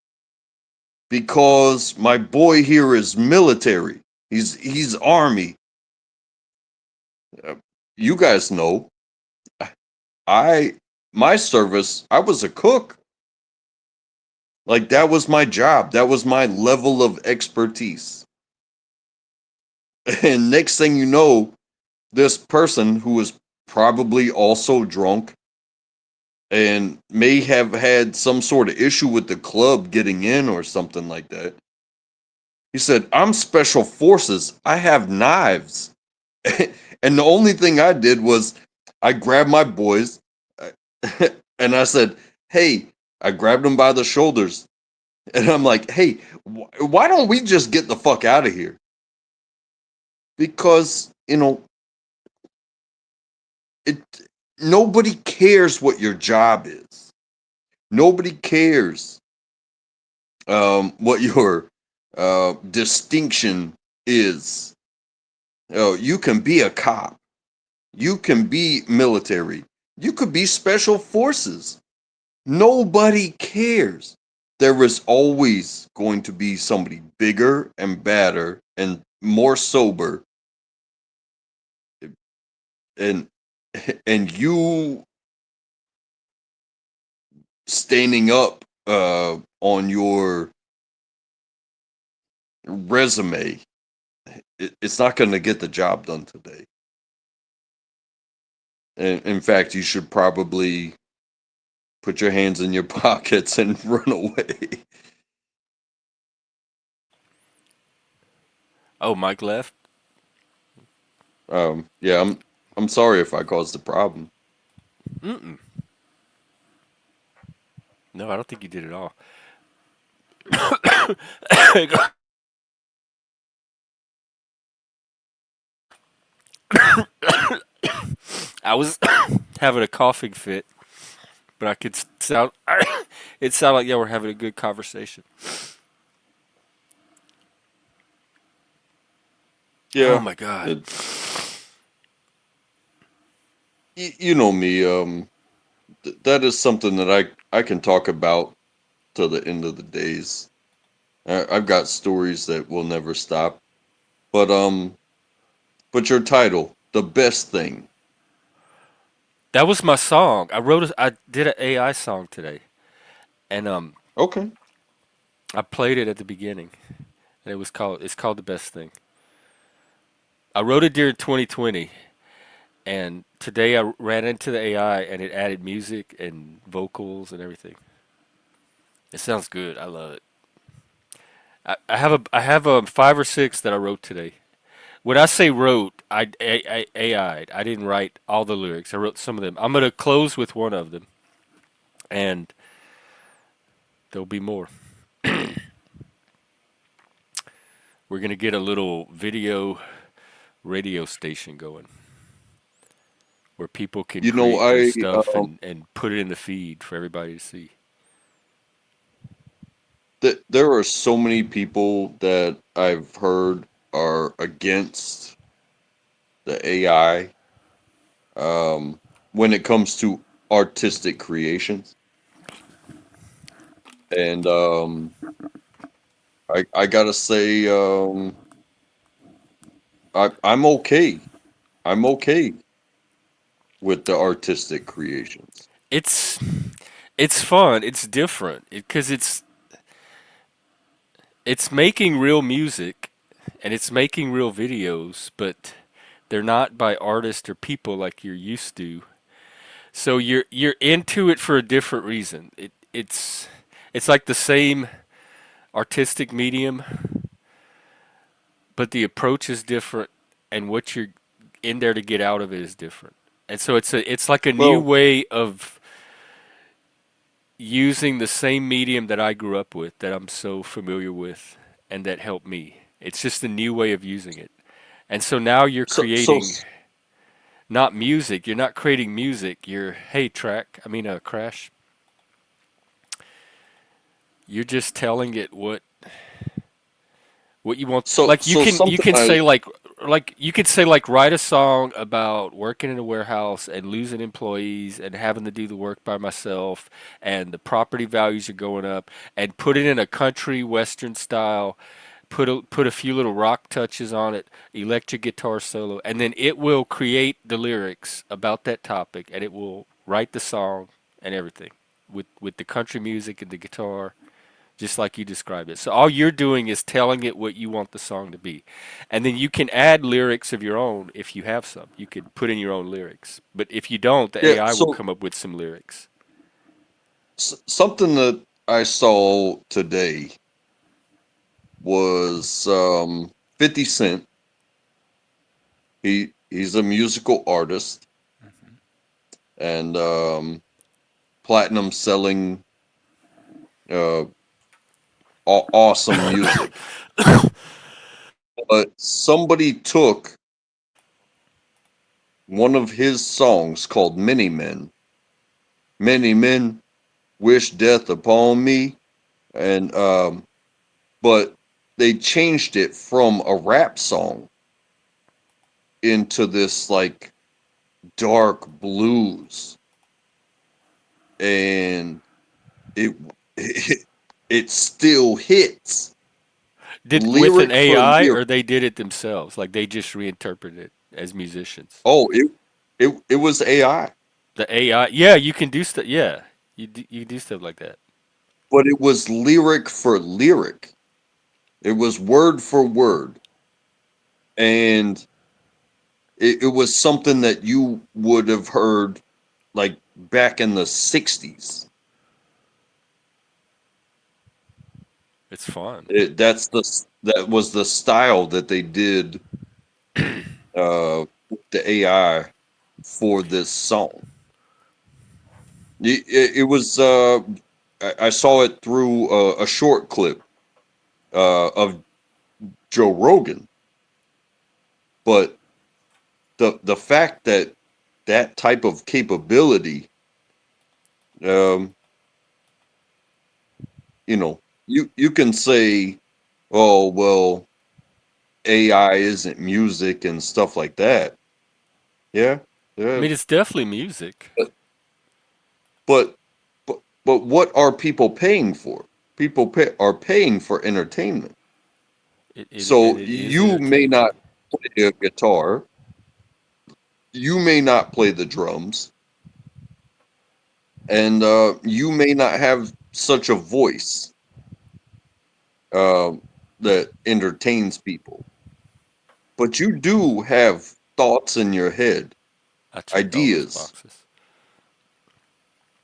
because my boy here is military. He's army." Uh, You guys know, I my service, I was a cook. Like that was my job. That was my level of expertise. And next thing you know, this person who was probably also drunk and may have had some sort of issue with the club getting in or something like that. He said, "I'm special forces. I have knives." And the only thing I did was I grabbed my boys and I said, "Hey," I grabbed them by the shoulders and I'm like, "Hey, why don't we just get the fuck out of here?" Because, it nobody cares what your job is. Nobody cares what your distinction is. You can be a cop. You can be military. You could be special forces. Nobody cares. There is always going to be somebody bigger and badder and more sober, and and you standing up on your resume, it's not going to get the job done today. And in fact, you should probably put your hands in your pockets and run away. Oh, Mike left. Yeah, I'm sorry if I caused a problem. Mm-mm. No, I don't think you did at all. I was having a coughing fit, but I could sound. It sounded like y'all were having a good conversation. Oh Yeah, my god. it, you know me. That is something that I can talk about till the end of the days. I've got stories that will never stop. But but your title, the best thing. That was my song. I did an AI song today, and Okay. I played it at the beginning, and it's called the best thing. I wrote it during 2020, and today I ran into the AI, and it added music and vocals and everything. It sounds good. I love it. I have a 5 or 6 that I wrote today. When I say wrote, I AI'd. I didn't write all the lyrics. I wrote some of them. I'm gonna close with one of them, and there'll be more. We're gonna get a little video radio station going where people can You know, create their I stuff and put it in the feed for everybody to see. there are so many people that I've heard are against the AI when it comes to artistic creations. And I gotta say, I'm okay. I'm okay with the artistic creations. It's it's fun. It's different because it's making real music and it's making real videos, but they're not by artists or people like you're used to. So you're into it for a different reason. It's like the same artistic medium, but the approach is different, and what you're in there to get out of it is different. And so it's like a new Well, way of using the same medium that I grew up with, that I'm so familiar with, and that helped me. It's just a new way of using it. And so now you're so creating not music. You're not creating music. You're hey track. I mean crash. You're just telling it what you want. Like so you something can I say like you could say like write a song about working in a warehouse and losing employees and having to do the work by myself and the property values are going up, and put it in a country western style. Put a few little rock touches on it, electric guitar solo, and then it will create the lyrics about that topic, and it will write the song and everything with the country music and the guitar, just like you described it. So all you're doing is telling it what you want the song to be. And then you can add lyrics of your own if you have some. You could put in your own lyrics. But if you don't, the yeah, AI will so come up with some lyrics. something that I saw today was 50 Cent. He's a musical artist and platinum selling uh awesome music. But somebody took one of his songs called Many Men. Many men wish death upon me, and but they changed it from a rap song into this like dark blues, and it it still hits Did with an lyric for AI, lyric. or they did it themselves? Like they just reinterpreted it as musicians? Oh, it was AI. The AI, yeah, you can do stuff. Yeah, You do stuff like that. but it was lyric for lyric. It was word for word, and it was something that you would have heard like back in the '60s. It's fun. That was the style that they did the AI for this song. It was I saw it through a short clip of Joe Rogan, but the fact that that type of capability, um, you can say, oh well, AI isn't music and stuff like that. Yeah, I yeah, mean, it's definitely music. but but what are people paying for? Are paying for entertainment. And So it is you may entertainment. not play a guitar, you may not play the drums, and you may not have such a voice uh, that entertains people, but you do have thoughts in your head, I checked all those ideas, boxes.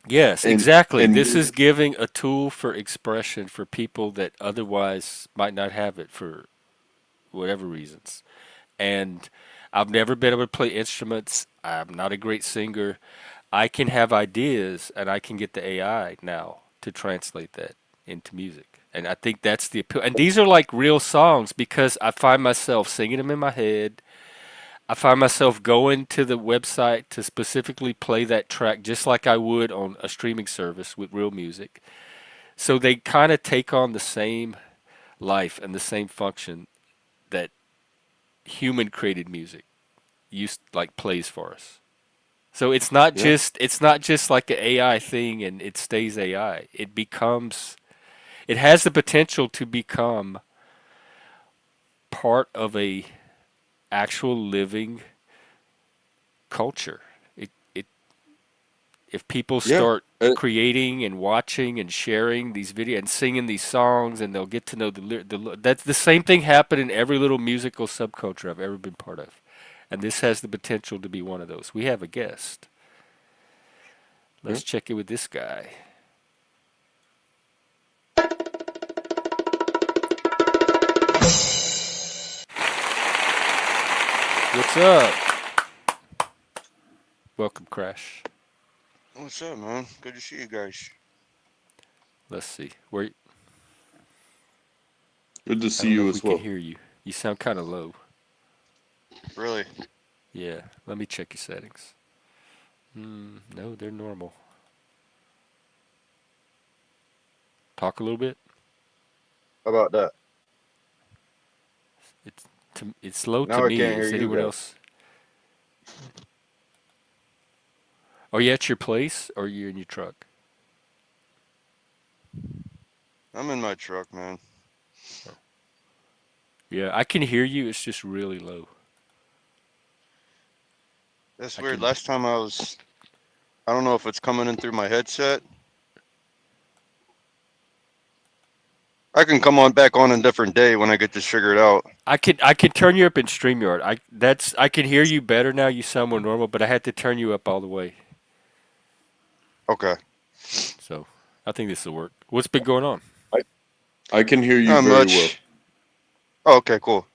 Yes, and exactly. and This is you, giving a tool for expression for people that otherwise might not have it for whatever reasons. And I've never been able to play instruments. I'm not a great singer. I can have ideas and I can get the AI now to translate that into music. And I think that's the appeal. And these are like real songs because I find myself singing them in my head. I find myself going to the website to specifically play that track just like I would on a streaming service with real music. So they kind of take on the same life and the same function that human created music used like plays for us. So yeah, it's not just like an AI thing and it stays AI. It has the potential to become part of a actual living culture. It if people yeah, start creating and watching and sharing these videos and singing these songs and they'll get to know that's the same thing happened in every little musical subculture I've ever been part of. And this has the potential to be one of those. We have a guest. yeah. Let's check it with this guy. What's up? Welcome, Crash. What's up, man? Good to see you guys. Let's see. Where Good to I see don't know you if we as can well. hear you. You sound kind of low. Really? Yeah. Let me check your settings. No, they're normal. Talk a little bit. How about that? It's it's low to Now I me. can't hear Is you anyone guys. else? Are you at your place or are you in your truck? I'm in my truck, man. Yeah, I can hear you. It's just really low. That's I weird. can. Last time I don't know if it's coming in through my headset. I can come on back on a different day when I get this figured out. I can turn you up in StreamYard. I can hear you better now. You sound more normal, but I had to turn you up all the way. Okay. So I think this will work. What's been going on? I, I can hear you Not very well. much. Oh, okay, cool.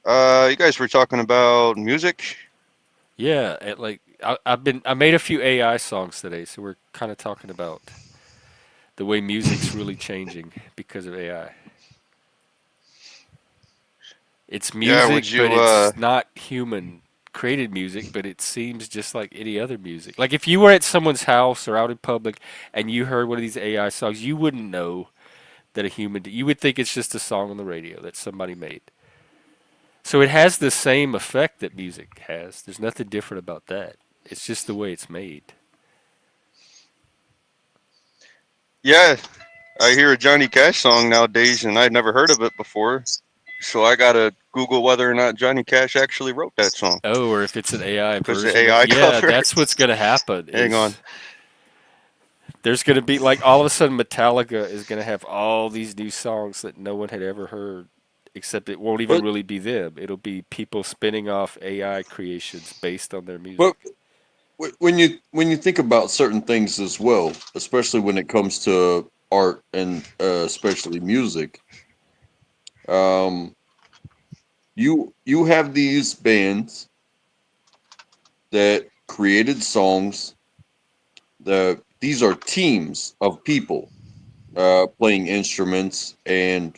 You guys were talking about music. Yeah, I made a few AI songs today, so we're kind of talking about the way music's really changing because of AI. It's Yeah, would music, but you it's not human created music, but it seems just like any other music. Like if you were at someone's house or out in public and you heard one of these AI songs, you wouldn't know that a human you would think it's just a song on the radio that somebody made. So it has the same effect that music has. There's nothing different about that. It's just the way it's made. Yeah, I hear a Johnny Cash song nowadays and I'd never heard of it before. So I gotta Google whether or not Johnny Cash actually wrote that song. Oh, or if it's an AI If it's an version of AI yeah, cover. that's what's gonna happen Hang on. is There's going to be like all of a sudden Metallica is going to have all these new songs that no one had ever heard, except it won't even But really be them. It'll be people spinning off AI creations based on their but music. when you think about certain things as well, especially when it comes to art and especially music, um, you have these bands that created songs. These are teams of people playing instruments and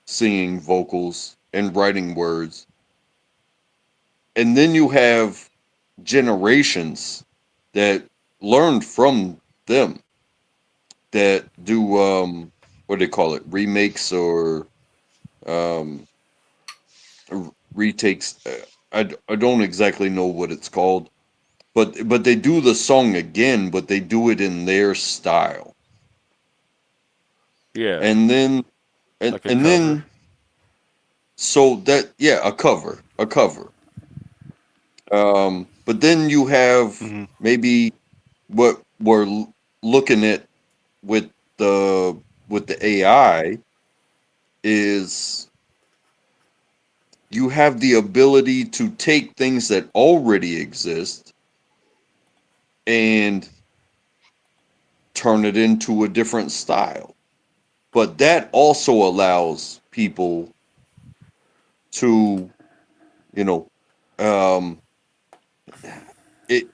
singing vocals and writing words, and then you have generations that learned from them that do what do they call it, remakes or um, retakes. I don't exactly know what it's called, but they do the song again, but they do it in their style, Yeah, and then and like a and cover. then so that yeah, a cover. But then you have Hmm. maybe what we're looking at with the with the AI is you have the ability to take things that already exist and turn it into a different style. But that also allows people to, you know, um,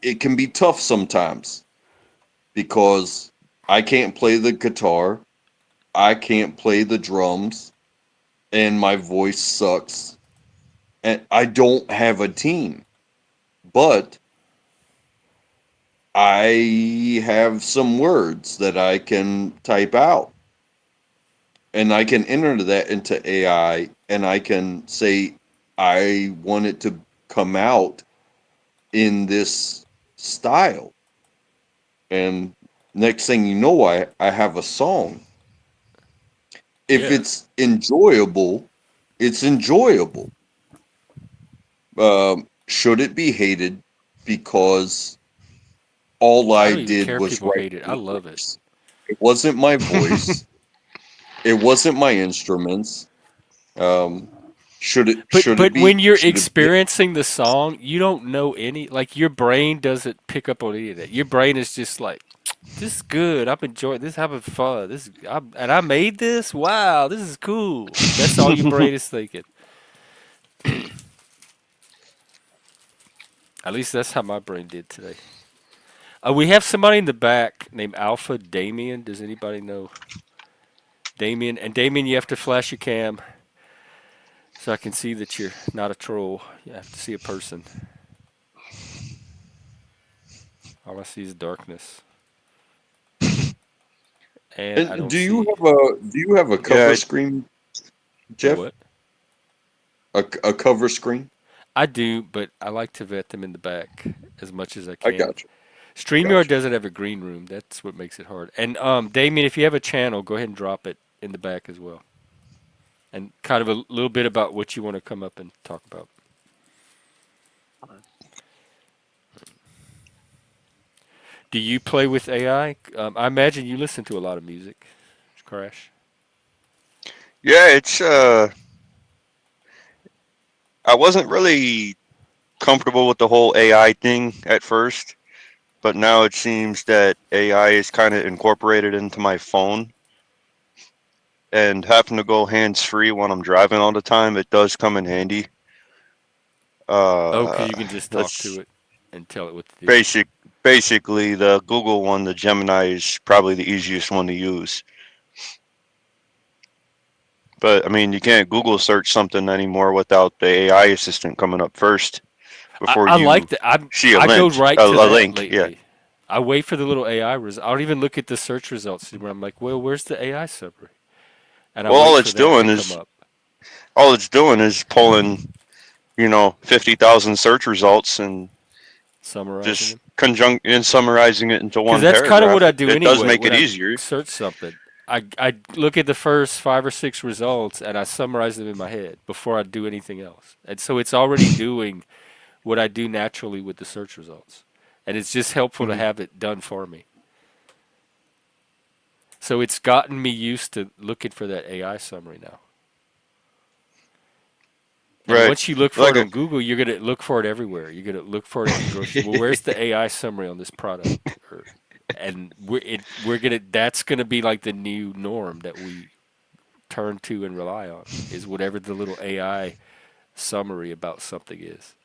it can be tough sometimes because I can't play the guitar, I can't play the drums, and my voice sucks. And I don't have a team, but I have some words that I can type out and I can enter that into AI and I can say, I want it to come out in this style. And next thing you know, I have a song. If Yeah. it's enjoyable, it's enjoyable. Should it be hated because all I I don't even did care if was people write hate it. I the love it. lyrics? It wasn't my voice. It wasn't my instruments. Um, But should it be when you're should it be experiencing the song, you don't know any like your brain doesn't pick up on any of that. Your brain is just like, this is good. I'm enjoying this, having fun. And I made this. Wow, this is cool. That's all your brain is thinking. At least that's how my brain did today. We have somebody in the back named Alpha Damien. Does anybody know Damien? And Damien, you have to flash your cam so I can see that you're not a troll. You have to see a person. All I see is darkness, and I And don't see do you have a cover Yeah, screen, a Jeff? what. A cover screen? I do, but I like to vet them in the back as much as I I can. got you. I StreamYard got you. doesn't have a green room. That's what makes it hard. And Damien, if you have a channel, go ahead and drop it in the back as well. And kind of a little bit about what you want to come up and talk about. Do you play with AI? I imagine you listen to a lot of music. Crash. yeah. It's I wasn't really comfortable with the whole AI thing at first, but now it seems that AI is kind of incorporated into my phone, and having to go hands free when I'm driving all the time, it does come in handy. Oh, because Uh, you can just talk to that's it and tell it what to do. basic. Basically, the Google one, the Gemini, is probably the easiest one to use. But I mean, you can't Google search something anymore without the AI assistant coming up first before I like you that. see a I go link. right A, to a that link, yeah. lately. I wait for the little AI results. I don't even look at the search results anymore. I'm like, well, where's the AI summary? And I Well, wait for that to come up, all it's doing is pulling, 50,000 search results and summarizing just them. conjunct and summarizing it into Because one that's kind of what paragraph. I It, do it does anyway make when it I easier. search something. I look at the first five or six results and I summarize them in my head before I do anything else. And so it's already doing what I do naturally with the search results. And it's just helpful to Hmm. have it done for me. So it's gotten me used to looking for that AI summary now. And Right. once you look for Like it a on Google, you're gonna look for it everywhere. You're gonna look for it at the grocery. Well, where's the AI summary on this product? And we're gonna that's gonna be like the new norm that we turn to and rely on is whatever the little AI summary about something is.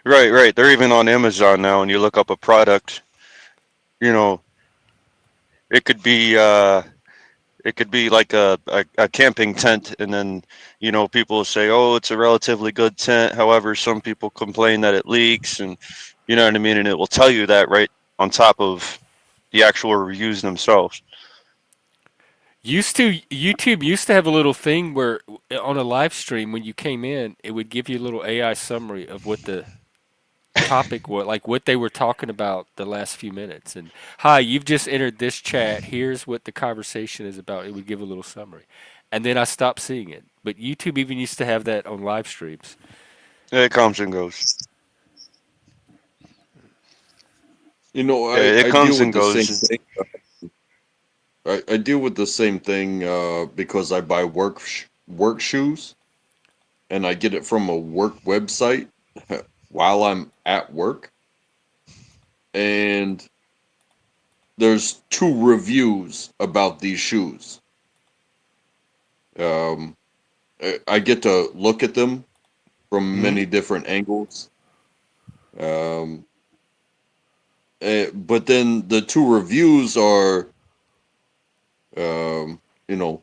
right, right. They're even on Amazon now, and you look up a product. You know, it could be like a camping tent, and then people say, oh, it's a relatively good tent. However, some people complain that it leaks, and you know what I mean. And it will tell you that right on top of the actual reviews themselves. YouTube used to have a little thing where on a live stream when you came in, it would give you a little AI summary of what the topic was, like what they were talking about the last few minutes. And hi, you've just entered this chat. Here's what the conversation is about. It would give a little summary. And then I stopped seeing it. But YouTube even used to have that on live streams. It comes and goes. I It deal comes with and the same goes. thing. I deal with the same thing because I buy work shoes and I get it from a work website while I'm at work. And there's two reviews about these shoes. Um, I get to look at them from Hmm. many different angles. Um, but then the two reviews are, um, you know,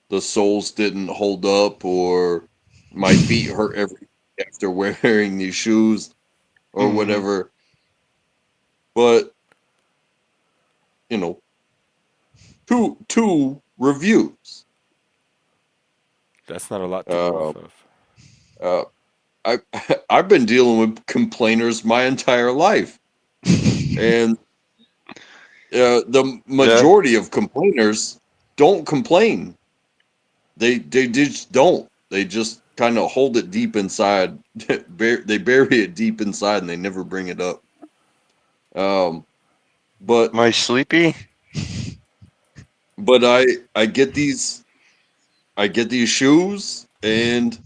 the soles didn't hold up, or my feet hurt every after wearing these shoes, or Hmm. whatever. But you know, two reviews. That's not a lot to go Uh, off of. uh, I I've been dealing with complainers my entire life, and the Yeah. majority of complainers don't complain. They just don't. They just kind of hold it deep inside. They bury it deep inside, and they never bring it up. Um, but My sleepy. but I get these shoes, and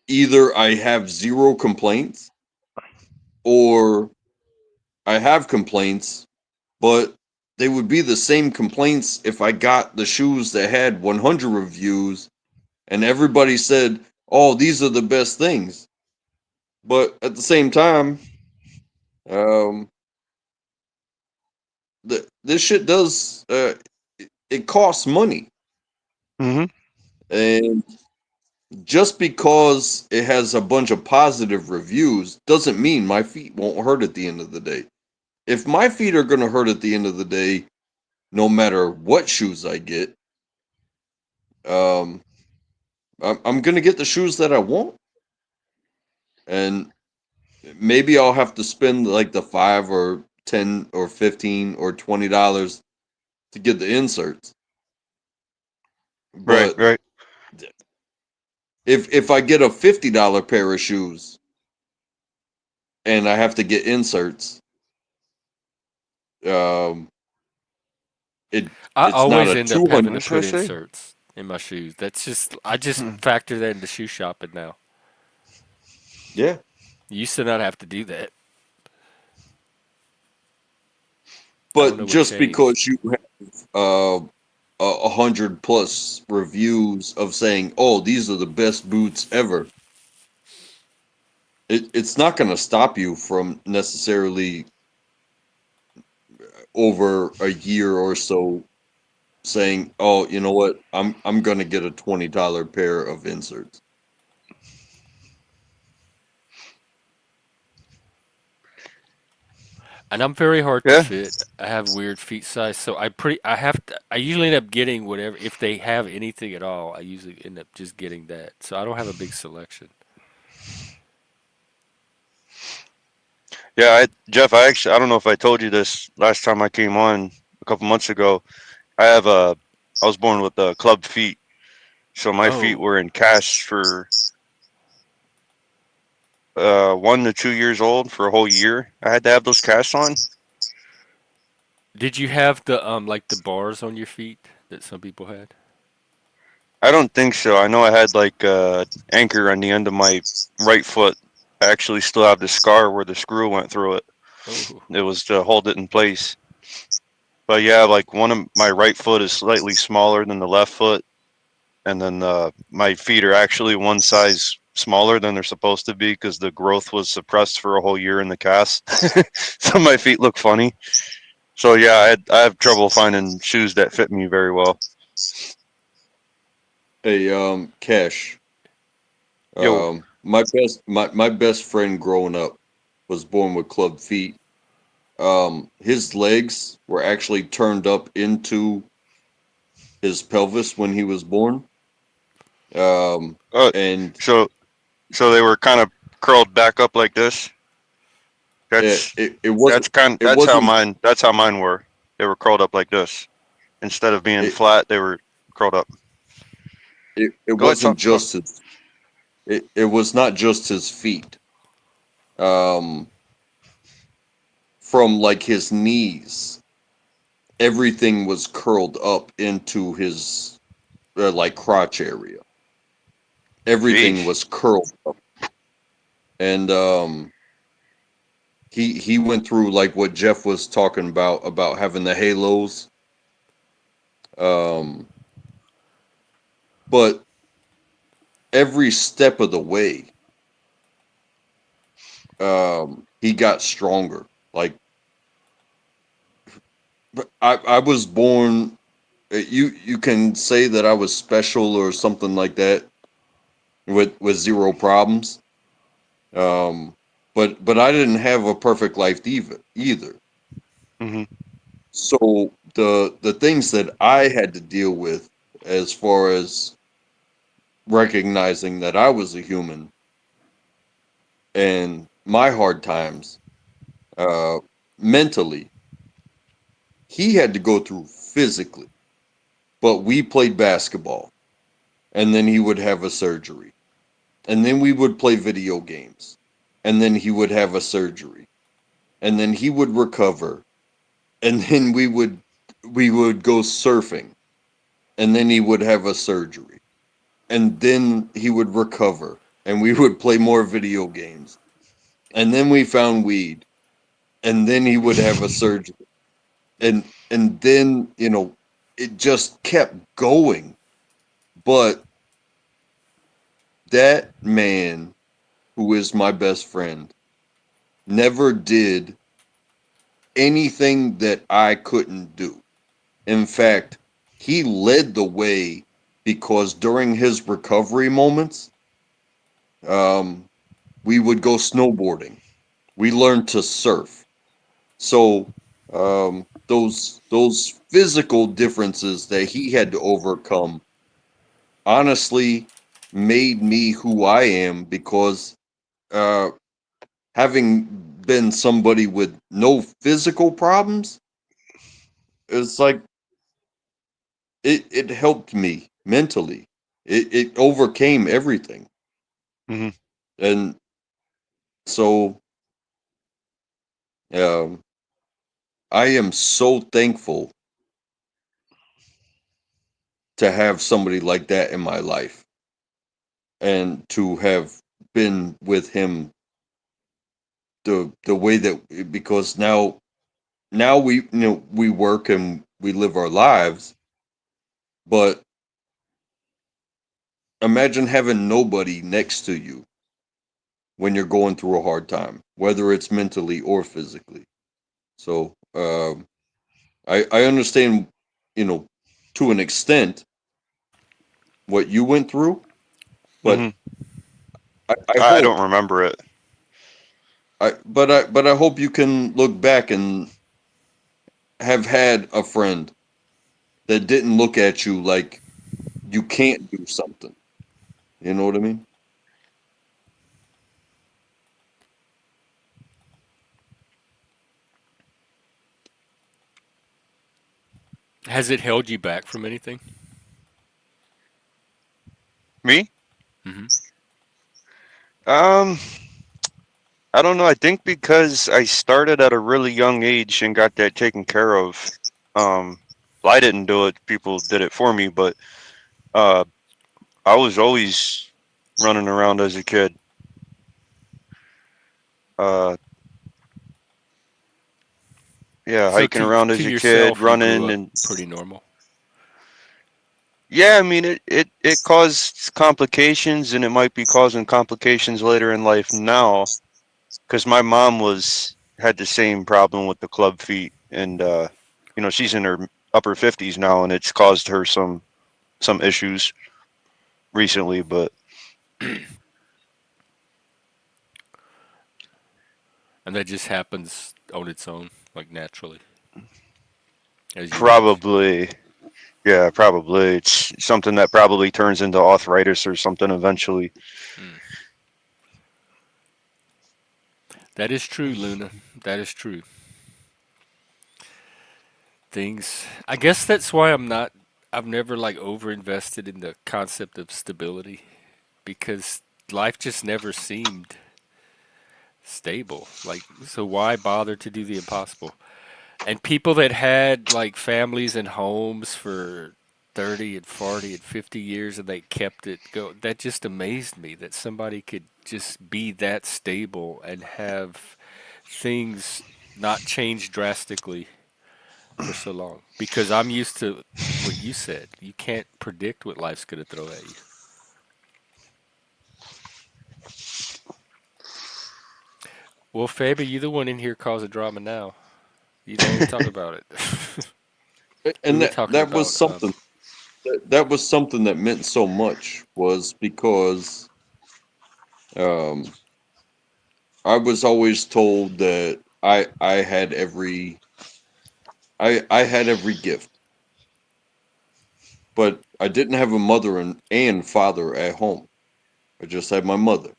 either I have zero complaints, or I have complaints, but they would be the same complaints if I got the shoes that had 100 reviews and everybody said, "Oh, these are the best things." But at the same time, um, this shit does it costs money, Hmm. and just because it has a bunch of positive reviews doesn't mean my feet won't hurt at the end of the day. If my feet are going to hurt at the end of the day, no matter what shoes I get, um, I'm going to get the shoes that I want, and maybe I'll have to spend like the 5 or 10 or 15 or $20 to get the inserts. Right. But Right. if I get a $50 pair of shoes and I have to get inserts, um, it I it's not always a end up having 200. to What should I put say? inserts in my shoes. That's just I just Hmm. factor that into shoe shopping now. Yeah, You used to not have to do that. I don't but know what just changed. because you have 100 plus reviews of saying, "Oh, these are the best boots ever," it's not going to stop you from necessarily over a year or so saying, "Oh, you know what? I'm going to get a $20 pair of inserts." And I'm very hard to Yeah. fit. I have weird feet size, so I usually end up getting whatever if they have anything at all. I usually end up just getting that. So I don't have a big selection. Yeah. Jeff, I don't know if I told you this last time I came on a couple months ago. I was born with club feet, so my feet Oh, were in casts for 1 to 2 years old for a whole year. I had to have those casts on. Did you have the like the bars on your feet that some people had? I don't think so. I know I had like anchor on the end of my right foot. I actually still have the scar where the screw went through it. Oh, It was to hold it in place. But yeah, like one of my right foot is slightly smaller than the left foot, and then my feet are actually one size smaller than they're supposed to be because the growth was suppressed for a whole year in the cast. So my feet look funny. So yeah, I have trouble finding shoes that fit me very well. Hey, Cash. Yo, My best friend growing up was born with club feet. His legs were actually turned up into his pelvis when he was born. Um, uh, and so so they were kind of curled back up like this. it, That's it, it wasn't it that's how wasn't mine were. They were curled up like this instead of being it, flat. They were curled up. it Go ahead, wasn't talk. just his it was not just his feet. Um, from like his knees, everything was curled up into his like crotch area. Everything Jeez. was curled up, and he went through like what Jeff was talking about having the halos. Um, but every step of the way, he got stronger. Like I was born. You can say that I was special or something like that with zero problems. Um, but I didn't have a perfect life either. Hmm. So the things that I had to deal with as far as recognizing that I was a human and my hard times uh, mentally, he had to go through physically. But we played basketball, and then he would have a surgery, and then we would play video games, and then he would have a surgery, and then he would recover, and then we would go surfing, and then he would have a surgery, and then he would recover, and we would play more video games, and then we found weed, and then he would have a surgery, and then it just kept going. But that man, who is my best friend, never did anything that I couldn't do. In fact, he led the way because during his recovery moments, um, we would go snowboarding. We learned to surf. So those physical differences that he had to overcome honestly made me who I am because uh, having been somebody with no physical problems, it's like it helped me mentally. It overcame everything, Hmm. and so um, I am so thankful to have somebody like that in my life and to have been with him the way that because now we work and we live our lives, but imagine having nobody next to you when you're going through a hard time, whether it's mentally or physically. So I understand, you know, to an extent what you went through, but Hmm. I I hope don't remember it. but I hope you can look back and have had a friend that didn't look at you like you can't do something. You know what I mean? has it held you back from anything? Me? Hmm. Um, I don't know. I think because I started at a really young age and got that taken care of. Um, I didn't do it. People did it for me, but uh, I was always running around as a kid. Uh, yeah, So hiking around to as a kid, yourself, you grew running, up and pretty normal. yeah, I mean it caused complications, and it might be causing complications later in life now. Because my mom was had the same problem with the club feet, and she's in her upper 50s now, and it's caused her some issues recently. But And that just happens on its own, like naturally, as you age. probably, yeah, probably it's something that probably turns into arthritis or something eventually. Mm. That is true, Luna. That is true. Things. I guess that's why I'm not. I've never like over invested in the concept of stability because life just never seemed stable. Like, so why bother to do the impossible? And people that had like families and homes for 30 and 40 and 50 years and they kept it go, that just amazed me that somebody could just be that stable and have things not change drastically for so long. Because I'm used to what you said. You can't predict what life's going to throw at you. Well, Fabi, you the one in here causing drama now. You don't want to talk about it. We And were that talking that was about something that was something that meant so much was because um, I was always told that I had every gift, but I didn't have a mother and father at home. I just had my mother,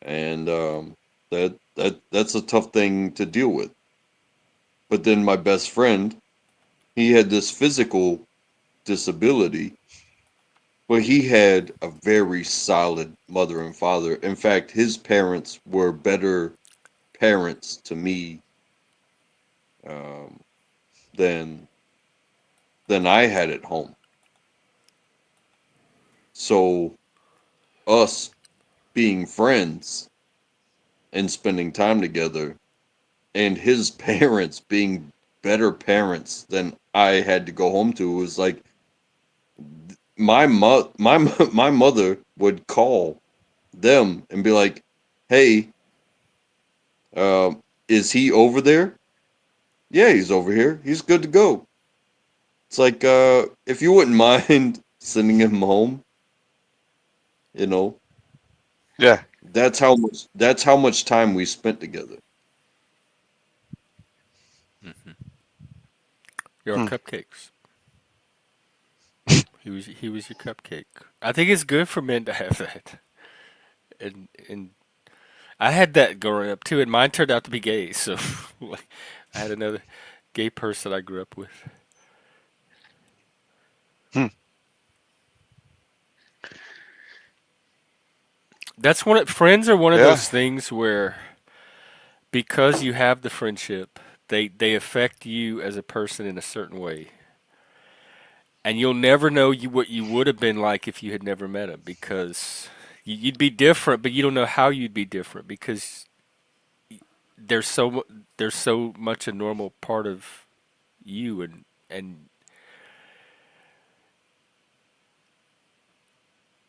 and that's a tough thing to deal with. But then my best friend, he had this physical disability, but he had a very solid mother and father. In fact, his parents were better parents to me um, than I had at home. So us being friends and spending time together, and his parents being better parents than I had to go home to was like my mother would call them and be like, "Hey, is he over there? Yeah, he's over here. He's good to go." It's like if you wouldn't mind sending him home, you know, Yeah. that's how much time we spent together. hmm your Hmm. cupcakes. He was your cupcake. I think it's good for men to have that. And I had that growing up too, and mine turned out to be gay. So like, I had another gay person I grew up with. Hmm. That's friends are one of Yeah. those things where because you have the friendship, they affect you as a person in a certain way. And you'll never know what you would have been like if you had never met him because you'd be different, but you don't know how you'd be different because there's there's so much a normal part of you and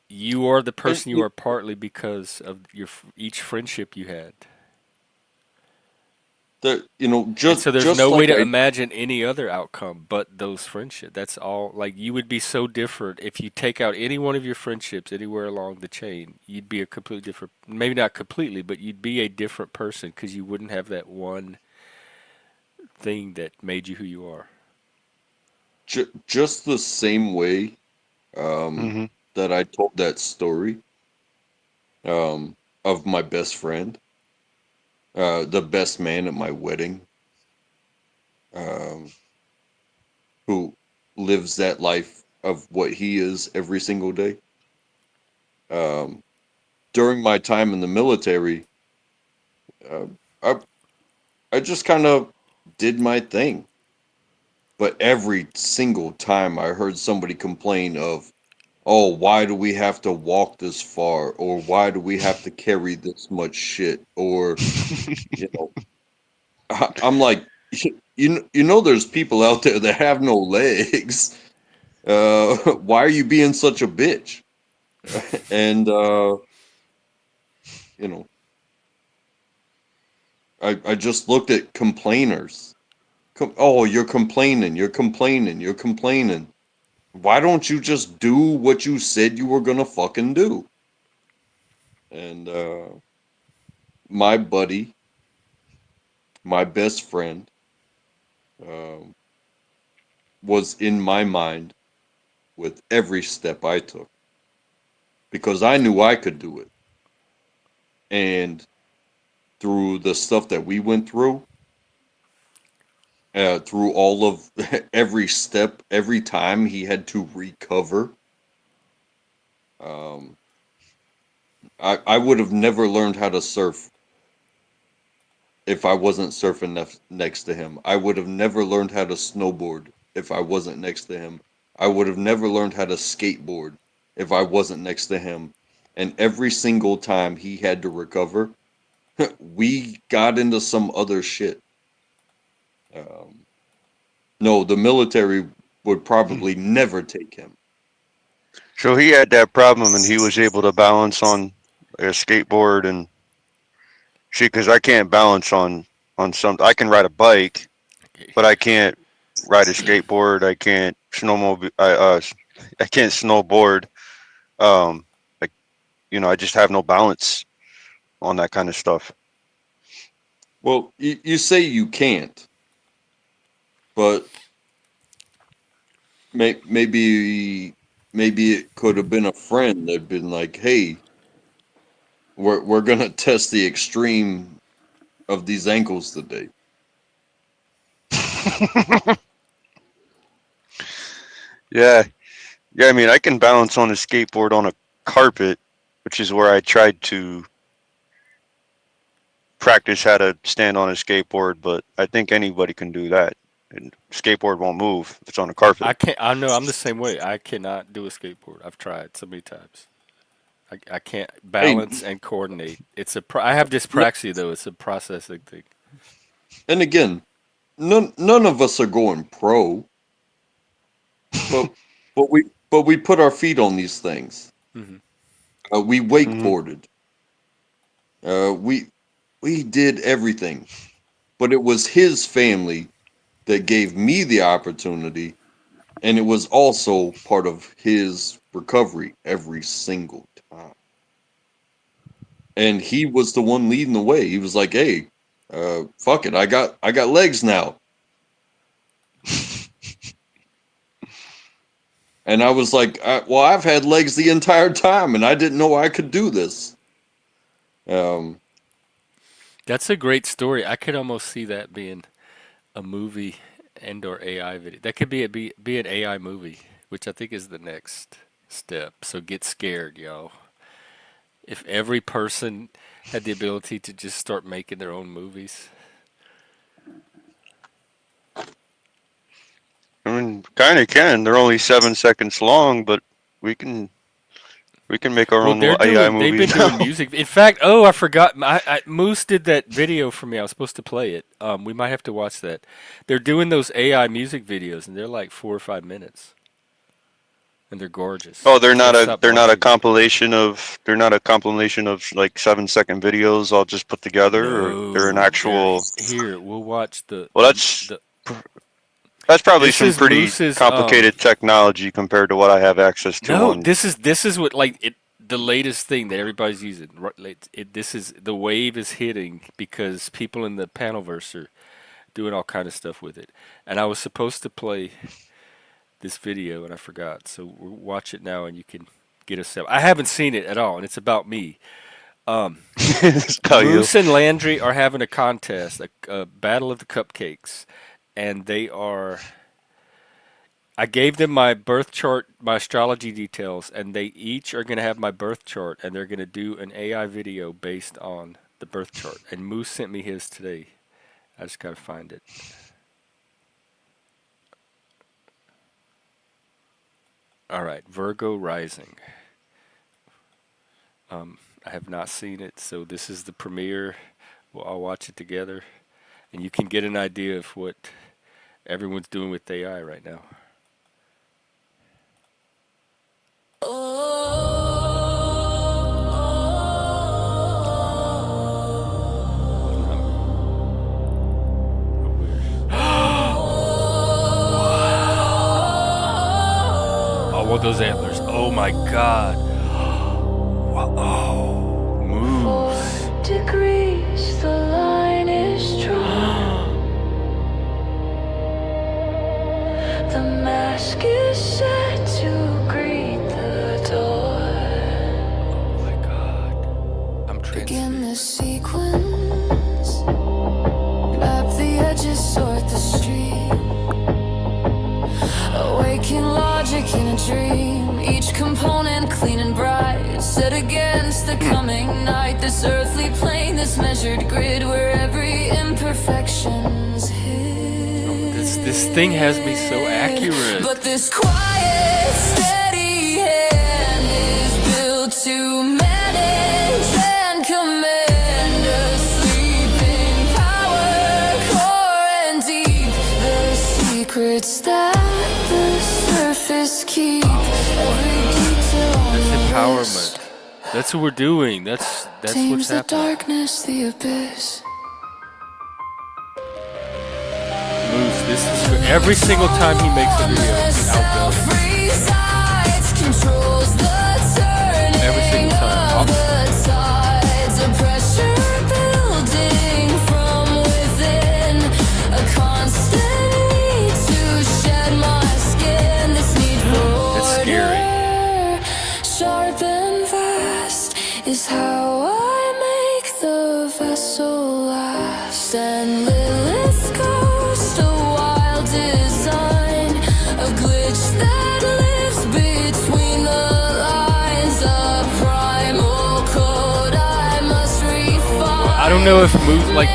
you are the And person you are partly because of each friendship you had. And so there's just no way like to I imagine any other outcome but those friendships. That's all. Like you would be so different if you take out any one of your friendships anywhere along the chain. You'd be a completely different, maybe not completely, but you'd be a different person because you wouldn't have that one thing that made you who you are. just the same way um, Hmm. that I told that story of my best friend, the best man at my wedding, um, who lives that life of what he is every single day. Um, During my time in the military, uh, I I just kind of did my thing. But every single time I heard somebody complain of, "Oh, why do we have to walk this far?" or "Why do we have to carry this much shit?" or you know, I'm like, you know, there's people out there that have no legs. Why are you being such a bitch? And you know, I just looked at complainers. Oh, you're complaining, you're complaining. Why don't you just do what you said you were gonna fucking do? And my buddy, my best friend, um, was in my mind with every step I took because I knew I could do it. And through the stuff that we went through all of every step, every time he had to recover, um, I would have never learned how to surf if I wasn't surfing next to him. I would have never learned how to snowboard if I wasn't next to him. I would have never learned how to skateboard if I wasn't next to him. And every single time he had to recover, we got into some other shit. Um, no, the military would probably never take him. So he had that problem, and he was able to balance on a skateboard and see, because I can't balance on some. I can ride a bike, Okay. but I can't ride a skateboard. I can't snowmobile. I can't snowboard. Um, like I just have no balance on that kind of stuff. Well, you say you can't, but maybe it could have been a friend that'd been like, "Hey, we're gonna test the extreme of these ankles today." Yeah, yeah. I mean, I can balance on a skateboard on a carpet, which is where I tried to practice how to stand on a skateboard. But I think anybody can do that. And skateboard won't move if it's on a carpet. I can't. I know I'm the same way. I cannot do a skateboard. I've tried so many times. I can't Hey, balance and coordinate. I have n- dyspraxia though. It's a processing thing. and again, none of us are going pro, but we put our feet on these things. Hmm. We Hmm. wakeboarded. We did everything, but it was his family that gave me the opportunity, and it was also part of his recovery every single time. And he was the one leading the way. He was like, "Hey, fuck it, I got legs now." And I was like, "Well, I've had legs the entire time, and I didn't know I could do this." Um, That's a great story. I could almost see that being a movie and or AI video. That could be an AI movie, which I think is the next step. So get scared, yo. If every person had the ability to just start making their own movies. I mean, kind of can. They're only 7 seconds long, but we can we can make our Well, own little AI they've been movies doing now. music. In fact, oh, I forgot. Moose did that video for me. I was supposed to play it. We might have to watch that. They're doing those AI music videos, and they're like 4 or 5 minutes, and they're gorgeous. Oh, I can't stop they're not a watching them. compilation of like 7 second videos all just put together, or they're an No, they're actual. here. We'll watch Well, that's the. that's probably This some is pretty Moose's. complicated technology compared to what I have access to No, on. this is what like it. The latest thing that everybody's using. Right, this is the wave is hitting because people in the panelverse are doing all kind of stuff with it. And I was supposed to play this video and I forgot. So we'll watch it now and you can get a step. I haven't seen it at all, and it's about me. Um, Tell you. Moose and Landry are having a contest, a battle of the cupcakes, and they are. I gave them my birth chart, my astrology details, and they each are going to have my birth chart, and they're going to do an AI video based on the birth chart. And Moose sent me his today. I just gotta find it. All right, Virgo rising. I have not seen it, so this is the premiere. We'll all watch it together, and you can get an idea of what everyone's doing with AI right now. Oh, well, those antlers. Oh my God. Oh, moose. Degrees, the line is drawn. The mask is set to greet the dawn. Oh my God. I'm Begin the transfixed. sequence. Map the edges, sort the stream. Awaken logic in a dream. Each component clean and bright, set against the coming night. This earthly plane, this measured grid, where every imperfection's hid. This thing has me so accurate. But this quiet, steady hand is built to manage and command a sleeping power, core and deep. The secrets that the surface keep. Every detail on That's the empowerment. wrist. That's what we're doing. That's Tames what's the happening. darkness, the abyss. Moose, this is good. Every single time he makes a video, he outdoes it. Every single time. It's scary. Sharp and fast is how I make the vessel last. And Lilith's ghost, a wild design, a glitch that lives between the lines. A primal code I must refine. I don't know if Moose, like,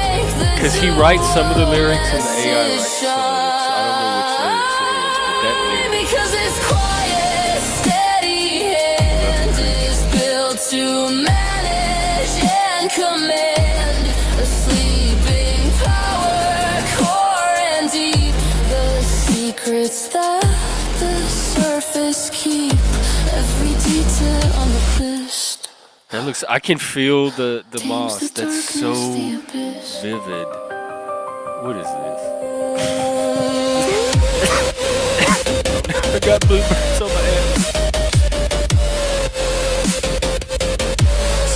because he writes some of the lyrics and the AI writes some of it. So I don't know which lyrics it is, but that lyric. Because this quiet, steady hand is built to manage and command a sleeping power, core and deep. The secrets that the surface keep. Every detail on the list. That looks. I can feel the Tames moss. the That's so darkness, the abyss. vivid. What is this? I got bluebirds on my hands.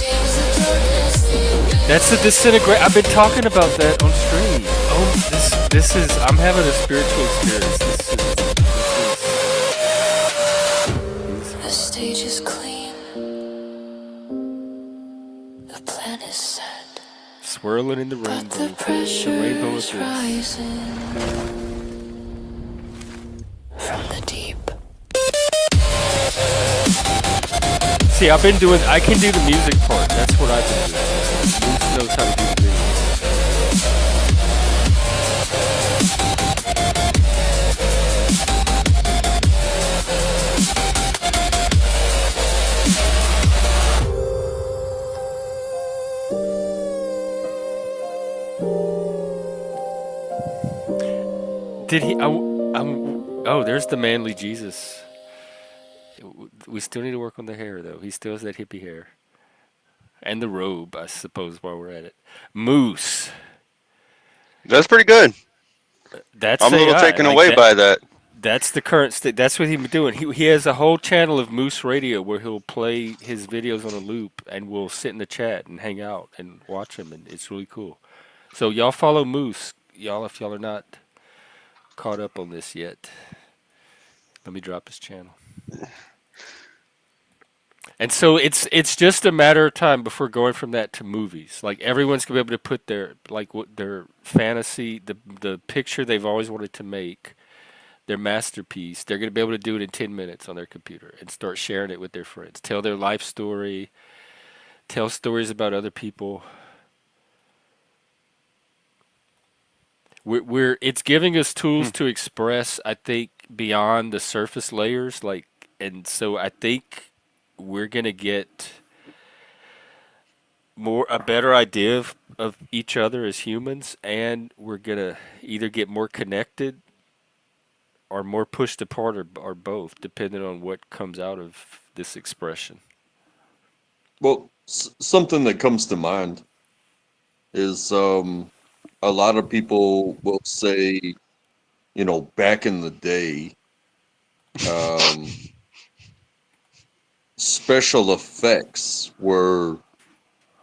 Tames the darkness, the abyss. That's the disintegrate. I've been talking about that on stream. Oh, this is. I'm having a spiritual experience. The stage is clean. The plan is set. Swirling in the But rainbow. the pressure The rainbow is is this. rising from the deep. See, I've been doing. I can do the music part. That's what I've been doing. Moose knows how to do the video. Did he? Oh, there's the manly Jesus. We still need to work on the hair, though. He still has that hippie hair. And the robe, I suppose, while we're at it. Moose. That's pretty good. That's I'm a little AI. taken Like away that, by that. That's the current state. That's what he's been doing. He has a whole channel of Moose Radio where he'll play his videos on a loop, and we'll sit in the chat and hang out and watch him, and it's really cool. So y'all follow Moose, y'all, if y'all are not caught up on this yet. Let me drop his channel. And so it's just a matter of time before going from that to movies. Like everyone's gonna be able to put their their fantasy, the picture they've always wanted to make, their masterpiece. They're gonna be able to do it in 10 minutes on their computer and start sharing it with their friends. Tell their life story, tell stories about other people. It's giving us Hmm. tools to express, I think, beyond the surface layers, like, and so I think we're gonna get a better idea of each other as humans, and we're gonna either get more connected or more pushed apart, or both, depending on what comes out of this expression. Well, something that comes to mind is a lot of people will say, back in the day, um, special effects were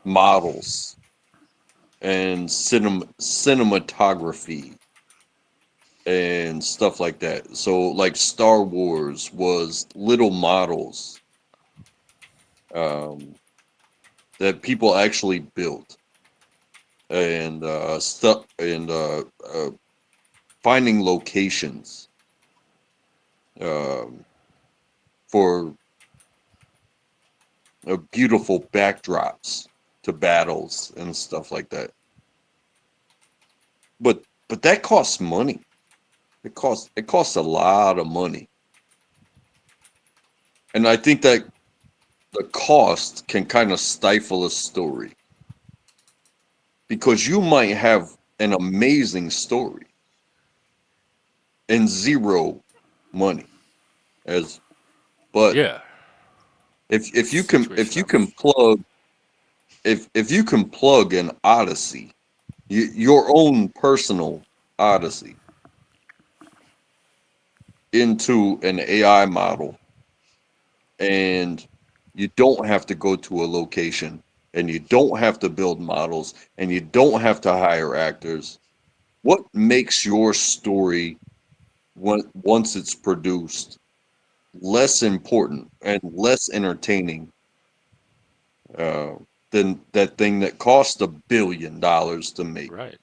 models and cinematography and stuff like that. So, like Star Wars was little models um, that people actually built and stuff and finding locations um, for beautiful backdrops to battles and stuff like that. But that costs money. It costs a lot of money, and I think that the cost can kind of stifle a story because you might have an amazing story and zero money as but Yeah, if you can if you situational. can plug if you can plug an odyssey, your own personal odyssey, into an AI model, and you don't have to go to a location, and you don't have to build models, and you don't have to hire actors. What makes your story, once it's produced, less important and less entertaining uh, than that thing that cost $1 billion to make? Right.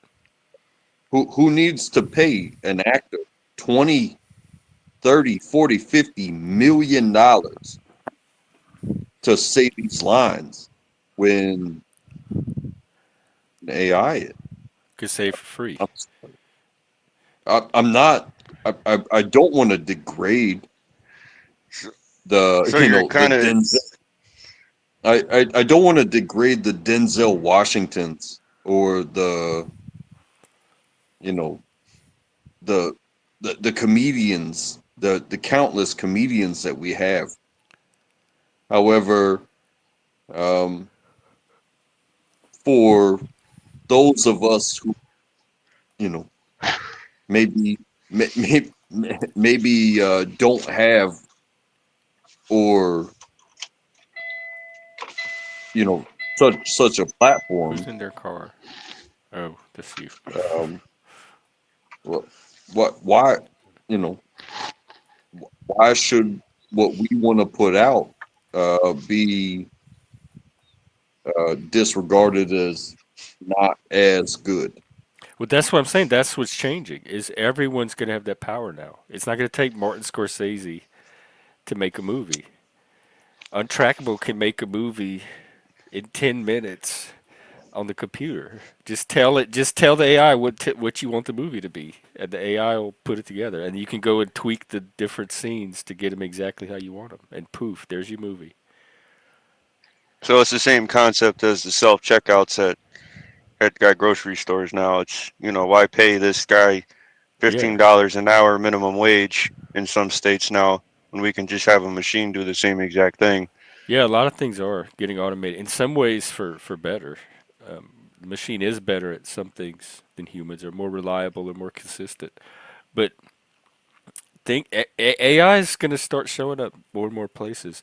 Who needs to pay an actor 20, 30, 40, 50 million dollars to say these lines when an AI is? Could say for free. I'm, I'm not. I don't want to degrade So, the so you're the kind of Denzel. I don't want to degrade the Denzel Washingtons or you know the the comedians, the countless comedians that we have. However, um, for those of us who, you know maybe maybe don't have, or such a Who's platform. in their car? Oh, that's you. um why, you know why should what we want to put out be disregarded as not as good? Well, that's what I'm saying. That's what's changing. Is everyone's going to have that power now? It's not going to take Martin Scorsese to make a movie. Untrackable can make a movie in 10 minutes on the computer. Just tell it. Just tell the AI what you want the movie to be, and the AI will put it together. And you can go and tweak the different scenes to get them exactly how you want them. And poof, there's your movie. so it's the same concept as the self checkouts at grocery stores now. It's why pay this guy Yeah, $15 an hour minimum wage in some states now when we can just have a machine do the same exact thing. yeah. A lot of things are getting automated. In some ways, for better. The machine is better at some things than humans. Are more reliable and more consistent. But AI is going to start showing up more and more places.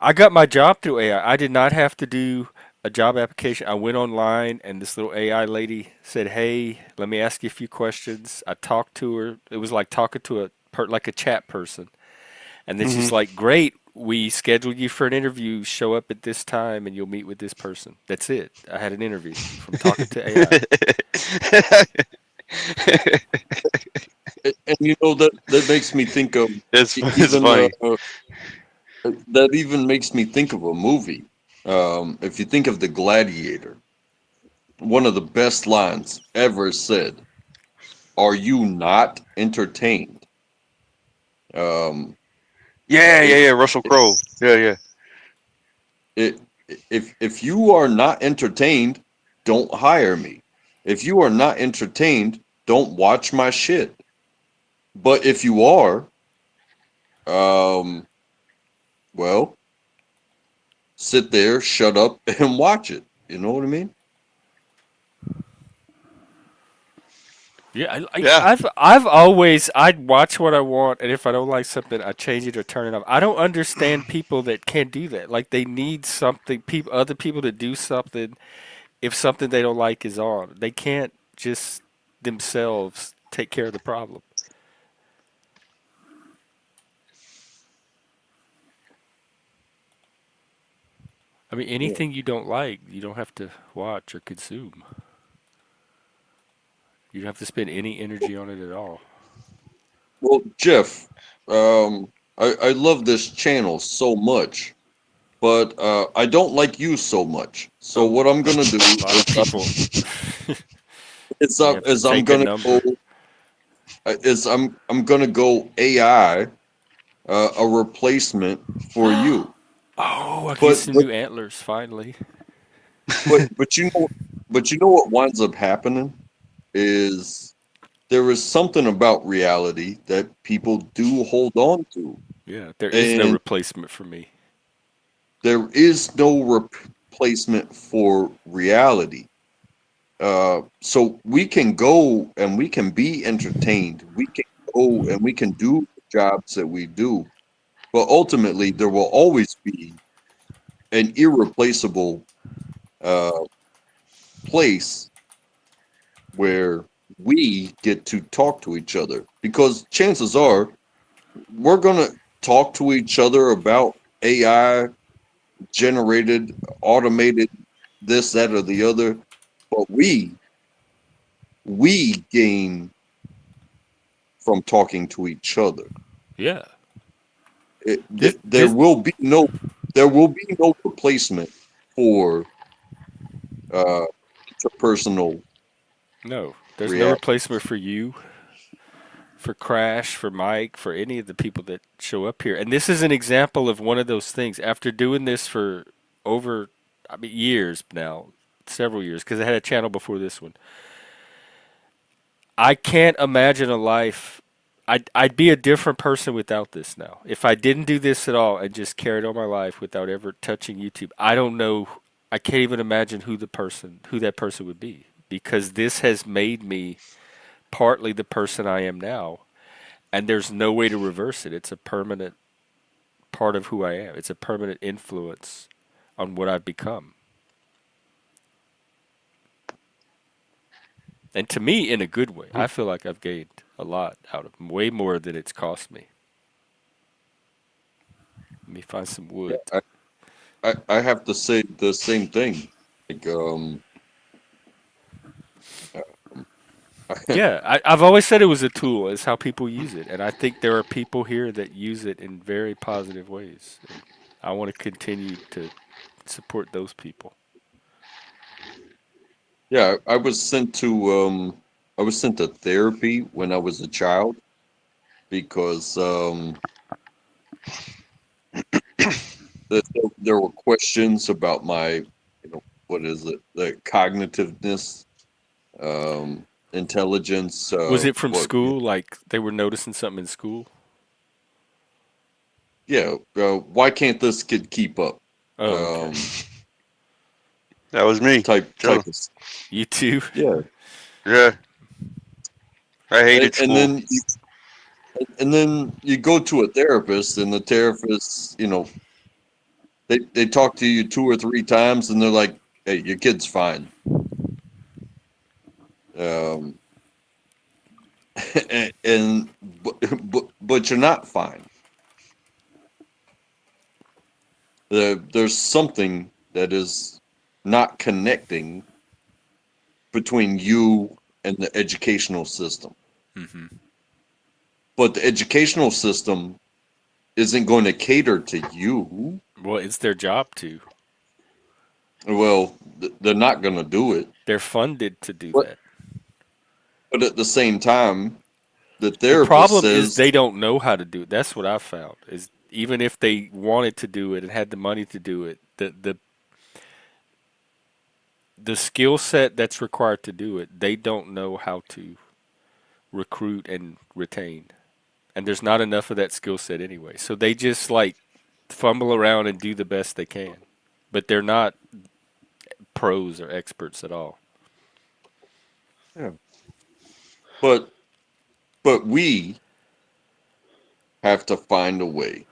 I got my job through AI. I did not have to do a job application. I went online and this little AI lady said, "Hey, let me ask you a few questions." I talked to her. It was like talking to like a chat person. And then Hmm. she's like, "Great, we scheduled you for an interview. Show up at this time and you'll meet with this person." That's it. I had an interview from talking to AI. And that makes me think of, It's even funny. that even makes me think of a movie. If you think of The Gladiator, one of the best lines ever said are you not entertained? Um, Yeah, yeah, if yeah. Russell Crowe. Yeah, yeah. it if you are not entertained, don't hire me. If you are not entertained, don't watch my shit. But if you are, um, well, sit there, shut up, and watch it. You know what I mean? Yeah, Yeah. I've always I'd watch what I want, and if I don't like something, I change it or turn it off. I don't understand people that can't do that. Like they need something, people, other people to do something. If something they don't like is on, they can't just themselves take care of the problem. I mean, Yeah. anything you don't like, you don't have to watch or consume. You don't have to spend any energy on it at all. Well, Jeff, I love this channel so much, but I don't like you so much. So Oh, what I'm gonna do a lot of people. You have to is I'm take a gonna go number. I'm gonna go AI, a replacement for you. Oh, I get But some but new antlers finally. but you know what winds up happening is there is something about reality that people do hold on to, Yeah, there is no and replacement for me. there is no replacement for reality. So we can go and we can be entertained. We can go and we can do the jobs that we do, but ultimately there will always be an irreplaceable uh, place where we get to talk to each other, because chances are we're going to talk to each other about AI generated, automated, this, that, or the other, but we gain from talking to each other. Yeah. It, This this there will be no replacement for uh, interpersonal no, there's no react. replacement for you, for Crash, for Mike, for any of the people that show up here. And this is an example of one of those things. After doing this for over, I mean, years now, several years, because I had a channel before this one. I can't imagine a life. I'd be a different person without this now. If I didn't do this at all and just carried on my life without ever touching YouTube, I don't know. I can't even imagine who that person would be, because this has made me partly the person I am now, and there's no way to reverse it. It's a permanent part of who I am. It's a permanent influence on what I've become. And to me, in a good way, I feel like I've gained a lot out of them, way more than it's cost me. Let me find some Yeah, wood. I have to say the same thing. Like Yeah, I've always said it was a tool. It's how people use it, and I think there are people here that use it in very positive ways. And I want to continue to support those people. yeah, I was sent to therapy when I was a child because there were questions about my, what is it, the cognitiveness, intelligence, Was it from school? Like they were noticing something in school? yeah, why can't this kid keep up? Oh, okay. Um, That was me. type So, of, You too? yeah, yeah, I hated and school. then you go to a therapist, and the therapist, they talk to you 2 or 3 times, and they're like, "Hey, your kid's fine," um, and but you're not fine. There's something that is not connecting between you and the educational system. Hmm. But the educational system isn't going to cater to you. Well, it's their job to. Well, they're not going to do it. They're funded to do But that. But at the same time, the The therapist problem is says, they don't know how to do it. That's what I found. Is even if they wanted to do it and had the money to do it, the skill set that's required to do it, they don't know how to recruit and retain. And there's not enough of that skill set anyway. So they just like fumble around and do the best they can. But they're not pros or experts at all. yeah. but we have to find a way.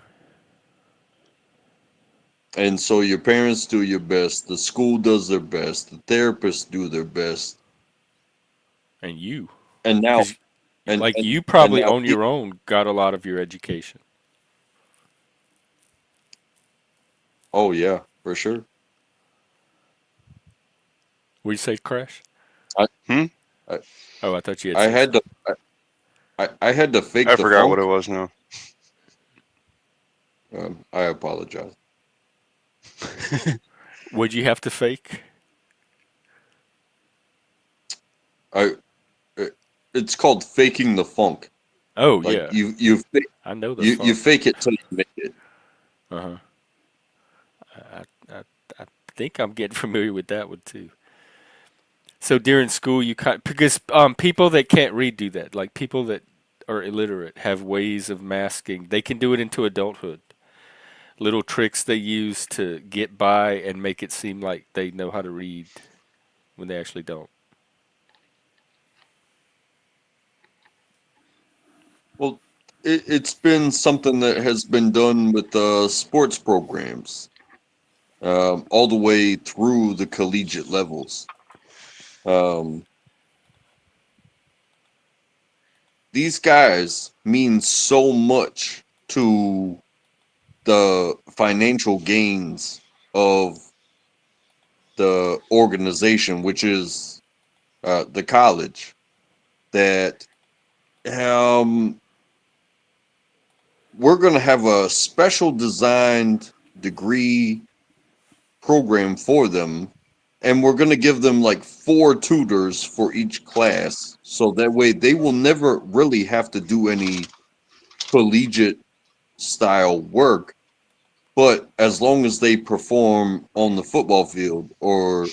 And so your parents do your best, the school does their best, the therapists do their best, And you, and now because and like and you and probably now on your own got a lot of your education. oh yeah, for sure. Would you say, Crash? I Hmm? I, Oh, I thought you had I said had something. to I had to fake I the forgot what it funk. was now. I apologize. Would you have to fake? I it- it's called faking the funk. Oh Like yeah, I know the you funk. fake it till you make it. Uh huh. I I think I'm getting familiar with that one too. So during school, you because people that can't read do that. Like people that are illiterate have ways of masking. They can do it into adulthood. Little tricks they use to get by and make it seem like they know how to read when they actually don't. Well, it's been something that has been done with sports programs, all the way through the collegiate levels. Um, these guys mean so much to the financial gains of the organization, which is the college, that um, we're going to have a special designed degree program for them, and we're going to give them like 4 tutors for each class, so that way they will never really have to do any collegiate style work. But as long as they perform on the football field or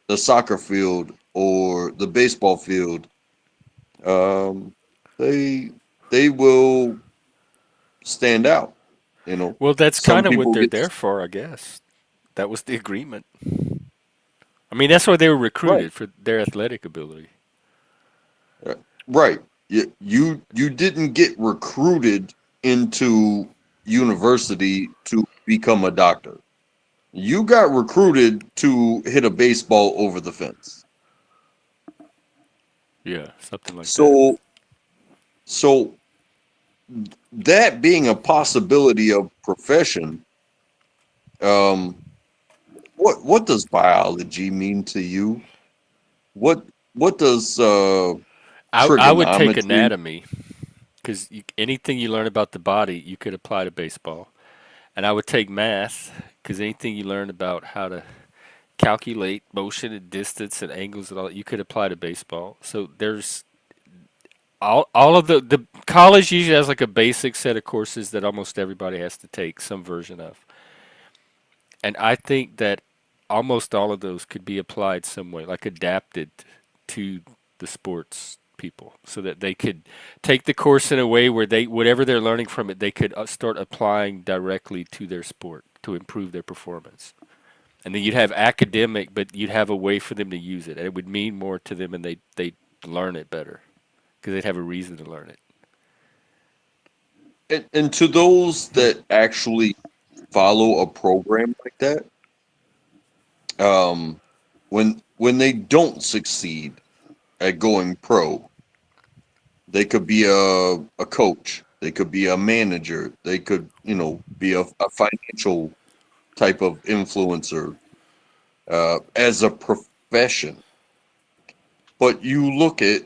the soccer field or the baseball field, um, they they will stand out. You know, Well, that's some kind of what people they're get there for, I guess. That was the agreement. I mean, that's why they were right, recruited for their athletic ability. uh, right. You didn't get recruited into university to become a doctor. You got recruited to hit a baseball over the fence. Yeah, something like that. So so that being a possibility of profession, um, what does biology mean to you? What what does I would take trigonometry? anatomy because anything you learn about the body, you could apply to baseball. And I would take math because anything you learn about how to calculate motion and distance and angles and all that, you could apply to baseball. So there's all of the college usually has like a basic set of courses that almost everybody has to take some version of. And I think that almost all of those could be applied some way, like adapted to the sports people, so that they could take the course in a way where they whatever they're learning from it, they could start applying directly to their sport to improve their performance. And then you'd have academic, but you'd have a way for them to use it, and it would mean more to them, and they learn it better because they'd have a reason to learn it. And to those that actually follow a program like that, um, when they don't succeed at going pro, they could be a coach, they could be a manager, they could be a financial type of influencer as a profession. But you look at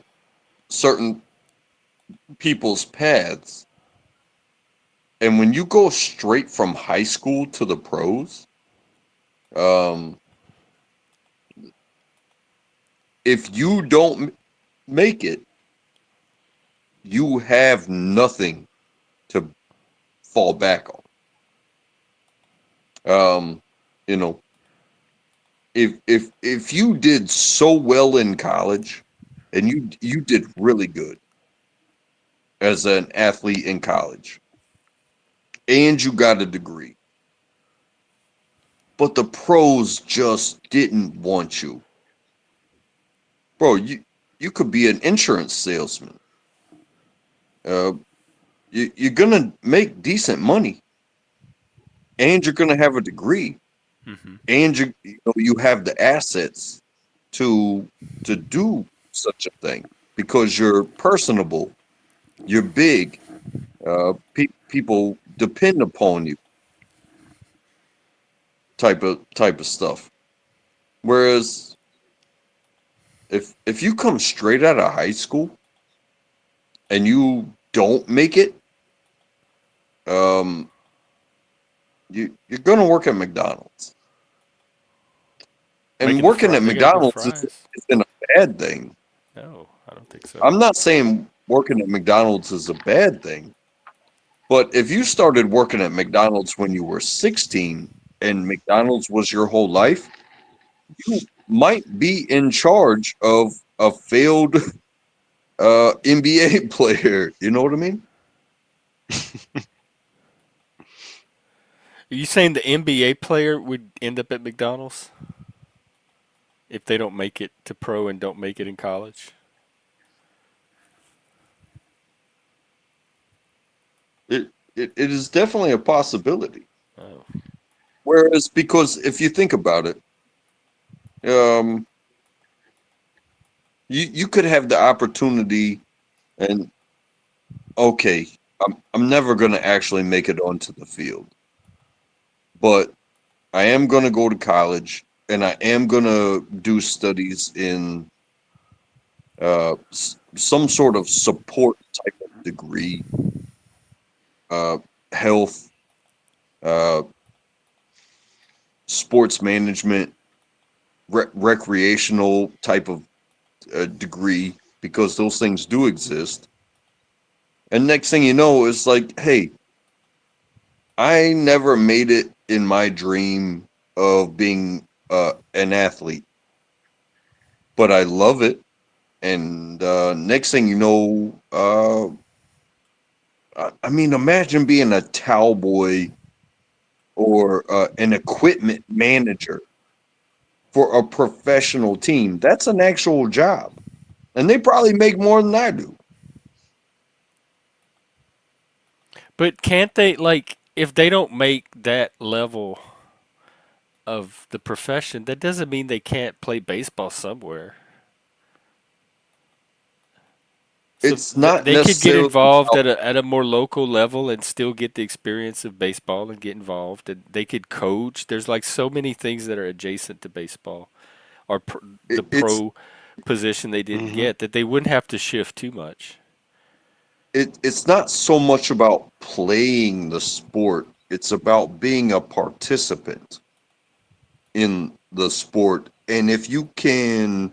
certain people's paths, and when you go straight from high school to the pros, um, if you don't make it, you have nothing to fall back on. You know, if you did so well in college and you did really good as an athlete in college and you got a degree, but the pros just didn't want you. Bro, you could be an insurance salesman. Uh, you're gonna make decent money, and you're gonna have a degree, Hmm. and you have the assets to do such a thing because you're personable, you're big, people depend upon you, type of stuff. Whereas if you come straight out of high school and you don't make it, um, you're gonna work at McDonald's, and working at They gotta go McDonald's fries. isn't a bad thing. No, I don't think so. I'm not saying working at McDonald's is a bad thing, but if you started working at McDonald's when you were 16 and McDonald's was your whole life, you might be in charge of a failed NBA player. You know what I mean? Are you saying the NBA player would end up at McDonald's if they don't make it to pro and don't make it in college? It is definitely a possibility. Oh, Whereas, because if you think about it, um, you could have the opportunity, and okay, I'm never going to actually make it onto the field, but I am going to go to college, and I am going to do studies in some sort of support type of degree, uh, health, uh, sports management, recreational type of degree, because those things do exist. And next thing you know, it's like, hey, I never made it in my dream of being an athlete, but I love it. And next thing you know, I mean, imagine being a towel boy or an equipment manager for a professional team. That's an actual job. And they probably make more than I do. but can't they, like, if they don't make that level of the profession, that doesn't mean they can't play baseball somewhere. So It's not they could get necessarily involved about at a more local level and still get the experience of baseball and get involved. And they could coach. There's like so many things that are adjacent to baseball or the it's pro position they didn't Hmm. get that they wouldn't have to shift too much. it's not so much about playing the sport. It's about being a participant in the sport. And if you can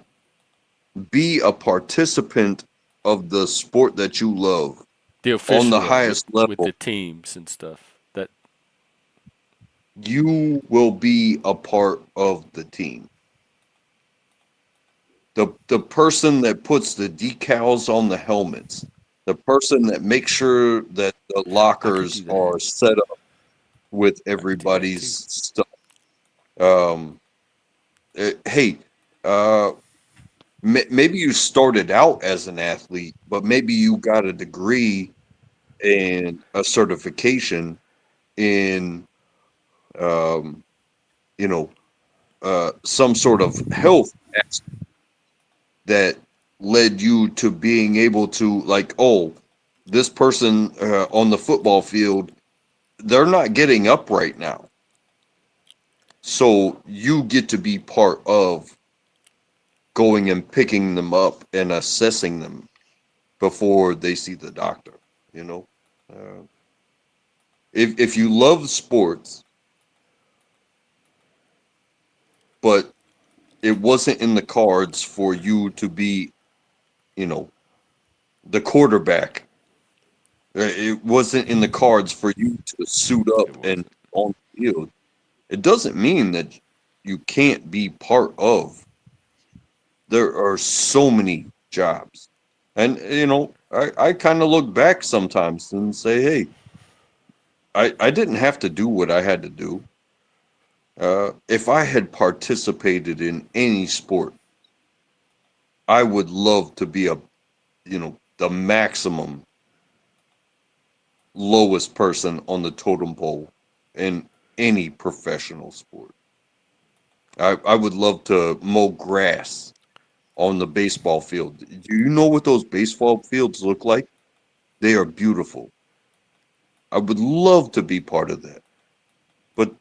be a participant of the sport that you love The on the official highest with level, the teams and stuff. That you will be a part of the team. The person that puts the decals on the helmets, the person that makes sure that the I could lockers do that. are set up with I could do that everybody's too. stuff. Um, hey, uh, maybe you started out as an athlete, but maybe you got a degree and a certification in, um, you know, some sort of health aspect that led you to being able to, like, oh, this person on the football field, they're not getting up right now. So you get to be part of going and picking them up and assessing them before they see the doctor. You know, uh, if you love sports, but it wasn't in the cards for you to be you know, the quarterback. It wasn't in the cards for you to suit It up and wasn't. on the field. It doesn't mean that you can't be part of. There are so many jobs. And, I kind of look back sometimes and say, hey, I didn't have to do what I had to do. If I had participated in any sport, I would love to be the maximum lowest person on the totem pole in any professional sport. I would love to mow grass on the baseball field. Do you know what those baseball fields look like? They are beautiful. I would love to be part of that, but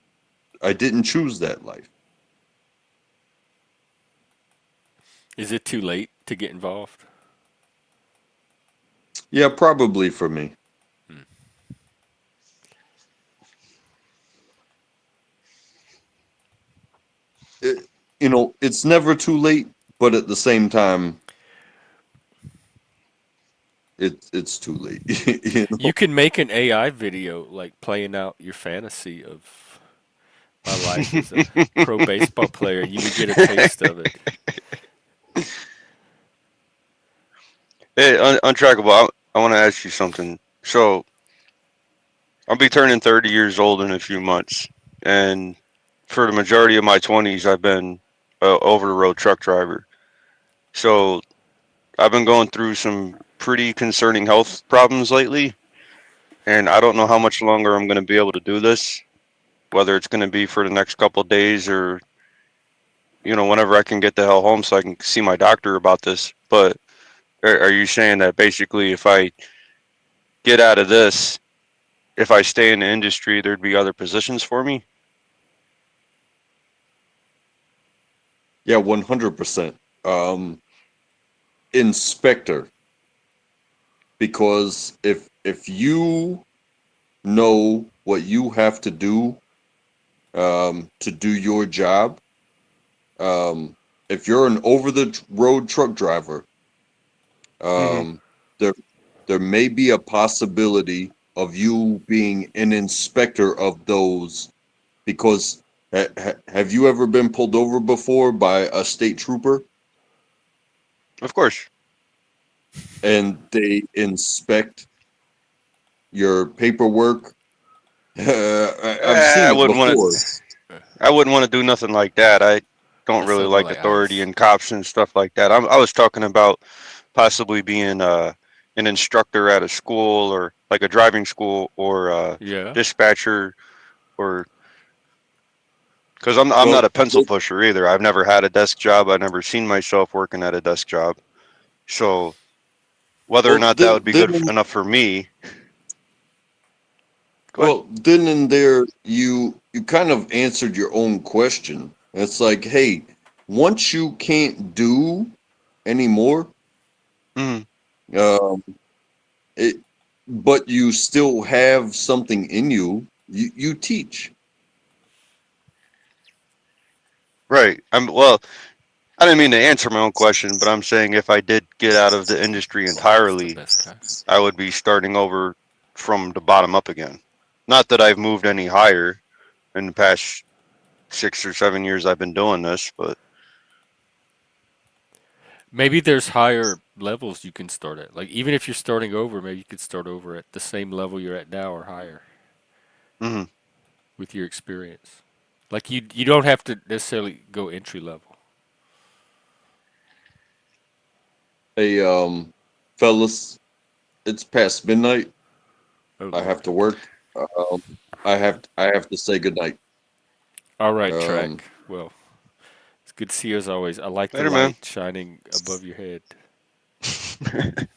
I didn't choose that life. Is it too late to get involved? Yeah, probably for me. Hmm. It, it's never too late, but at the same time, it's too late. you You know. can make an AI video like playing out your fantasy of my life as a pro baseball player. You would get a taste of it. Hey, untrackable. I want to ask you something. So I'll be turning 30 years old in a few months, and for the majority of my 20s, I've been a over the road truck driver. So I've been going through some pretty concerning health problems lately, and I don't know how much longer I'm going to be able to do this. Whether it's going to be for the next couple of days or whenever I can get the hell home so I can see my doctor about this. But are you saying that basically if I get out of this, if I stay in the industry, there'd be other positions for me? Yeah, 100%. Inspector, because if you know what you have to do to do your job, um, if you're an over the road truck driver, Hmm. um, there there may be a possibility of you being an inspector of those because have you ever been pulled over before by a state trooper Of course. and they inspect your paperwork? I've Eh, seen I it wouldn't want to. before. I wouldn't want to do nothing like that. I don't That's really something like like authority ICE. and cops and stuff like that. I was talking about possibly being an instructor at a school or like a driving school or Yeah. dispatcher or because I'm not Well, a pencil pusher either. I've never had a desk job. I've never seen myself working at a desk job. So whether or well, not that would then, be good then, enough for me, go ahead. well, then and there, you kind of answered your own question. It's like, hey, once you can't do anymore, Mm, um, it, but you still have something in you. You teach. right. I didn't mean to answer my own question, but I'm saying if I did get out of the industry That's the entirely, best kind. I would be starting over from the bottom up again. Not that I've moved any higher in the past 6 or 7 years I've been doing this, but Maybe there's higher levels you can start at. Like even if you're starting over, maybe you could start over at the same level you're at now or higher mhm. with your experience. Like you don't have to necessarily go entry level. Hey, fellas, it's past midnight. Oh I have Lord. to work. I have to say goodnight. All right, Um, track. Well, it's good to see you as always. I like the Later, man. light shining above your head.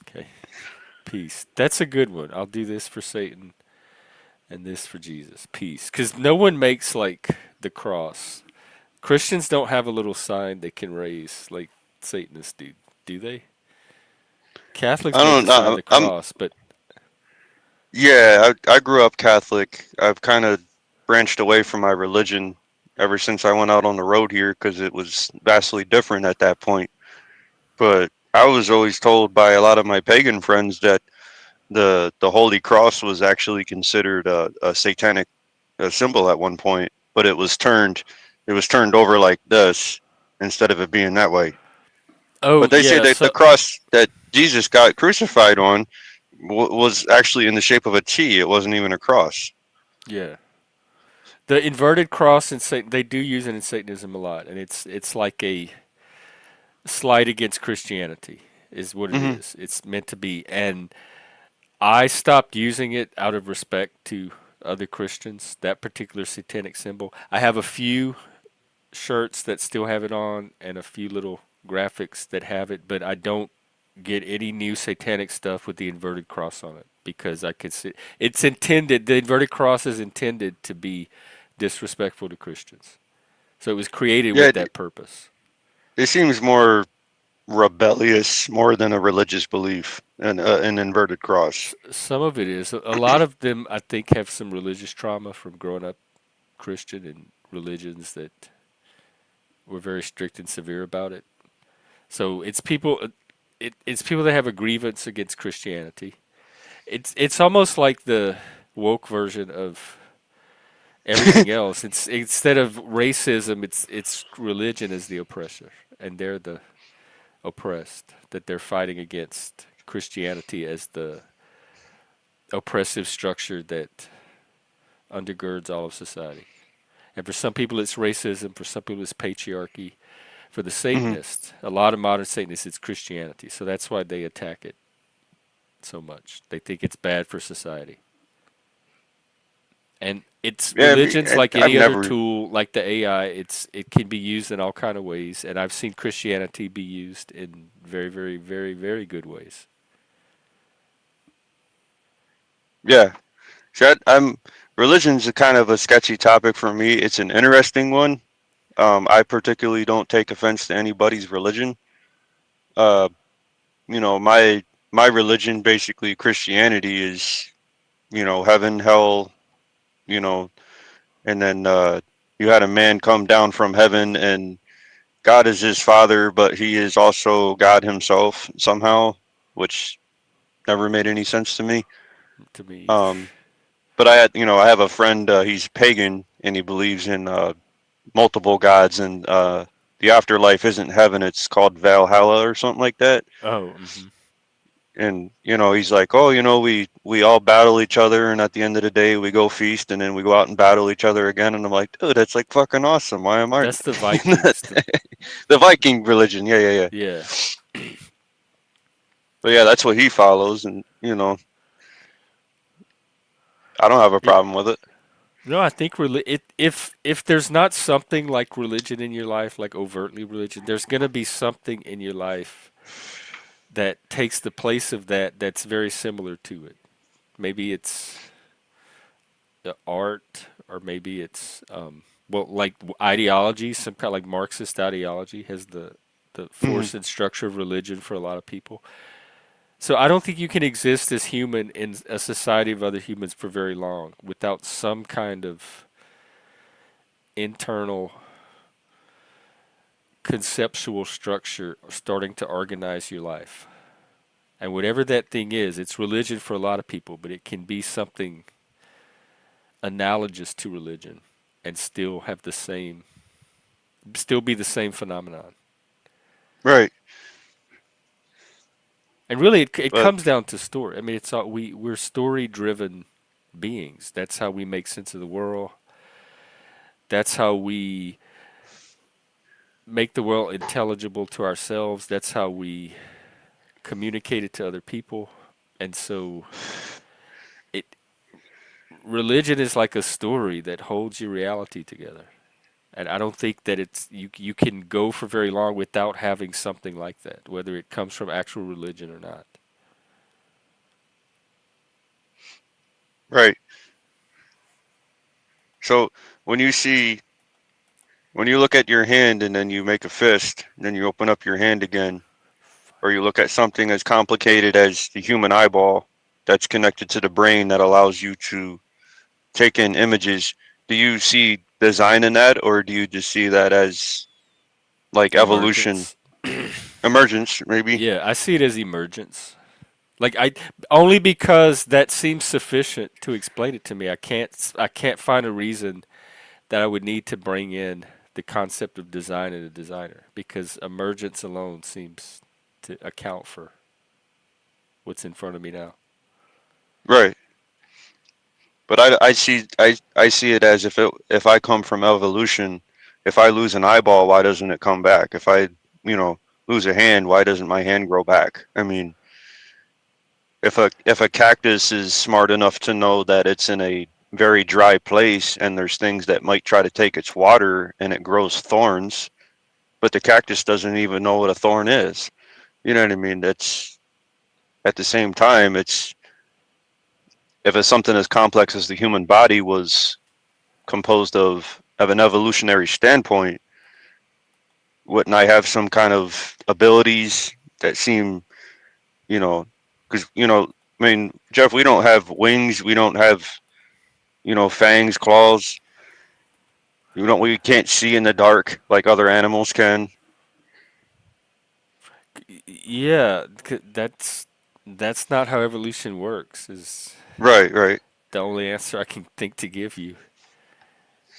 Okay. Peace. That's a good one. I'll do this for Satan and this for Jesus. Peace. Because no one makes like the cross. Christians don't have a little sign they can raise like Satanists do they? Catholics I make the don't sign of know. the cross, but Yeah, I grew up Catholic. I've kind of branched away from my religion ever since I went out on the road here because it was vastly different at that point. But I was always told by a lot of my pagan friends that the Holy Cross was actually considered a satanic symbol at one point, but it was turned over like this instead of it being that way. Oh But they say yeah, that the so cross that Jesus got crucified on was actually in the shape of a T. It wasn't even a cross. yeah. The inverted cross in Satan, they do use it in Satanism a lot, and it's like a slight against Christianity is what it Hmm. is. It's meant to be, and I stopped using it out of respect to other Christians. That particular satanic symbol. I have a few shirts that still have it on, and a few little graphics that have it, but I don't get any new satanic stuff with the inverted cross on it because I could see it's intended. The inverted cross is intended to be disrespectful to Christians. So it was created Yeah, with it, that purpose. it seems more rebellious, more than a religious belief, and an inverted cross. Some of it is. A lot of them, I think, have some religious trauma from growing up Christian in religions that were very strict and severe about it. So it's people. It's people that have a grievance against Christianity. It's almost like the woke version of everything else. It's instead of racism, it's religion is the oppressor, and they're the oppressed. That they're fighting against Christianity as the oppressive structure that undergirds all of society. And for some people, it's racism. For some people, it's patriarchy. For the Hmm. Satanists, a lot of modern Satanists, it's Christianity. So that's why they attack it so much. They think it's bad for society. And it's Yeah, religion's like I've any other never. tool, like the AI. It can be used in all kind of ways, and I've seen Christianity be used in very, very, very, very good ways. Yeah, so I'm religion's a kind of a sketchy topic for me. It's an interesting one. I particularly don't take offense to anybody's religion. Uh, my religion, basically Christianity, is heaven, hell, you know, and then you had a man come down from heaven, and God is his father, but he is also God himself somehow, which never made any sense to me. To me, either. Um, but I have a friend. He's pagan, and he believes in multiple gods, and the afterlife isn't heaven; it's called Valhalla or something like that. Oh, hmm. And he's like, oh, we all battle each other, and at the end of the day, we go feast, and then we go out and battle each other again. And I'm like, dude, that's like fucking awesome. Why am I? That's the Vikings. The Viking religion, yeah, yeah, yeah. Yeah. But yeah, that's what he follows, and I don't have a Yeah. problem with it. No, I think if there's not something like religion in your life, like overtly religion, there's gonna be something in your life that takes the place of that that's very similar to it. Maybe it's the art, or maybe it's well, like ideology, some kind of like Marxist ideology has the Hmm. force and structure of religion for a lot of people. So I don't think you can exist as human in a society of other humans for very long without some kind of internal conceptual structure starting to organize your life. And whatever that thing is, it's religion for a lot of people, but it can be something analogous to religion and still be the same phenomenon. Right, And really, it but comes down to story. I mean, it's all, we're story driven beings. That's how we make sense of the world. That's how we make the world intelligible to ourselves. That's how we communicate it to other people. And so, it religion is like a story that holds your reality together. And I don't think that you can go for very long without having something like that, whether it comes from actual religion or not. right. So when you see when you look at your hand and then you make a fist, and then you open up your hand again, or you look at something as complicated as the human eyeball that's connected to the brain that allows you to take in images, do you see design in that, or do you just see that as like evolution? Emergence. Emergence, maybe. Yeah, I see it as emergence. Like I only because that seems sufficient to explain it to me. I can't find a reason that I would need to bring in the concept of design and a designer because emergence alone seems to account for what's in front of me now. Right. But I see it as if I come from evolution, if I lose an eyeball, why doesn't it come back? If I, you know, lose a hand, why doesn't my hand grow back? I mean, if a cactus is smart enough to know that it's in a very dry place and there's things that might try to take its water and it grows thorns, but the cactus doesn't even know what a thorn is. You know what I mean? That's at the same time, it's if it's something as complex as the human body was composed of an evolutionary standpoint, wouldn't I have some kind of abilities that seem, you know, because I mean, Jeff, we don't have wings, we don't have, fangs, claws. We can't see in the dark like other animals can. Yeah, that's not how evolution works. Is Right, right. the only answer I can think to give you.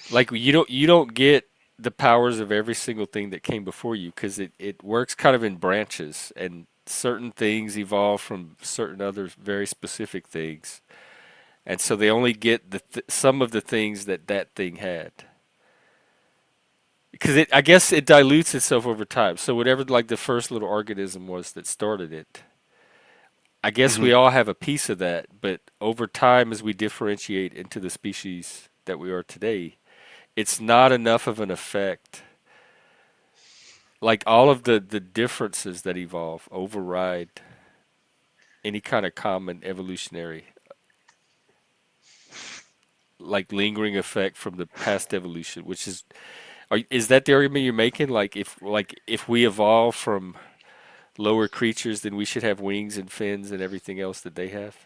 Like you don't get the powers of every single thing that came before you because it works kind of in branches and certain things evolve from certain other very specific things. And so they only get some of the things that that thing had. Because I guess it dilutes itself over time. So whatever like the first little organism was that started it, I guess Hmm. we all have a piece of that. But over time, as we differentiate into the species that we are today, it's not enough of an effect. Like all of the differences that evolve override any kind of common evolutionary like lingering effect from the past evolution, which is that the argument you're making? Like if we evolve from lower creatures, then we should have wings and fins and everything else that they have?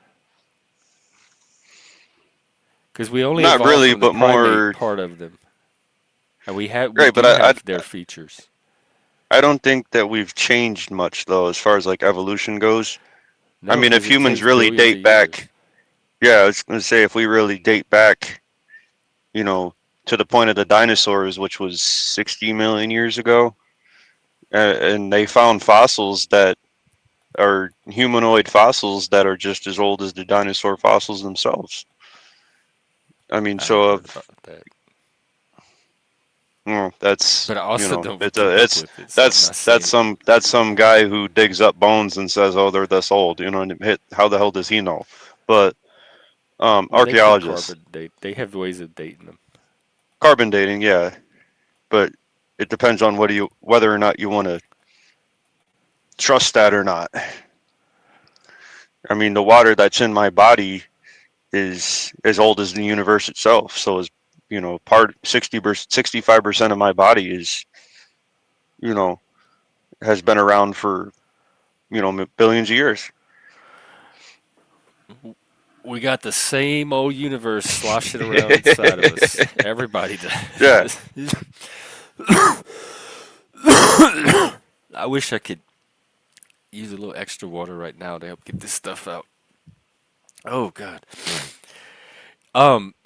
Because we only Not evolved really, from the but primate more part of them, and we right. But do have their features. I don't think that we've changed much though, as far as like evolution goes. I No, mean, if because it humans takes really billions of date years. back, yeah, I was gonna say if we really date back, you know, to the point of the dinosaurs, which was 60 million years ago, and they found fossils that are humanoid fossils that are just as old as the dinosaur fossils themselves. I mean, I haven't so heard of about that, well, that's but I also don't it's keep up with it, so I'm not that's saying it. some guy who digs up bones and says, oh, they're this old. And how the hell does he know? But Well, they can archaeologists, carbon date. They have ways of dating them. carbon dating, yeah, but it depends on whether or not you want to trust that or not. I mean, the water that's in my body is as old as the universe itself. So is part 65% of my body is you know has been around for billions of years. We got the same old universe sloshing around inside of us. Everybody Yeah, does. I wish I could use a little extra water right now to help get this stuff out. Oh God.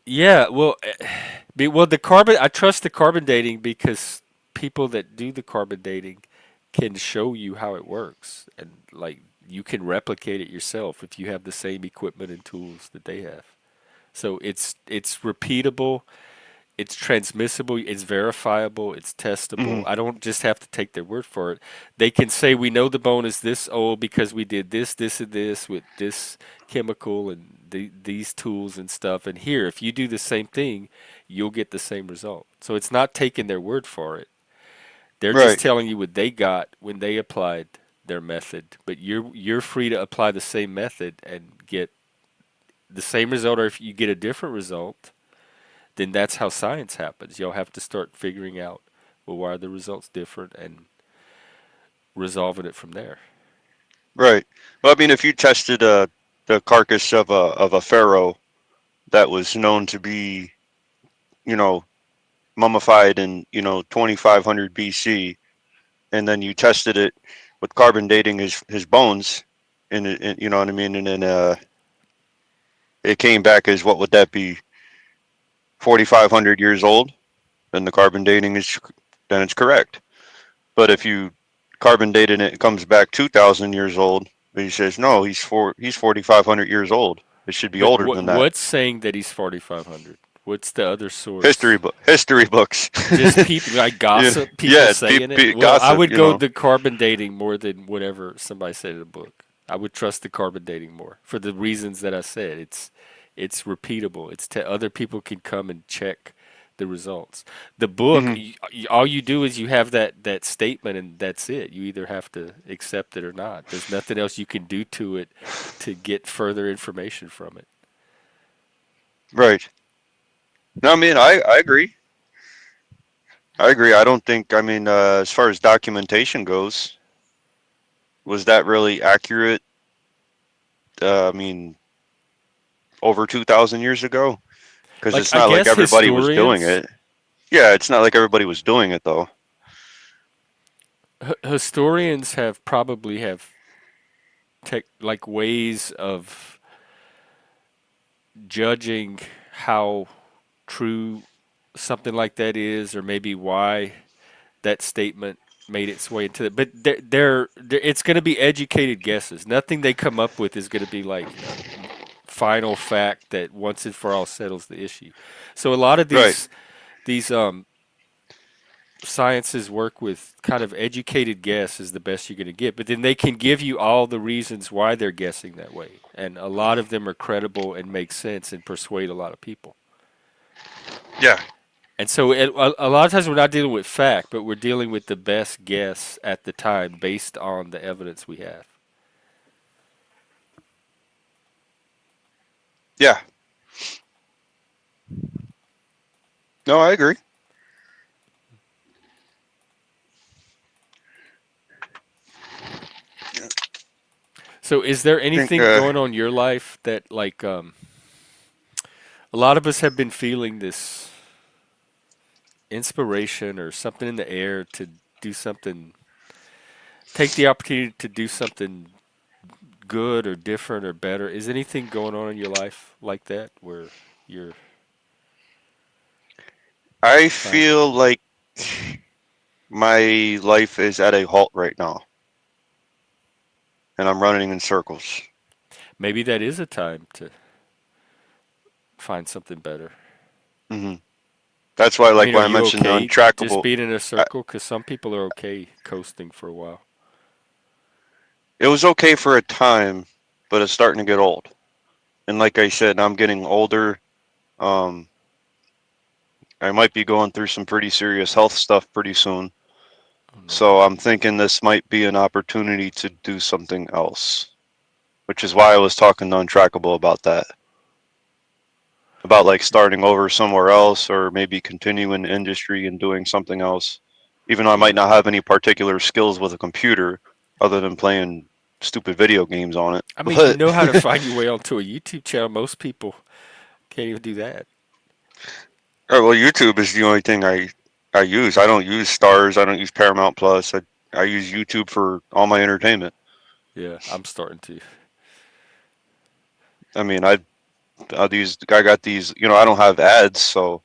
Yeah. Well, the carbon. I trust the carbon dating because people that do the carbon dating can show you how it works, and like you can replicate it yourself if you have the same equipment and tools that they have. So it's repeatable, it's transmissible, it's verifiable, it's testable. hmm I don't just have to take their word for it. They can say we know the bone is this old because we did this, this, and this with this chemical and these tools and stuff. And here, if you do the same thing, you'll get the same result. So it's not taking their word for it. They're just right, telling you what they got when they applied their method. But you're free to apply the same method and get the same result, or if you get a different result, then that's how science happens. You'll have to start figuring out, well, why are the results different and resolving it from there. right. Well, I mean, if you tested the carcass of a pharaoh that was known to be you know mummified in 2500 BC, and then you tested it with carbon dating his bones, and you know what I mean, and then it came back as what would that be, 4,500 years old, then the carbon dating is then it's correct. But if you carbon date and it comes back 2,000 years old, he says no, he's 4,500 years old. It should be But older what than that. what's saying that he's 4,500? What's the other History source? book, history books. Just people like Yeah, gossip, people yeah, saying it. Well, I gossip. would You go know, the carbon dating more than whatever somebody said in a book. I would trust the carbon dating more for the reasons that I said. It's repeatable. Other people can come and check the results. The book, hmm all you do is you have that statement and that's it. You either have to accept it or not. There's nothing else you can do to it to get further information from it. right. No, I mean, I agree. I agree. I don't think. I mean, as far as documentation goes, was that really accurate? I mean, over 2,000 years ago, because Like it's I not like guess everybody was doing historians it. Yeah, it's not like everybody was doing it though. historians have probably have like ways of judging how true something like that is, or maybe why that statement made its way into it. But it's going to be educated guesses. Nothing they come up with is going to be like a final fact that once and for all settles the issue. So a lot of Right. these sciences work with kind of educated guess is the best you're going to get, but then they can give you all the reasons why they're guessing that way, and a lot of them are credible and make sense and persuade a lot of people. Yeah. And so a lot of times we're not dealing with fact, but we're dealing with the best guess at the time based on the evidence we have. Yeah. No, I agree. So is there I think. anything going on in your life that like a lot of us have been feeling this inspiration or something in the air to do something, take the opportunity to do something good or different or better. Is anything going on in your life like that where you're I trying to? feel like my life is at a halt right now, and I'm running in circles. Maybe that is a time to find something better. hmm That's why, I like, mean, are when I you mentioned the okay just untrackable, being in a I, circle? Because some people are okay coasting for a while. it was okay for a time, but it's starting to get old. And like I said, I'm getting older. Um, I might be going through some pretty serious health stuff pretty soon. Oh no. So I'm thinking this might be an opportunity to do something else, which is why I was talking to Untrackable about that. About like starting over somewhere else or maybe continuing the industry and doing something else. Even though I might Yeah. not have any particular skills with a computer other than playing stupid video games on it. I mean, you But know how to find your way onto a YouTube channel. Most people can't even do that. well, YouTube is the only thing I use. I don't use Stars. I don't use Paramount Plus. I use YouTube for all my entertainment. Yeah, I'm starting to. I mean, I got these. You know, I don't have ads, so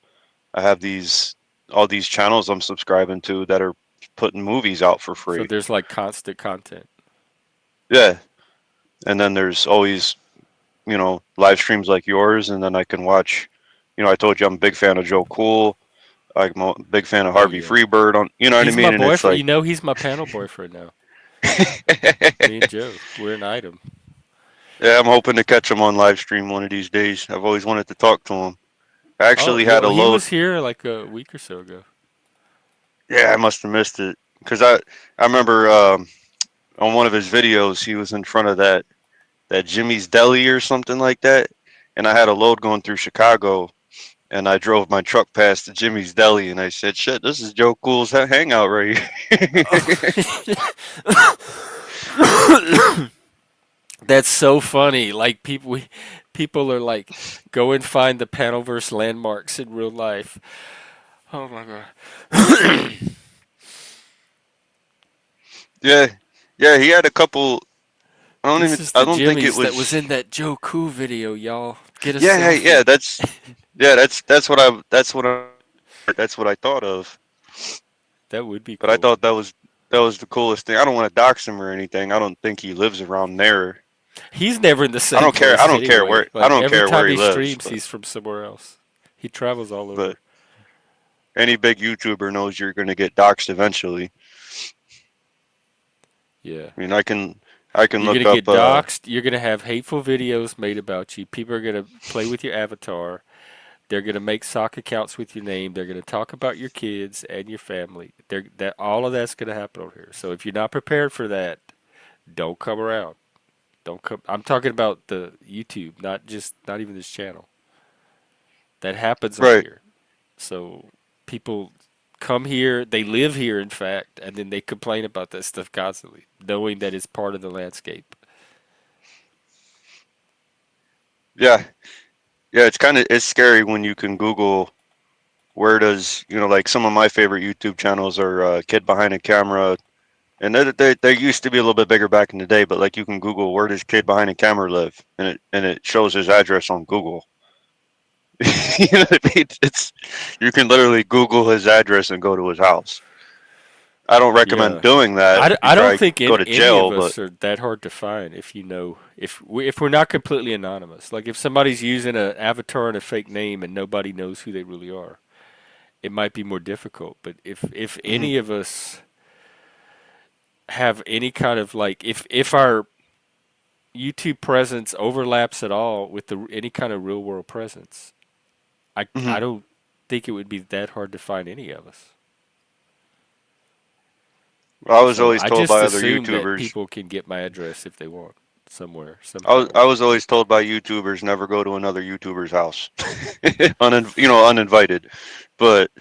I have these all these channels I'm subscribing to that are putting movies out for So free. there's like constant content. Yeah, and then there's always live streams like yours, and then I can watch. You know, I told you I'm a big fan of Joe Cool. I'm a big fan of Oh Harvey yeah. Freebird. On you know what I He's my mean, and it's boyfriend. like. You know, he's my panel boyfriend now. Me and Joe, we're an item. Yeah, I'm hoping to catch him on live stream one of these days. I've always wanted to talk to him. I Oh, actually yeah, had well, a he load. was here like a week or so ago. Yeah, I must have missed it because I remember on one of his videos he was in front of that Jimmy's Deli or something like that, and I had a load going through Chicago, and I drove my truck past the Jimmy's Deli, and I said, "Shit, this is Joe Cool's hangout right here." That's so funny. Like people are like, go and find the Panelverse landmarks in real life. Oh my god. Yeah, Yeah, he had a couple. This is I the don't think it Jimmys that was was. in that Joe Cool video, y'all. Get a Yeah, yeah. selfie. That's what I thought of. That would be But I cool. thought that was the coolest thing. I don't want to dox him or anything. I don't think he lives around there. He's never in the I same don't care. I place don't care anyway. where. I Like don't every care where time he he lives. streams, he's from somewhere else. He travels all But over. any big YouTuber knows you're going to get doxxed eventually. Yeah. I mean, I can You're look gonna up. get doxxed. You're gonna have hateful videos made about you. People are gonna play with your avatar. They're gonna make sock accounts with your name. They're gonna talk about your kids and your family. That all of that's gonna happen over here. So if you're not prepared for that, don't come around. Don't come. I'm talking about the YouTube, not even this channel. That happens on Right. here. So people come here, they live here, in fact, and then they complain about that stuff constantly, knowing that it's part of the landscape. Yeah. Yeah. It's scary when you can Google where does like some of my favorite YouTube channels are Kid Behind a Camera, and they used to be a little bit bigger back in the day, but like you can Google where does Kid Behind a Camera live, and it shows his address on Google. You know what I mean? It's you can literally Google his address and go to his house. I don't recommend Yeah. doing that. You I don't probably think go to any of jail, but us are that hard to find if you know if we're not completely anonymous. Like if somebody's using an avatar and a fake name and nobody knows who they really are, it might be more difficult. But if mhm, any of us have any kind of like if our YouTube presence overlaps at all with any kind of real world presence, mhm. I don't think it would be that hard to find any of us. I was So always I just just by other assume that YouTubers. people can get my address if they want somewhere somehow. I was always told by YouTubers never go to another YouTuber's house, uninvited. But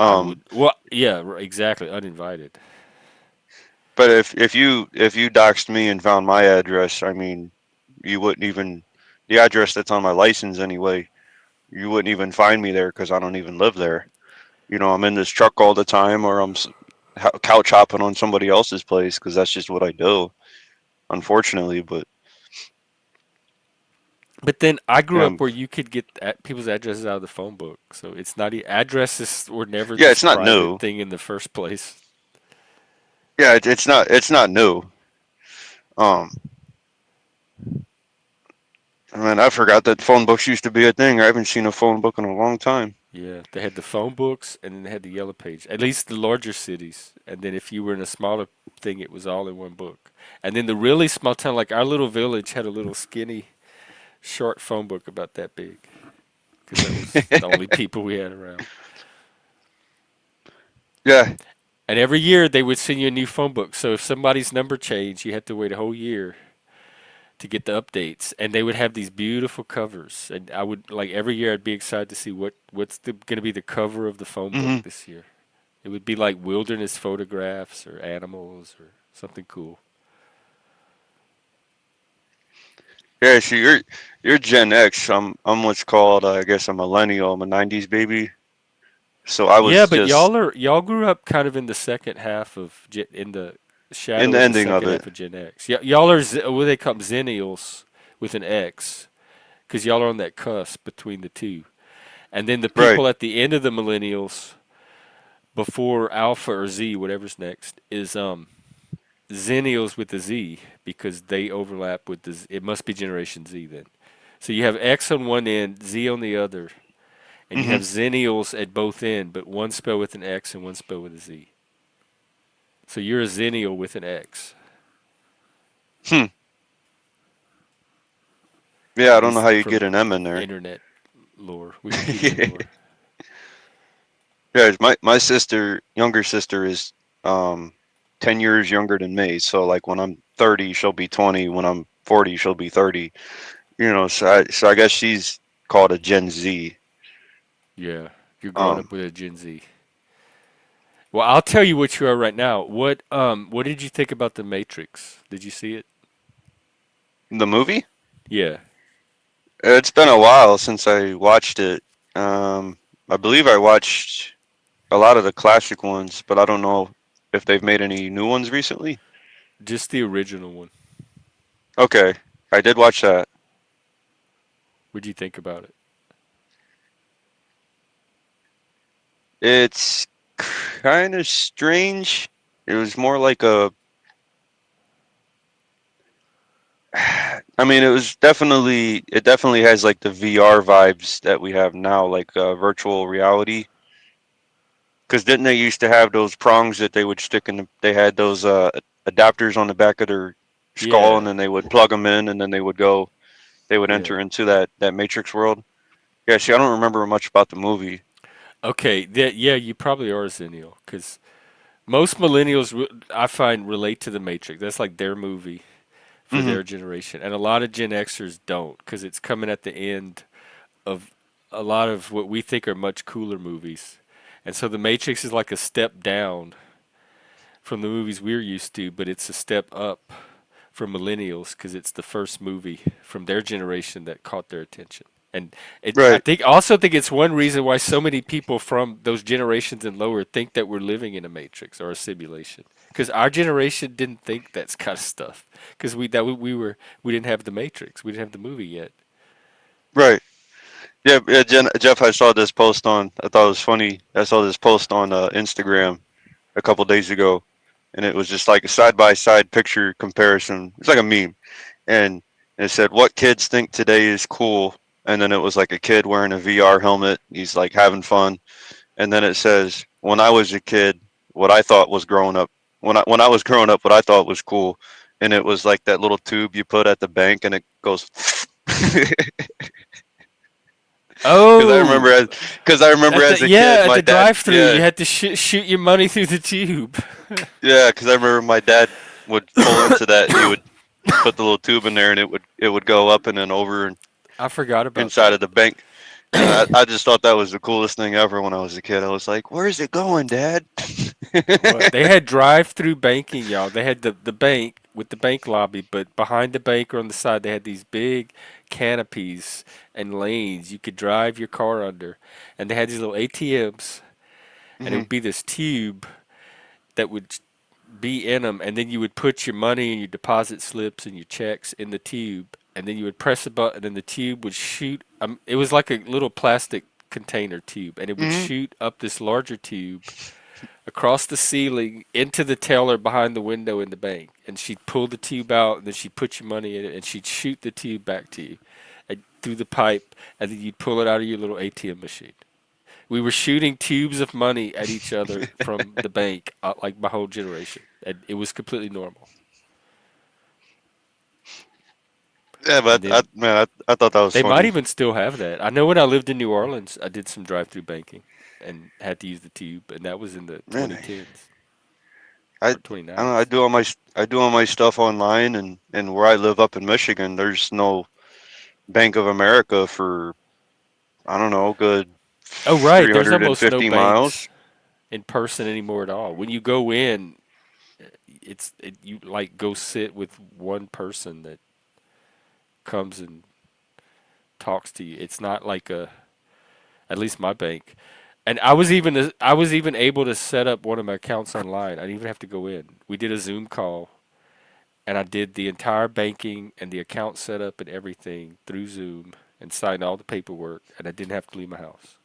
I um, would well yeah exactly uninvited. but if you doxed me and found my address, I mean, you wouldn't even the address that's on my license anyway. You wouldn't even find me there because I don't even live there. I'm in this truck all the time, or couch hopping on somebody else's place because that's just what I do. Unfortunately, but But then I grew up um, where you could get people's addresses out of the phone book, so it's not addresses were never yeah, this it's not private new. thing in the first place. Yeah, it's not new. Um, I mean, I forgot that phone books used to be a thing. I haven't seen a phone book in a long time. Yeah, they had the phone books and then they had the yellow page. At least the larger cities, and then if you were in a smaller thing, it was all in one book. And then the really small town, like our little village, had a little skinny, short phone book about that big, because that was the only people we had around. Yeah. And every year they would send you a new phone book. So if somebody's number changed, you had to wait a whole year to get the updates. And they would have these beautiful covers. And I would like every year I'd be excited to see what's going to be the cover of the phone book Hmm. this year. It would be like wilderness photographs or animals or something cool. Yeah. So you're Gen X. I'm what's called I guess a millennial. I'm a '90s baby. So I Yeah, was but just y'all grew up kind of in the second half of in the in shadow the of the ending of second it. half of Gen X. Y'all are what do they call them, Zennials with an X, because y'all are on that cusp between the two. And then the Right. people at the end of the millennials, before Alpha or Z, whatever's next, is Zennials with the Z because they overlap with it must be Generation Z then. So you have X on one end, Z on the other, and you Hmm. have Zennials at both ends, but one spelled with an X and one spelled with a Z. So you're a Zennial with an X, Hmm. Yeah. I at don't know least how you get from an M in there. internet lore, Wikipedia lore. Yeah. My sister, younger sister, is um 10 years younger than me. So like when I'm 30, she'll be 20. When I'm 40, she'll be 30. So I guess she's called a Gen Z. Yeah, you're growing Um, up with a Gen Z. Well, I'll tell you what you are right now. What did you think about the Matrix? Did you see it? the movie? Yeah. It's been a while since I watched it. Um, I believe I watched a lot of the classic ones, but I don't know if they've made any new ones recently. Just the original one. Okay, I did watch that. What'd you think about it? It's kind of strange. It was more like a. I mean, it definitely has like the VR vibes that we have now, like virtual reality. Because didn't they used to have those prongs that they would stick in? They had those adapters on the back of their skull, and Yeah. then they would plug them in, and then they would go. They would Yeah. enter into that Matrix world. Yeah. See, I don't remember much about the movie. Okay. Yeah, you probably are, Zennial, because most millennials, I find, relate to the Matrix. That's like their movie for Hmm. their generation, and a lot of Gen Xers don't, because it's coming at the end of a lot of what we think are much cooler movies, and so the Matrix is like a step down from the movies we're used to, but it's a step up for millennials because it's the first movie from their generation that caught their attention. And I Right. think it's one reason why so many people from those generations and lower think that we're living in a matrix or a simulation. Because our generation didn't think that kind of stuff. Because we didn't have the Matrix, we didn't have the movie yet. Right. Yeah. Yeah. Jeff, I saw this post on. I thought it was funny. I saw this post on Instagram a couple days ago, and it was just like a side by side picture comparison. It's like a meme, and it said what kids think today is cool, and then it was like a kid wearing a VR helmet. He's like having fun, and then it says when I was a kid, what I thought was growing up. When I was growing up, what I thought was cool, and it was like that little tube you put at the bank, and it goes. Because I remember Oh, as because I remember at as the a yeah, kid, at my the dad, drive-through, yeah, you had to shoot your money through the tube. yeah, because I remember my dad would pull into that, and he would put the little tube in there, and it would go up and then over and I forgot about inside that. of the bank. And I just thought that was the coolest thing ever when I was a kid. I was like, "Where is it going, Dad?" What they had drive-through banking, y'all. They had the bank with the bank lobby, but behind the bank or on the side, they had these big canopies and lanes you could drive your car under, and they had these little ATMs, and it Hmm. would be this tube that would be in them, and then you would put your money and your deposit slips and your checks in the tube, and then you would press a button, and the tube would shoot. It was like a little plastic container tube, and it would Hmm. shoot up this larger tube across the ceiling into the teller behind the window in the bank. And she'd pull the tube out, and then she'd put your money in it, and she'd shoot the tube back to you through the pipe, and then you'd pull it out of your little ATM machine. We were shooting tubes of money at each other from the bank, like my whole generation. And it was completely normal. Yeah, And but then I thought that was they might funny. even still have that. I know when I lived in New Orleans, I did some drive-through banking and had to use the tube, and that was in the Man, 2010s I or I don't know. I 29s. do all my I do all my stuff online, and where I live up in Michigan, there's no Bank of America for I don't know, good Oh, right. There's almost no 350 banks miles. in person anymore at all. When you go in, you like go sit with one person that comes and talks to you. It's not like a at least my bank. And I was even able to set up one of my accounts online. I didn't even have to go in. We did a Zoom call and I did the entire banking and the account setup and everything through Zoom and signed all the paperwork and I didn't have to leave my house.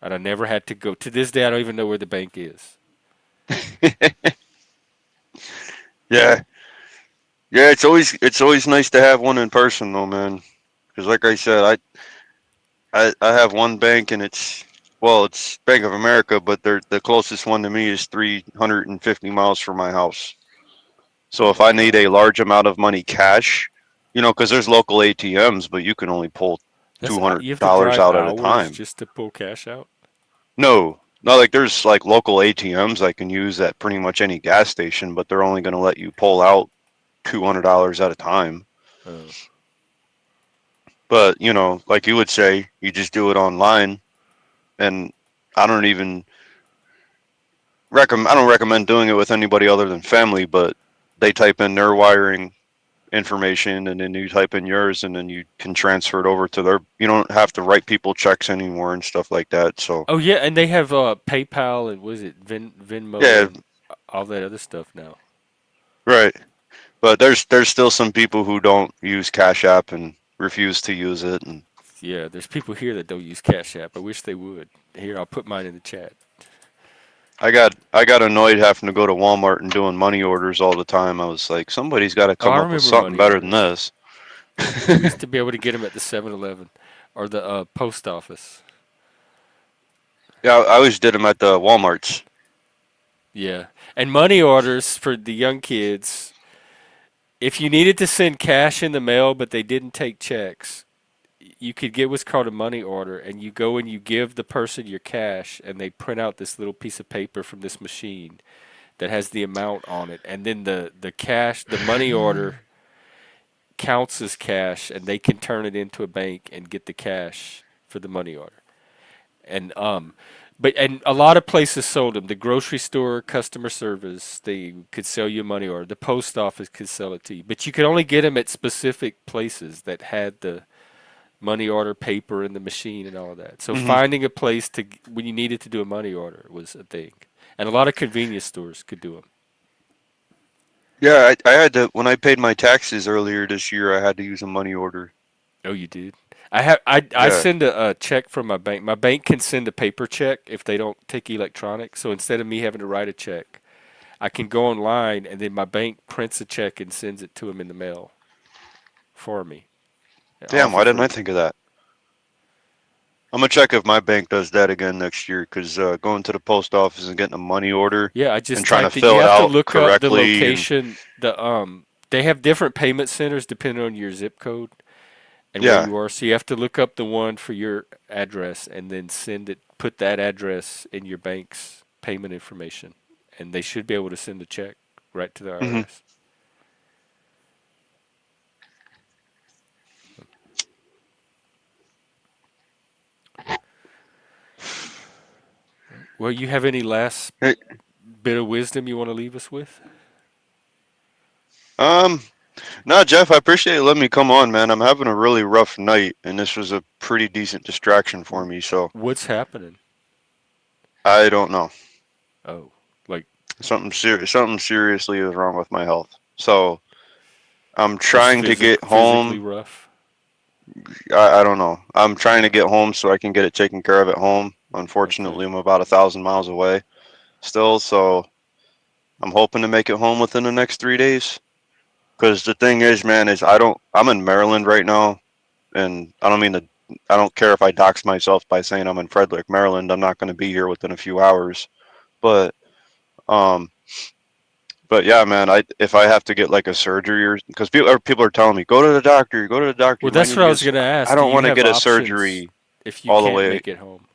And I never had to go. To this day I don't even know where the bank is. Yeah, yeah. It's always nice to have one in person, though, man. Because like I said, I have one bank, and it's Bank of America, but the closest one to me is 350 miles from my house. So if Oh I need wow. a large amount of money cash, because there's local ATMs, but you can only pull two hundred You have to dollars drive out at a hours time. just to pull cash out. No, not like there's like local ATMs I can use at pretty much any gas station, but they're only going to let you pull out $200 at a time. Oh. But like you would say, you just do it online, and I don't even I don't recommend doing it with anybody other than family. But they type in their wiring information, and then you type in yours, and then you can transfer it over to their. You don't have to write people checks anymore and stuff like that. So Oh yeah, and they have PayPal and was it Venmo yeah, and all that other stuff now. right. But there's still some people who don't use Cash App and refuse to use it. And Yeah, there's people here that don't use Cash App. I wish they would. Here, I'll put mine in the chat. I got annoyed having to go to Walmart and doing money orders all the time. I was like, somebody's got to Oh, I come up with remember something money better than orders. this. We used to be able to get them at the 7-Eleven or the post office. Yeah, I always did them at the WalMarts. Yeah. And money orders for the young kids, if you needed to send cash in the mail but they didn't take checks, you could get what's called a money order, and you go and you give the person your cash and they print out this little piece of paper from this machine that has the amount on it, and then the cash, the money order counts as cash, and they can turn it into a bank and get the cash for the money order. And but and a lot of places sold them. The grocery store, customer service, they could sell you a money order. The post office could sell it to you, but you could only get them at specific places that had the money order paper in the machine and all of that. So Hmm. finding a place to when you needed to do a money order was a thing, and a lot of convenience stores could do them. Yeah, I had to when I paid my taxes earlier this year. I had to use a money order. Oh, you did. I Yeah, send a check from my bank. My bank can send a paper check if they don't take electronic. So instead of me having to write a check, I can go online and then my bank prints a check and sends it to them in the mail for me, all damn. for Why didn't I free. think of that? I'm gonna check if my bank does that again next year. Cause going to the post office and getting a money order Yeah, I and just trying to typed it. You fill it have to out look up the correctly and location. They have different payment centers depending on your zip code and where yeah. you are. So you have to look up the one for your address and then send it. Put that address in your bank's payment information, and they should be able to send a check right to the Hmm. IRS. Well, you have any last Hey, bit of wisdom you want to leave us with? um, no, Jeff, I appreciate you letting me come on, man. I'm having a really rough night, and this was a pretty decent distraction for me. So What's happening? I don't know. Oh, like Something seriously is wrong with my health. So I'm just trying to get physically home. rough. I don't know. I'm trying to get home so I can get it taken care of at home. Okay. Unfortunately, I'm about 1,000 miles away still, so I'm hoping to make it home within the next 3 days. Because the thing is, man, is I'm in Maryland right now, and I don't mean to. I don't care if I dox myself by saying I'm in Frederick, Maryland. I'm not going to be here within a few hours, but um, but yeah, man, if I have to get like a surgery or because people are telling me go to the doctor, Well, you might that's need what to I get. was gonna I ask. Do don't you want to have get a options surgery if you all the can't way. make it home?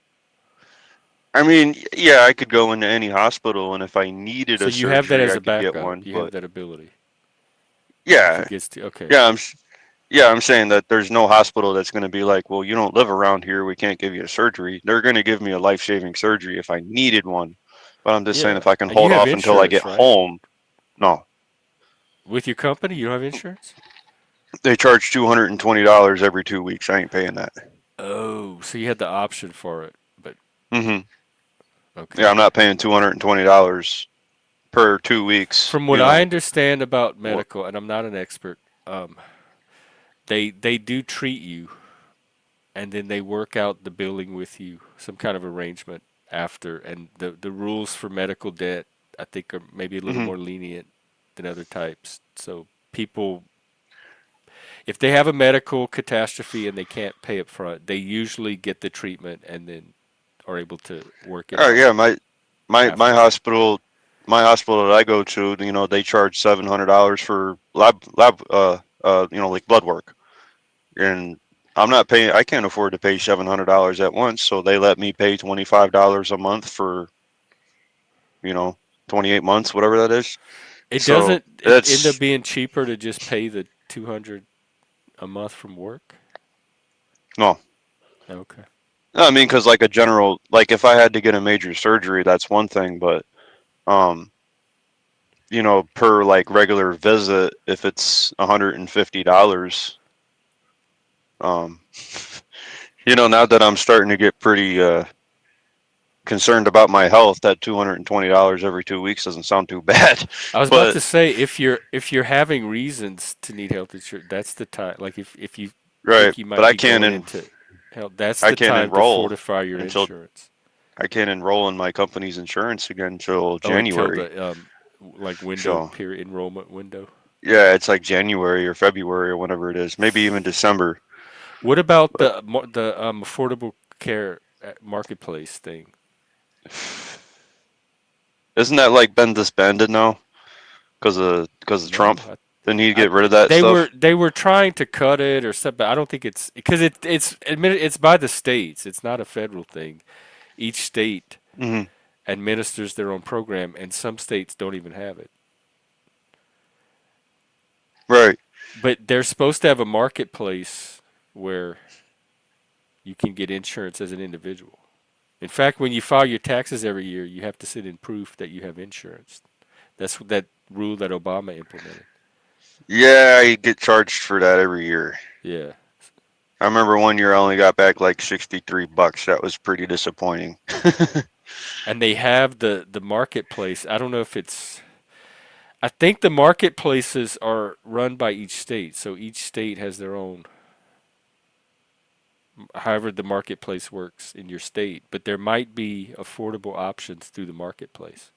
I mean, yeah, I could go into any hospital, and if I needed So a you have that surgery, as I a could get backup. one. You have But that ability if yeah, it gets to. Okay. yeah, yeah, I'm saying that there's no hospital that's going to be like, well, you don't live around here, we can't give you a surgery. They're going to give me a life-saving surgery if I needed one. But I'm just saying if Yeah, I can and you hold have off until I get insurance, right? home. No, With your company, you don't have insurance. they charge $220 every 2 weeks. I ain't paying that. Oh, so you had the option for it, but Hmm. Yeah, okay. I'm not paying $220 per 2 weeks. From what You I know, understand about what? medical, and I'm not an expert, um, they do treat you, and then they work out the billing with you, some kind of arrangement after, and the rules for medical debt, I think, are maybe a little Hmm. more lenient than other types. So people, if they have a medical catastrophe and they can't pay up front, they usually get the treatment and then are able to work it Oh out yeah, my after. hospital, my hospital that I go to, they charge $700 for lab like blood work, and I'm not paying. I can't afford to pay $700 at once, so they let me pay $25 a month for you know 28 months, whatever that is. It So doesn't it end up that's being cheaper to just pay the 200 a month from work? no. Okay. I mean, because like a general, like if I had to get a major surgery, that's one thing, but um, per like regular visit, if it's $150, um, now that I'm starting to get pretty concerned about my health, that $220 every 2 weeks doesn't sound too bad. I was about But to say if you're having reasons to need health insurance, that's the time. Like if you right, think you but might be going into health, that's I the can't time to enroll fortify your until insurance. I can't enroll in my company's insurance again until Oh, until January. the like window So period enrollment window. yeah, it's like January or February or whenever it is, maybe even December. What about But the affordable care marketplace thing? isn't that like been disbanded now because of Trump? No, Then he get rid of that they were stuff. they were trying to cut it or something. But I don't think it's because it's admitted it's by the states. It's not a federal thing. Each state Hmm. administers their own program, and some states don't even have it. Right. But they're supposed to have a marketplace where you can get insurance as an individual. In fact, when you file your taxes every year, you have to send in proof that you have insurance. That's that rule that Obama implemented. Yeah, I get charged for that every year. Yeah. I remember one year I only got back like $63. That was pretty disappointing. And they have the marketplace. I don't know if it's I think the marketplaces are run by each state. So each state has their own however the marketplace works in your state, but there might be affordable options through the marketplace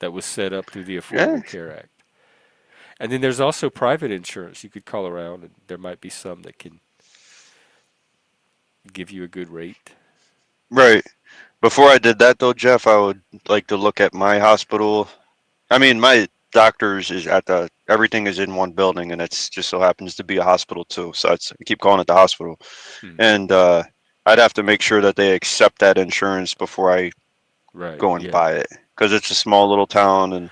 that was set up through the Yeah, Affordable Care Act. And then there's also private insurance. You could call around and there might be some that can give you a good rate. right. Before I did that though, Jeff, I would like to look at my hospital. I mean, my doctors is at the everything is in one building, and it's just so happens to be a hospital too. So I keep calling it the hospital, Hmm. and I'd have to make sure that they accept that insurance before I Right. go and Yeah. buy it, because it's a small little town, and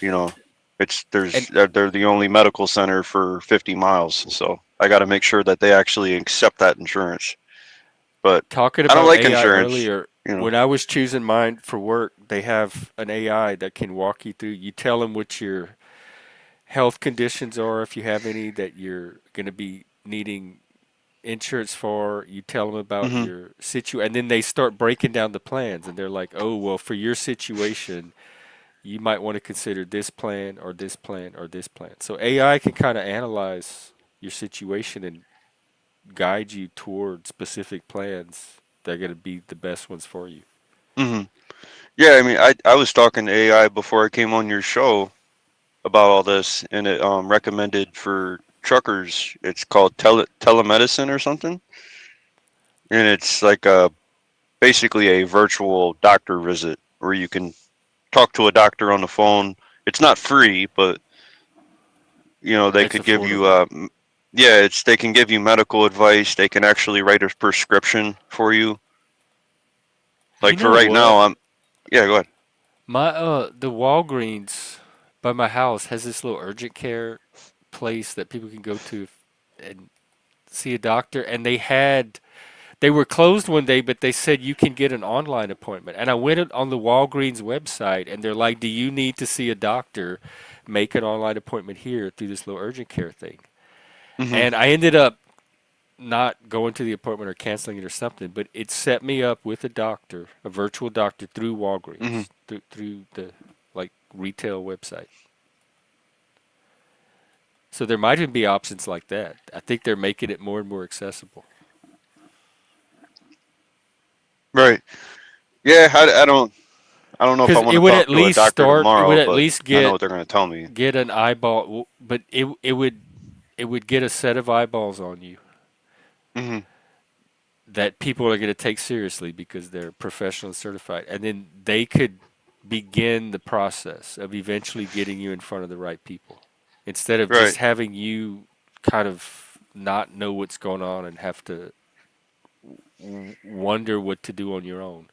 you know, it's And they're the only medical center for 50 miles, so I got to make sure that they actually accept that insurance. But talking I don't about like AI insurance, earlier, you know. when I was choosing mine for work, they have an AI that can walk you through. You tell them what your health conditions are, if you have any that you're going to be needing insurance for. You tell them about Hmm. your and then they start breaking down the plans, and they're like, "Oh, well, for your situation, you might want to consider this plan or this plan or this plan." So AI can kind of analyze your situation and guide you toward specific plans that are going to be the best ones for you. Hmm. Yeah, I mean, I was talking to AI before I came on your show about all this, and it recommended for truckers. It's called telemedicine or something, and it's like basically a virtual doctor visit where you can talk to a doctor on the phone. It's not free, but they It's could give you affordable. yeah, it's they can give you medical advice. They can actually write a prescription for you. You Like for know right what? now, I'm yeah, go ahead. My the Walgreens by my house has this little urgent care place that people can go to and see a doctor, and they were closed one day, but they said you can get an online appointment. And I went on the Walgreens website, and they're like, "Do you need to see a doctor? Make an online appointment here through this little urgent care thing." Hmm. And I ended up not going to the appointment or canceling it or something, but it set me up with a doctor, a virtual doctor through Hmm. Walgreens, through the like retail website. So there might even be options like that. I think they're making it more and more accessible. Right. Yeah, I don't know if I Because want to talk to a doctor it would tomorrow, at but least I know what they're going to tell me. get an eyeball, but it would get a set of eyeballs on you Hmm. that people are going to take seriously because they're professional and certified, and then they could begin the process of eventually getting you in front of the right people instead of just Right. having you kind of not know what's going on and have to wonder what to do on your own.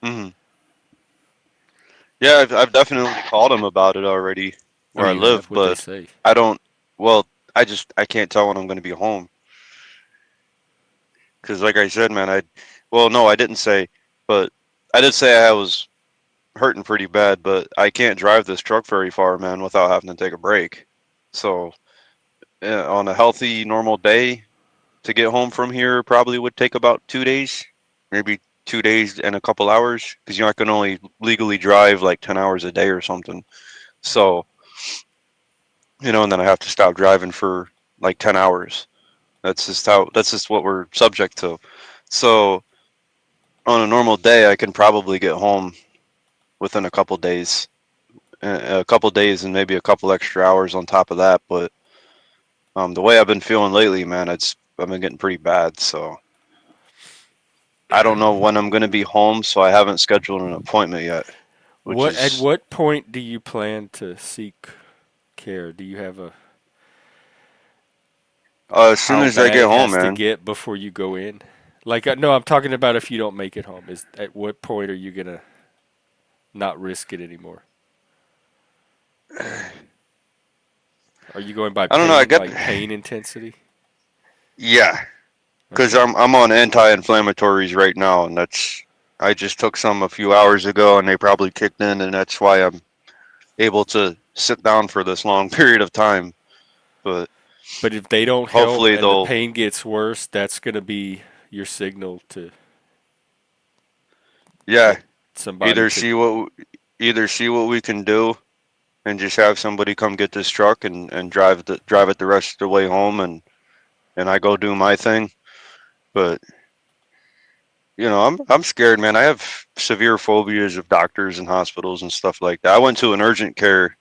Hmm. Yeah, I've definitely called them about it already Oh, where I you have? live, What they but say? I don't. Well, I can't tell when I'm going to be home because, like I said, man, well, no, I didn't say, but I did say I was hurting pretty bad, but I can't drive this truck very far, man, without having to take a break. So, yeah, on a healthy, normal day, to get home from here probably would take about 2 days, maybe 2 days and a couple hours because I can only legally drive like 10 hours a day or something. So, and then I have to stop driving for like 10 hours. That's just what we're subject to. So, on a normal day, I can probably get home within a couple days and maybe a couple extra hours on top of that. But the way I've been feeling lately, man, I've been getting pretty bad. So I don't know when I'm going to be home. So I haven't scheduled an appointment yet, which What at is what point do you plan to seek care? Do you have a as soon how as I bad get it home, has to man. get before you go in? Like no, I'm talking about if you don't make it home. Is at what point are you gonna not risk it anymore? Are you going by I don't know. I pain, get like pain intensity? yeah, because Okay. I'm on anti-inflammatories right now, and I just took some a few hours ago, and they probably kicked in, and that's why I'm able to sit down for this long period of time. But But if they don't help hopefully and the they'll pain gets worse, that's going to be your signal to yeah get somebody either to. see what either see what we can do and just have somebody come get this truck and drive it the rest of the way home and I go do my thing. But I'm scared, man. I have severe phobias of doctors and hospitals and stuff like that. I went to an urgent care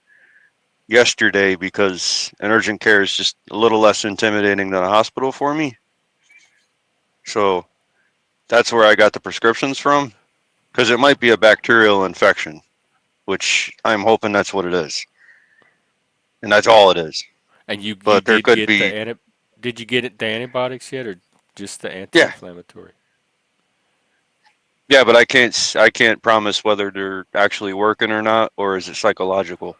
yesterday because an urgent care is just a little less intimidating than a hospital for me. So that's where I got the prescriptions from because it might be a bacterial infection, which I'm hoping that's what it is, and that's all it is. And you But there did could get be, did you get the antibiotics yet, or just the yeah, anti-inflammatory? yeah, but I can't promise whether they're actually working or not, or is it psychological?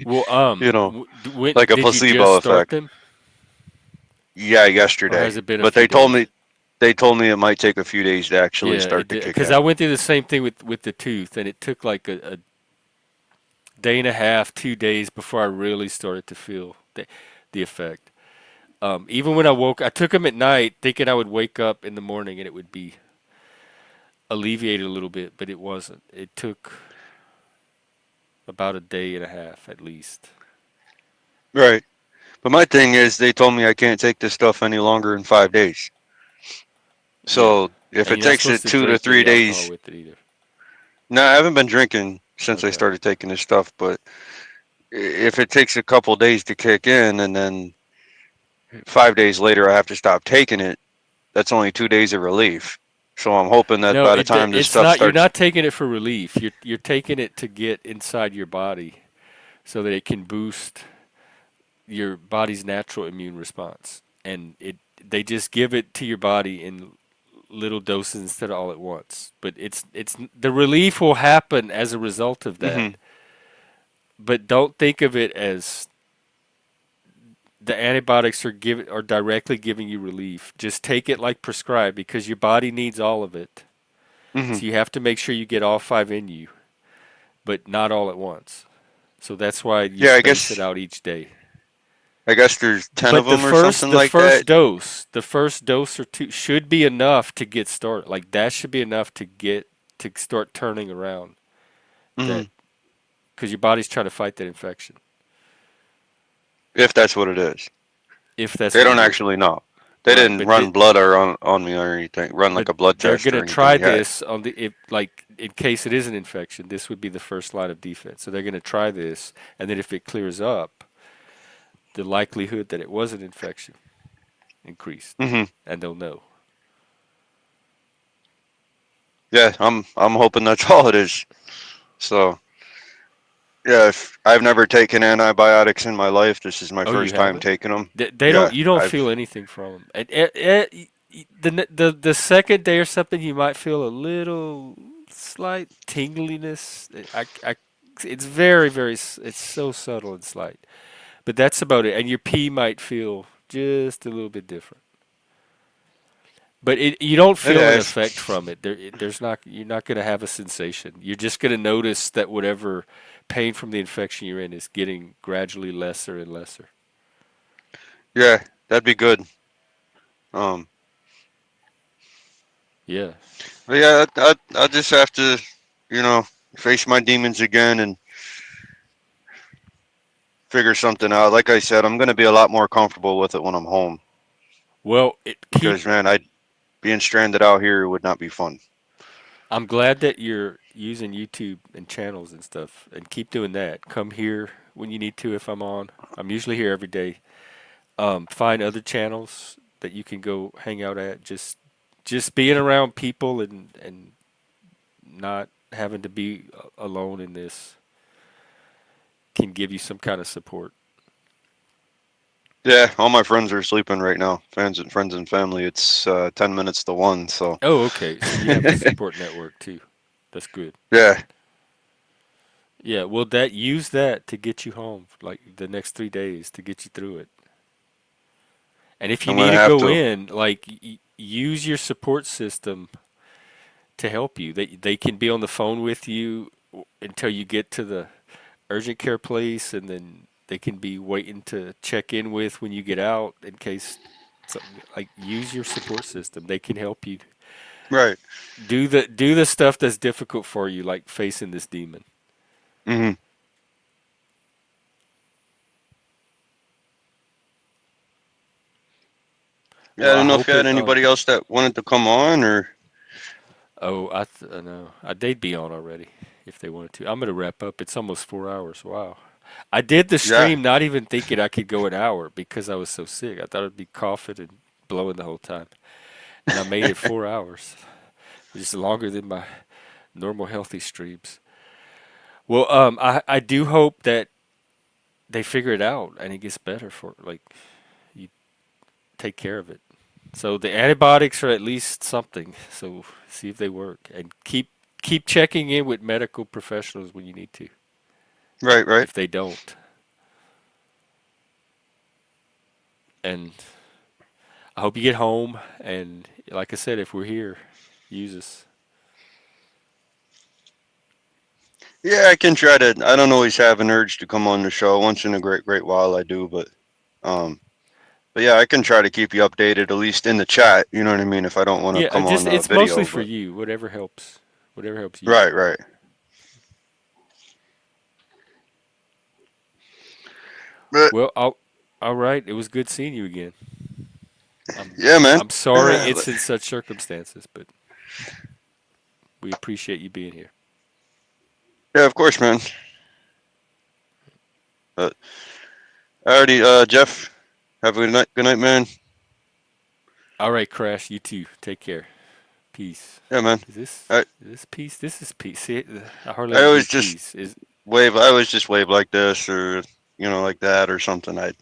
Well, you know, when like a did you just placebo start effect. them, Yeah, or has yesterday. it been a But few days? they told me it might take a few days to actually Yeah, it start to did. kick Because in. I went through the same thing with the tooth, and it took like a day and a half, 2 days before I really started to feel the effect. Even when I took them at night, thinking I would wake up in the morning and it would be alleviated a little bit, but it wasn't. It took about a day and a half at least. Right. But my thing is, they told me I can't take this stuff any longer than 5 days. Yeah, So if and it you're not takes supposed it to two to drink three any alcohol days, with it either. no, I haven't been drinking since I Okay. started taking this stuff. But if it takes a couple days to kick in, and then 5 days later I have to stop taking it, that's only 2 days of relief. So I'm hoping that No, by the time this it's stuff not. You're starts, not taking it for relief. You're taking it to get inside your body so that it can boost your body's natural immune response. And they just give it to your body in little doses instead of all at once. But it's the relief will happen as a result of hmm that. But don't think of it as the antibiotics are directly giving you relief. Just take it like prescribed because your body needs all of it. hmm So you have to make sure you get all five in you, but not all at once. So that's why you yeah, space it out each day. I guess there's 10 of But them or something the like that. first dose or two should be enough to get started. Like that should be enough to start turning around hmm that because your body's trying to fight that infection. If that's what it is. If that's They what don't it is, actually know. They right? didn't run blood or on me or anything. Run like But a blood they're test gonna or anything try yet. this on the if like in case it is an infection. This would be the first line of defense. So they're gonna try this, and then if it clears up, the likelihood that it was an infection increased, hmm and they'll know. Yeah, I'm hoping that's all it is. So yeah, if I've never taken antibiotics in my life. This is my Oh, you first time haven't? taking them. They don't. Yeah, You don't feel I've. anything from them. The second day or something, you might feel a little slight tingliness. It's it's so subtle and slight. But that's about it. And your pee might feel just a little bit different. But you don't feel an Yeah, effect from it. There's not. You're not going to have a sensation. You're just going to notice that whatever pain from the infection you're in is getting gradually lesser and lesser. yeah, that'd be good. Um, Yeah. But yeah, I just have to, you know, face my demons again and figure something out. Like I said, I'm gonna be a lot more comfortable with it when I'm home. Well, keep. Because man, I being stranded out here would not be fun. I'm glad that you're using YouTube and channels and stuff, and keep doing that. Come here when you need to if I'm on. I'm usually here every day. Find other channels that you can go hang out at. Just being around people and not having to be alone in this can give you some kind of support. Yeah, all my friends are sleeping right now. Friends and family. It's 10 minutes to one. So Oh, okay. So you have a support network too. That's good. yeah, Yeah, well, that use that to get you home, like the next 3 days to get you through it. And if you I'm need gonna to have go to. in, like use your support system to help you. They can be on the phone with you until you get to the urgent care place, and then they can be waiting to check in with when you get out in case something like use your support system. They can help you Right. do the stuff that's difficult for you, like facing this demon. Hmm. Yeah, I Well, I didn't know if you hope had it. anybody else that wanted to come on, or Oh, I know. They'd be on already if they wanted to. I'm gonna wrap up. It's almost 4 hours. Wow. I did the yeah. stream not even thinking I could go an hour because I was so sick. I thought I'd be coughing and blowing the whole time, and I made it 4 hours. It's longer than my normal healthy streams. Well, I do hope that they figure it out and it gets better for like you take care of it. So the antibiotics are at least something. So see if they work and keep checking in with medical professionals when you need to. Right, right. If they don't, and I hope you get home. And like I said, if we're here, use us. Yeah, I can try to. I don't always have an urge to come on the show. Once in a great while, I do, um, but yeah, I can try to keep you updated at least in the chat. You know what I mean? If I don't want to Yeah, come just on it's mostly video, for but you. Whatever helps. Whatever helps you. right, right. But Well, all right. It was good seeing you again. I'm yeah, man. I'm sorry it's in such circumstances, but we appreciate you being here. Yeah, of course, man. But alrighty, Jeff. Have a good night, man. All right, Crash. You too. Take care. Peace. Yeah, man. Is this I is this peace? This is peace. See, I hardly I ever do always just peace. Is wave. I always just wave like this, or like that, or something. I.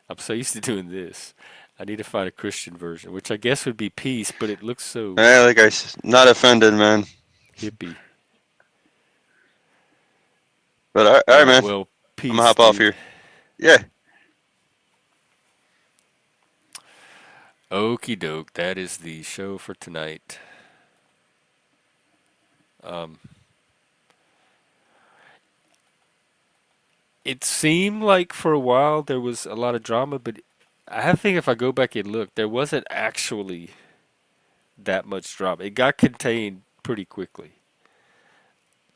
I'm so used to doing this. I need to find a Christian version, which I guess would be peace, but it looks so Like not offended, man. hippie. But all All right, right. man. Well, I'm gonna peace, hop off dude. here. Yeah. Okie doke. That is the show for tonight. Um, it seemed like for a while there was a lot of drama, but I think if I go back and look, there wasn't actually that much drama. It got contained pretty quickly.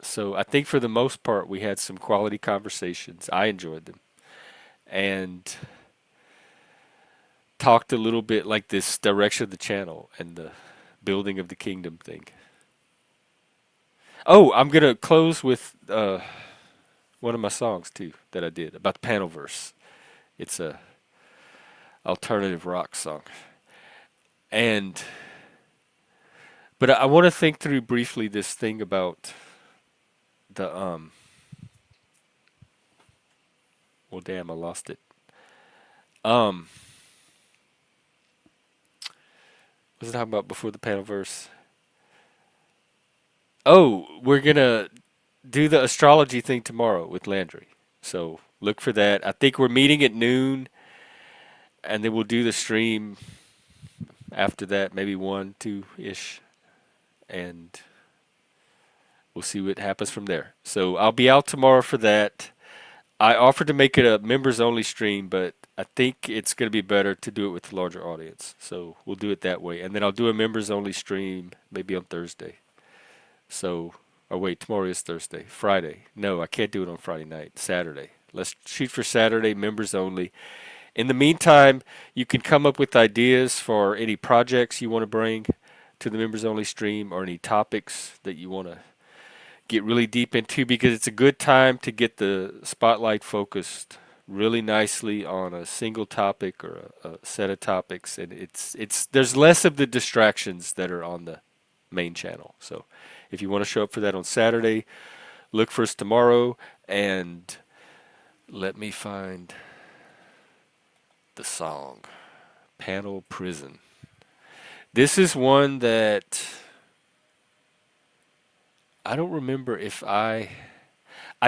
So I think for the most part, we had some quality conversations. I enjoyed them and talked a little bit like this direction of the channel and the building of the kingdom thing. Oh, I'm gonna close with one of my songs too that I did about the panel verse. It's a alternative rock song, and but I want to think through briefly this thing about the Well, damn, I lost it. Um, what was I talking about before the panel verse? Oh, we're gonna do the astrology thing tomorrow with Landry. So look for that. I think we're meeting at noon, and then we'll do the stream after that, maybe 1, 2 ish, and we'll see what happens from there. So I'll be out tomorrow for that. I offered to make it a members only stream, but I think it's going to be better to do it with a larger audience. So we'll do it that way. And then I'll do a members only stream maybe on Thursday. So, oh wait, tomorrow is Thursday. Friday. No, I can't do it on Friday night. Saturday. Let's shoot for Saturday, members only. In the meantime, you can come up with ideas for any projects you want to bring to the members only stream or any topics that you want to get really deep into because it's a good time to get the spotlight focused really nicely on a single topic or a set of topics, and it's there's less of the distractions that are on the main channel. So if you want to show up for that on Saturday, look for us tomorrow. And let me find the song. Panel Prison. This is one that I don't remember if I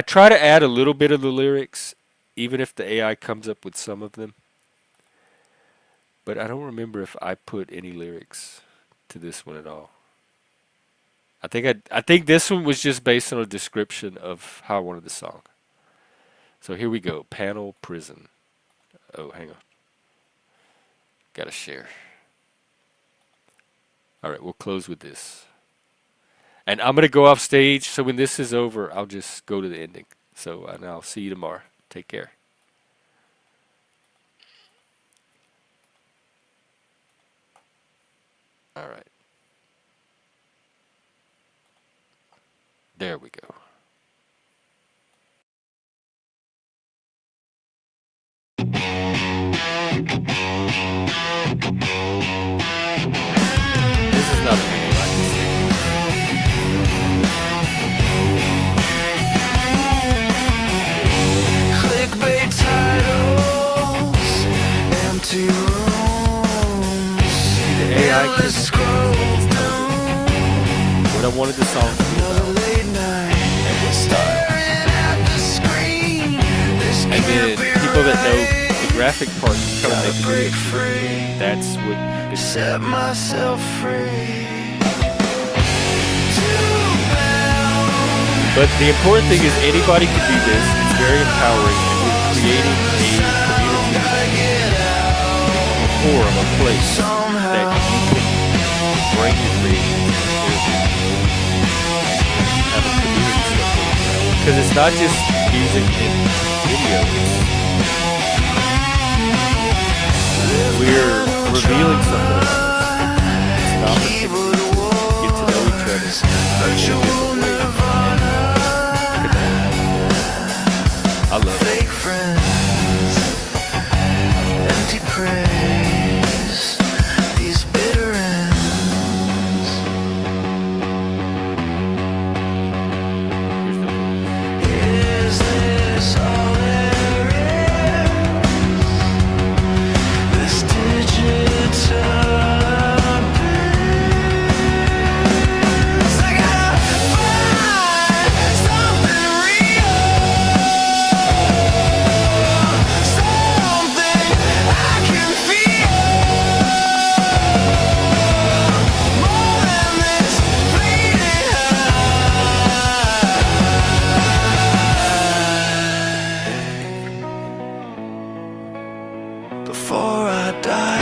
try to add a little bit of the lyrics, even if the AI comes up with some of them. But I don't remember if I put any lyrics to this one at all. I think this one was just based on a description of how I wanted the song. So here we go. Panel Prison. Oh, hang on. Gotta share. All right, we'll close with this. And I'm gonna go off stage, so when this is over, I'll just go to the ending. So, and I'll see you tomorrow. Take care. All right. There we go. This is not a video I can sing. Clickbait titles, empty rooms. See, the AI can what I wanted the song to be about and what style. And then people that know the graphic part can come and make a video. That's what it's set myself free. But the important thing is anybody can do this. It's very empowering, and we're creating a community, a forum, a place that you can bring your creations and have a community support. Because it's not just music and video. We're revealing something about us. It's an opportunity to get to know each other in a different way. I love it. Fake friends, empty praise, these bitter ends. Is this all there is? This digital I gotta find something real. Something I can feel more than this fleeting high. Before I die.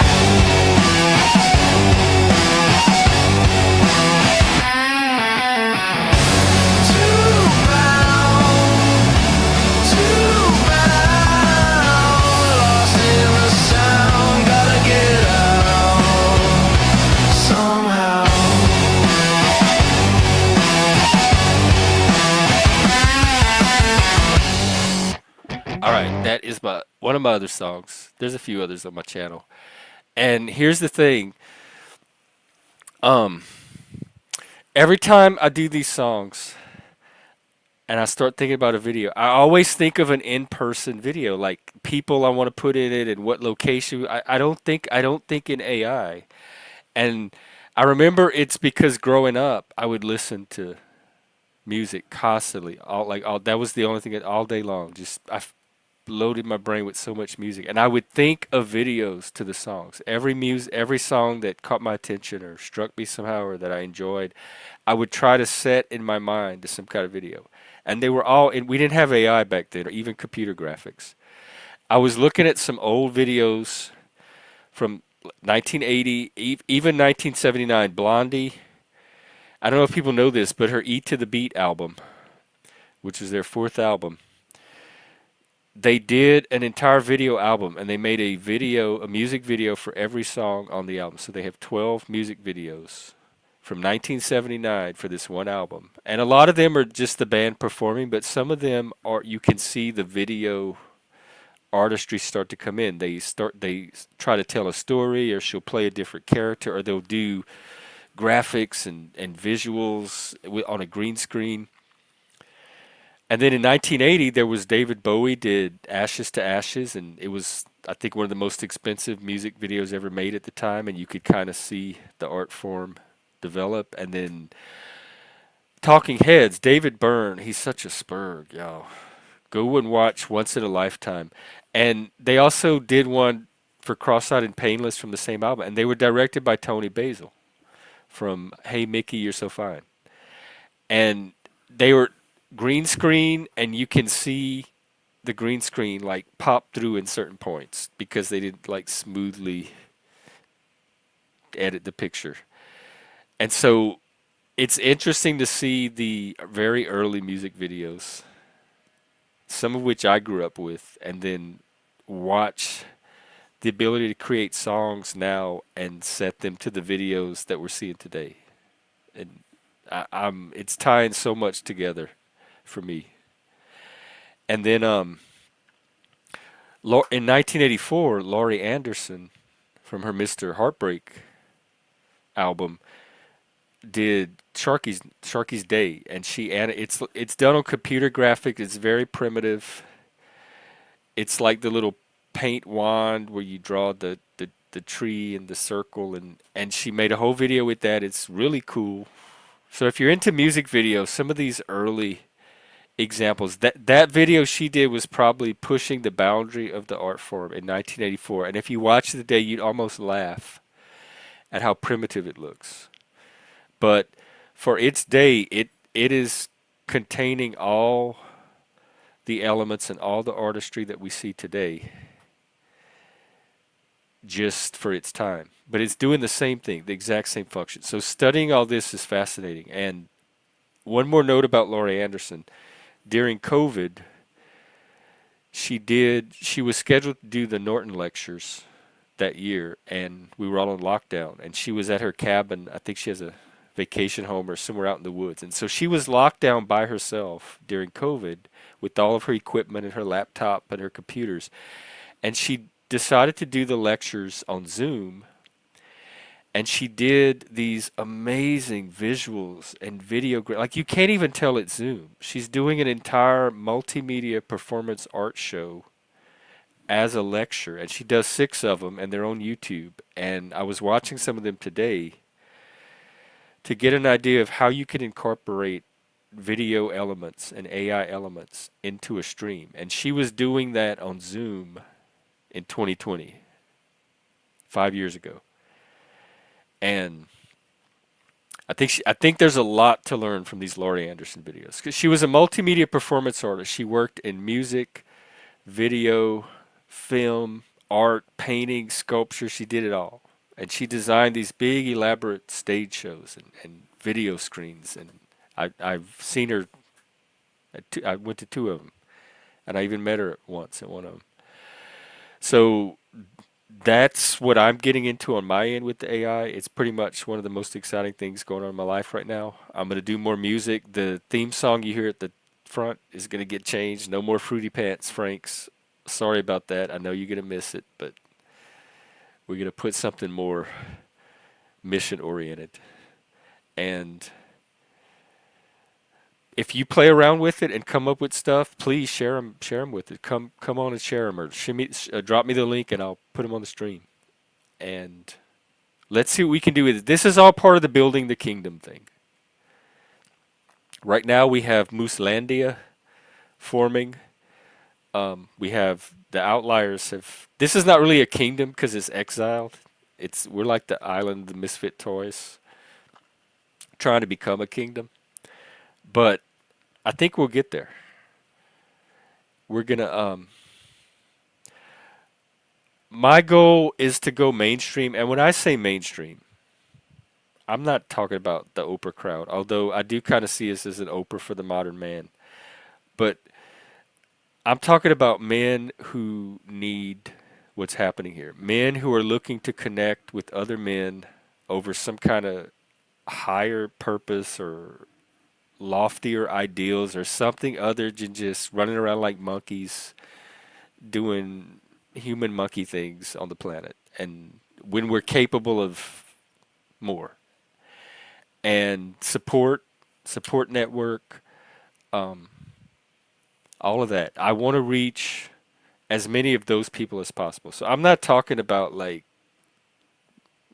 All right, that is one of my other songs. There's a few others on my channel. And here's the thing. Every time I do these songs and I start thinking about a video, I always think of an in-person video, like people I want to put in it and what location. I don't think in AI. And I remember it's because growing up, I would listen to music constantly. That was the only thing all day long. Just loaded my brain with so much music, and I would think of videos to the songs. Every song that caught my attention or struck me somehow or that I enjoyed, I would try to set in my mind to some kind of video. And they were all, and we didn't have AI back then or even computer graphics. I was looking at some old videos from 1980, even 1979. Blondie. I don't know if people know this, but her "E to the Beat" album, which is their fourth album, they did an entire video album, and they made a music video for every song on the album. So they have 12 music videos from 1979 for this one album. And a lot of them are just the band performing, but some of them are, you can see the video artistry start to come in. They try to tell a story, or she'll play a different character, or they'll do graphics and visuals on a green screen. And then in 1980, there was David Bowie did Ashes to Ashes, and it was, I think, one of the most expensive music videos ever made at the time, and you could kind of see the art form develop. And then Talking Heads, David Byrne, he's such a spurg, y'all. Go and watch Once in a Lifetime. And they also did one for Cross-Eyed and Painless from the same album, and they were directed by Tony Basil from Hey Mickey, You're So Fine. And they were green screen, and you can see the green screen like pop through in certain points because they didn't like smoothly edit the picture. And so it's interesting to see the very early music videos, some of which I grew up with, and then watch the ability to create songs now and set them to the videos that we're seeing today. And it's tying so much together for me. And then in 1984, Laurie Anderson from her Mr. Heartbreak album did Sharky's Day, and it's done on computer graphics. It's very primitive. It's like the little paint wand where you draw the tree and the circle, and she made a whole video with that. It's really cool. So if you're into music videos, some of these early examples, that video she did was probably pushing the boundary of the art form in 1984. And if you watch the day, you'd almost laugh at how primitive it looks. But for its day, it is containing all the elements and all the artistry that we see today, just for its time. But it's doing the same thing, the exact same function. So studying all this is fascinating. And one more note about Laurie Anderson. During COVID, she was scheduled to do the Norton lectures that year, and we were all in lockdown, and she was at her cabin. I think she has a vacation home or somewhere out in the woods. And so she was locked down by herself during COVID with all of her equipment and her laptop and her computers. And she decided to do the lectures on Zoom, and she did these amazing visuals and video, like you can't even tell it's Zoom. She's doing an entire multimedia performance art show as a lecture, and she does 6 of them, and they're on YouTube. And I was watching some of them today to get an idea of how you can incorporate video elements and AI elements into a stream. And she was doing that on Zoom in 2020, 5 years ago. And I think there's a lot to learn from these Laurie Anderson videos, because she was a multimedia performance artist. She worked in music, video, film, art, painting, sculpture. She did it all. And she designed these big, elaborate stage shows and video screens. And I've seen her. I went to 2 of them, and I even met her once at one of them. So that's what I'm getting into on my end with the AI. It's pretty much one of the most exciting things going on in my life right now. I'm going to do more music. The theme song you hear at the front is going to get changed. No more Fruity Pants, Franks. Sorry about that. I know you're going to miss it, but we're going to put something more mission oriented. And if you play around with it and come up with stuff, please share them with it. Come on and share them, or drop me the link and I'll put them on the stream. And let's see what we can do with it. This is all part of the building the kingdom thing. Right now we have Mooselandia forming. We have the outliers have. This is not really a kingdom because it's exiled. We're like the island of the misfit toys, trying to become a kingdom. But I think we'll get there. We're gonna my goal is to go mainstream, and when I say mainstream, I'm not talking about the Oprah crowd, although I do kind of see us as an Oprah for the modern man. But I'm talking about men who need what's happening here. Men who are looking to connect with other men over some kind of higher purpose or loftier ideals or something other than just running around like monkeys doing human monkey things on the planet. And when we're capable of more. And support network, um, all of that. I want to reach as many of those people as possible. So I'm not talking about like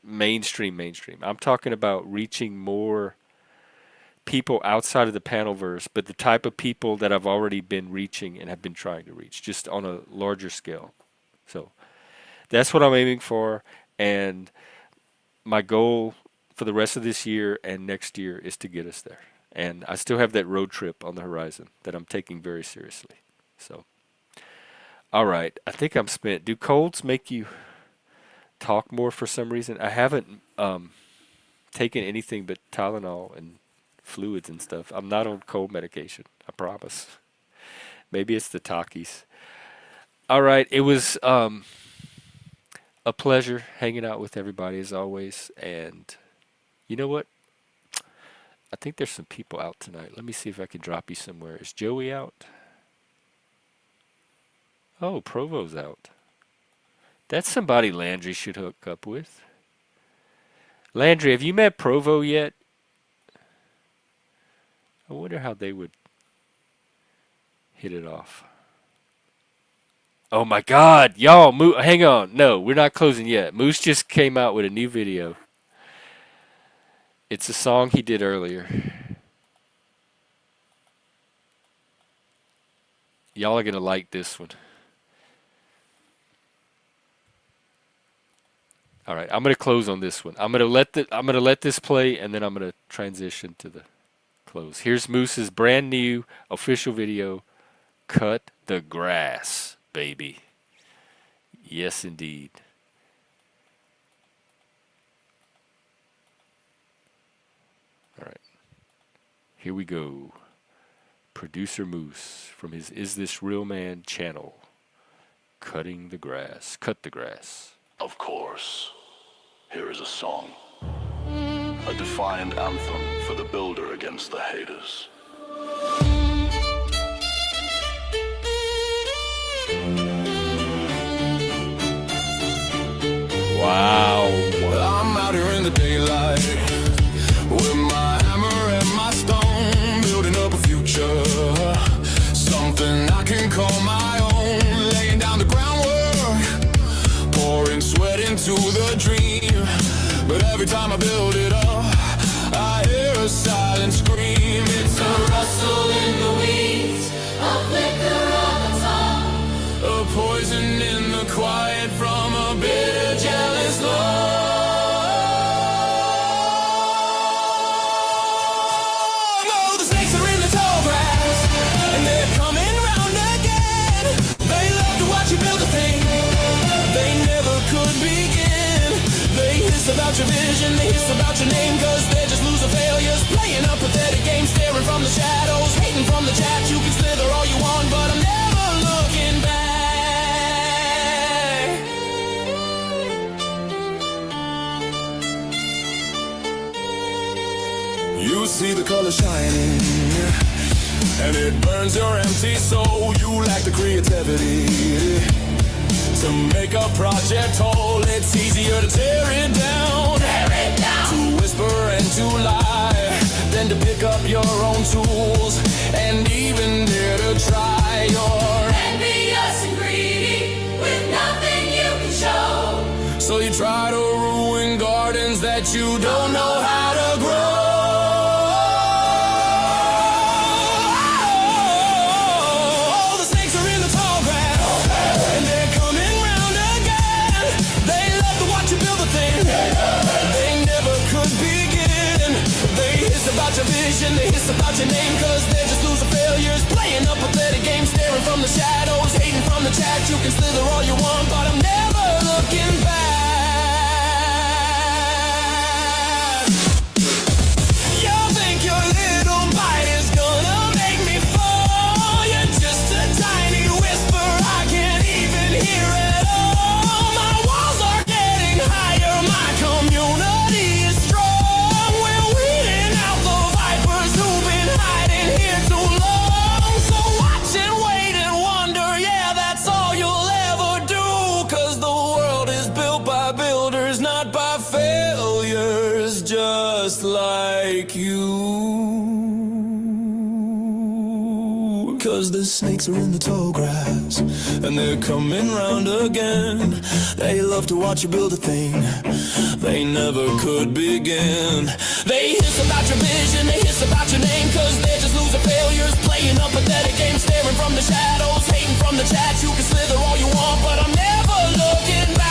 mainstream. I'm talking about reaching more people outside of the panelverse, but the type of people that I've already been reaching and have been trying to reach, just on a larger scale. So that's what I'm aiming for, and my goal for the rest of this year and next year is to get us there. And I still have that road trip on the horizon that I'm taking very seriously. So, all right, I think I'm spent. Do colds make you talk more for some reason? I haven't taken anything but Tylenol and fluids and stuff. I'm not on cold medication, I promise. Maybe it's the Takis. All right, it was a pleasure hanging out with everybody as always. And you know what? I think there's some people out tonight. Let me see if I can drop you somewhere. Is Joey out? Oh, Provo's out. That's somebody Landry should hook up with. Landry, have you met Provo yet? I wonder how they would hit it off. Oh my God, y'all, hang on. No, we're not closing yet. Moose just came out with a new video. It's a song he did earlier. Y'all are gonna like this one. All right, I'm gonna close on this one. I'm gonna let this play, and then I'm gonna transition to the close. Here's Moose's brand new official video, "Cut the Grass," baby. Yes, indeed. All right, here we go. Producer Moose from his Is This Real Man channel, cutting the grass. Cut the grass. Of course, here is a song, a defiant anthem for the builder against the haters. Wow. Well, I'm out here in the daylight with my hammer and my stone, building up a future, something I can call my own, laying down the groundwork, pouring sweat into the dream. But every time I build it up, I hear a silent scream. It's a rustle in the weeds, a flicker on the tongue, a poison in the quiet from a bitter, jealous love. Oh, the snakes are in the tall grass, and they're coming round again. They love to watch you build a thing they never could begin. They hiss about your vision, they hiss about your name, cause they're just loser failures, playing a pathetic game, staring from the shadows, hating from the chat. You can slither all you want, but I'm never looking back. You see the color shining, and it burns your empty soul. You lack the creativity to make a project whole. It's easier to tear it down, to whisper and to lie, than to pick up your own tools and even dare to try. You're envious and greedy with nothing you can show, so you try to ruin gardens that you don't know how to grow. Vision, they hiss about your name, cause they're just loser failures, playing a pathetic game, staring from the shadows, hating from from the chat, you can slither all you want, but I'm never looking back. You think your little bite is gonna make me fall? You're just a tiny whisper, I can't even hear it all. My walls are getting higher, my community is strong. We're weeding out the vipers who've been hiding here too long. So watch and wait and wonder, yeah, that's all you'll ever do. 'Cause the world is built by builders, not by failures, just like you. 'Cause the snakes are in the tall grass, and they're coming round again. They love to watch you build a thing they never could begin. They hiss about your vision, they hiss about your name, 'cause they're just loser failures, playing a pathetic game, staring from the shadows, hating from the chat. You can slither all you want, but I'm never looking back.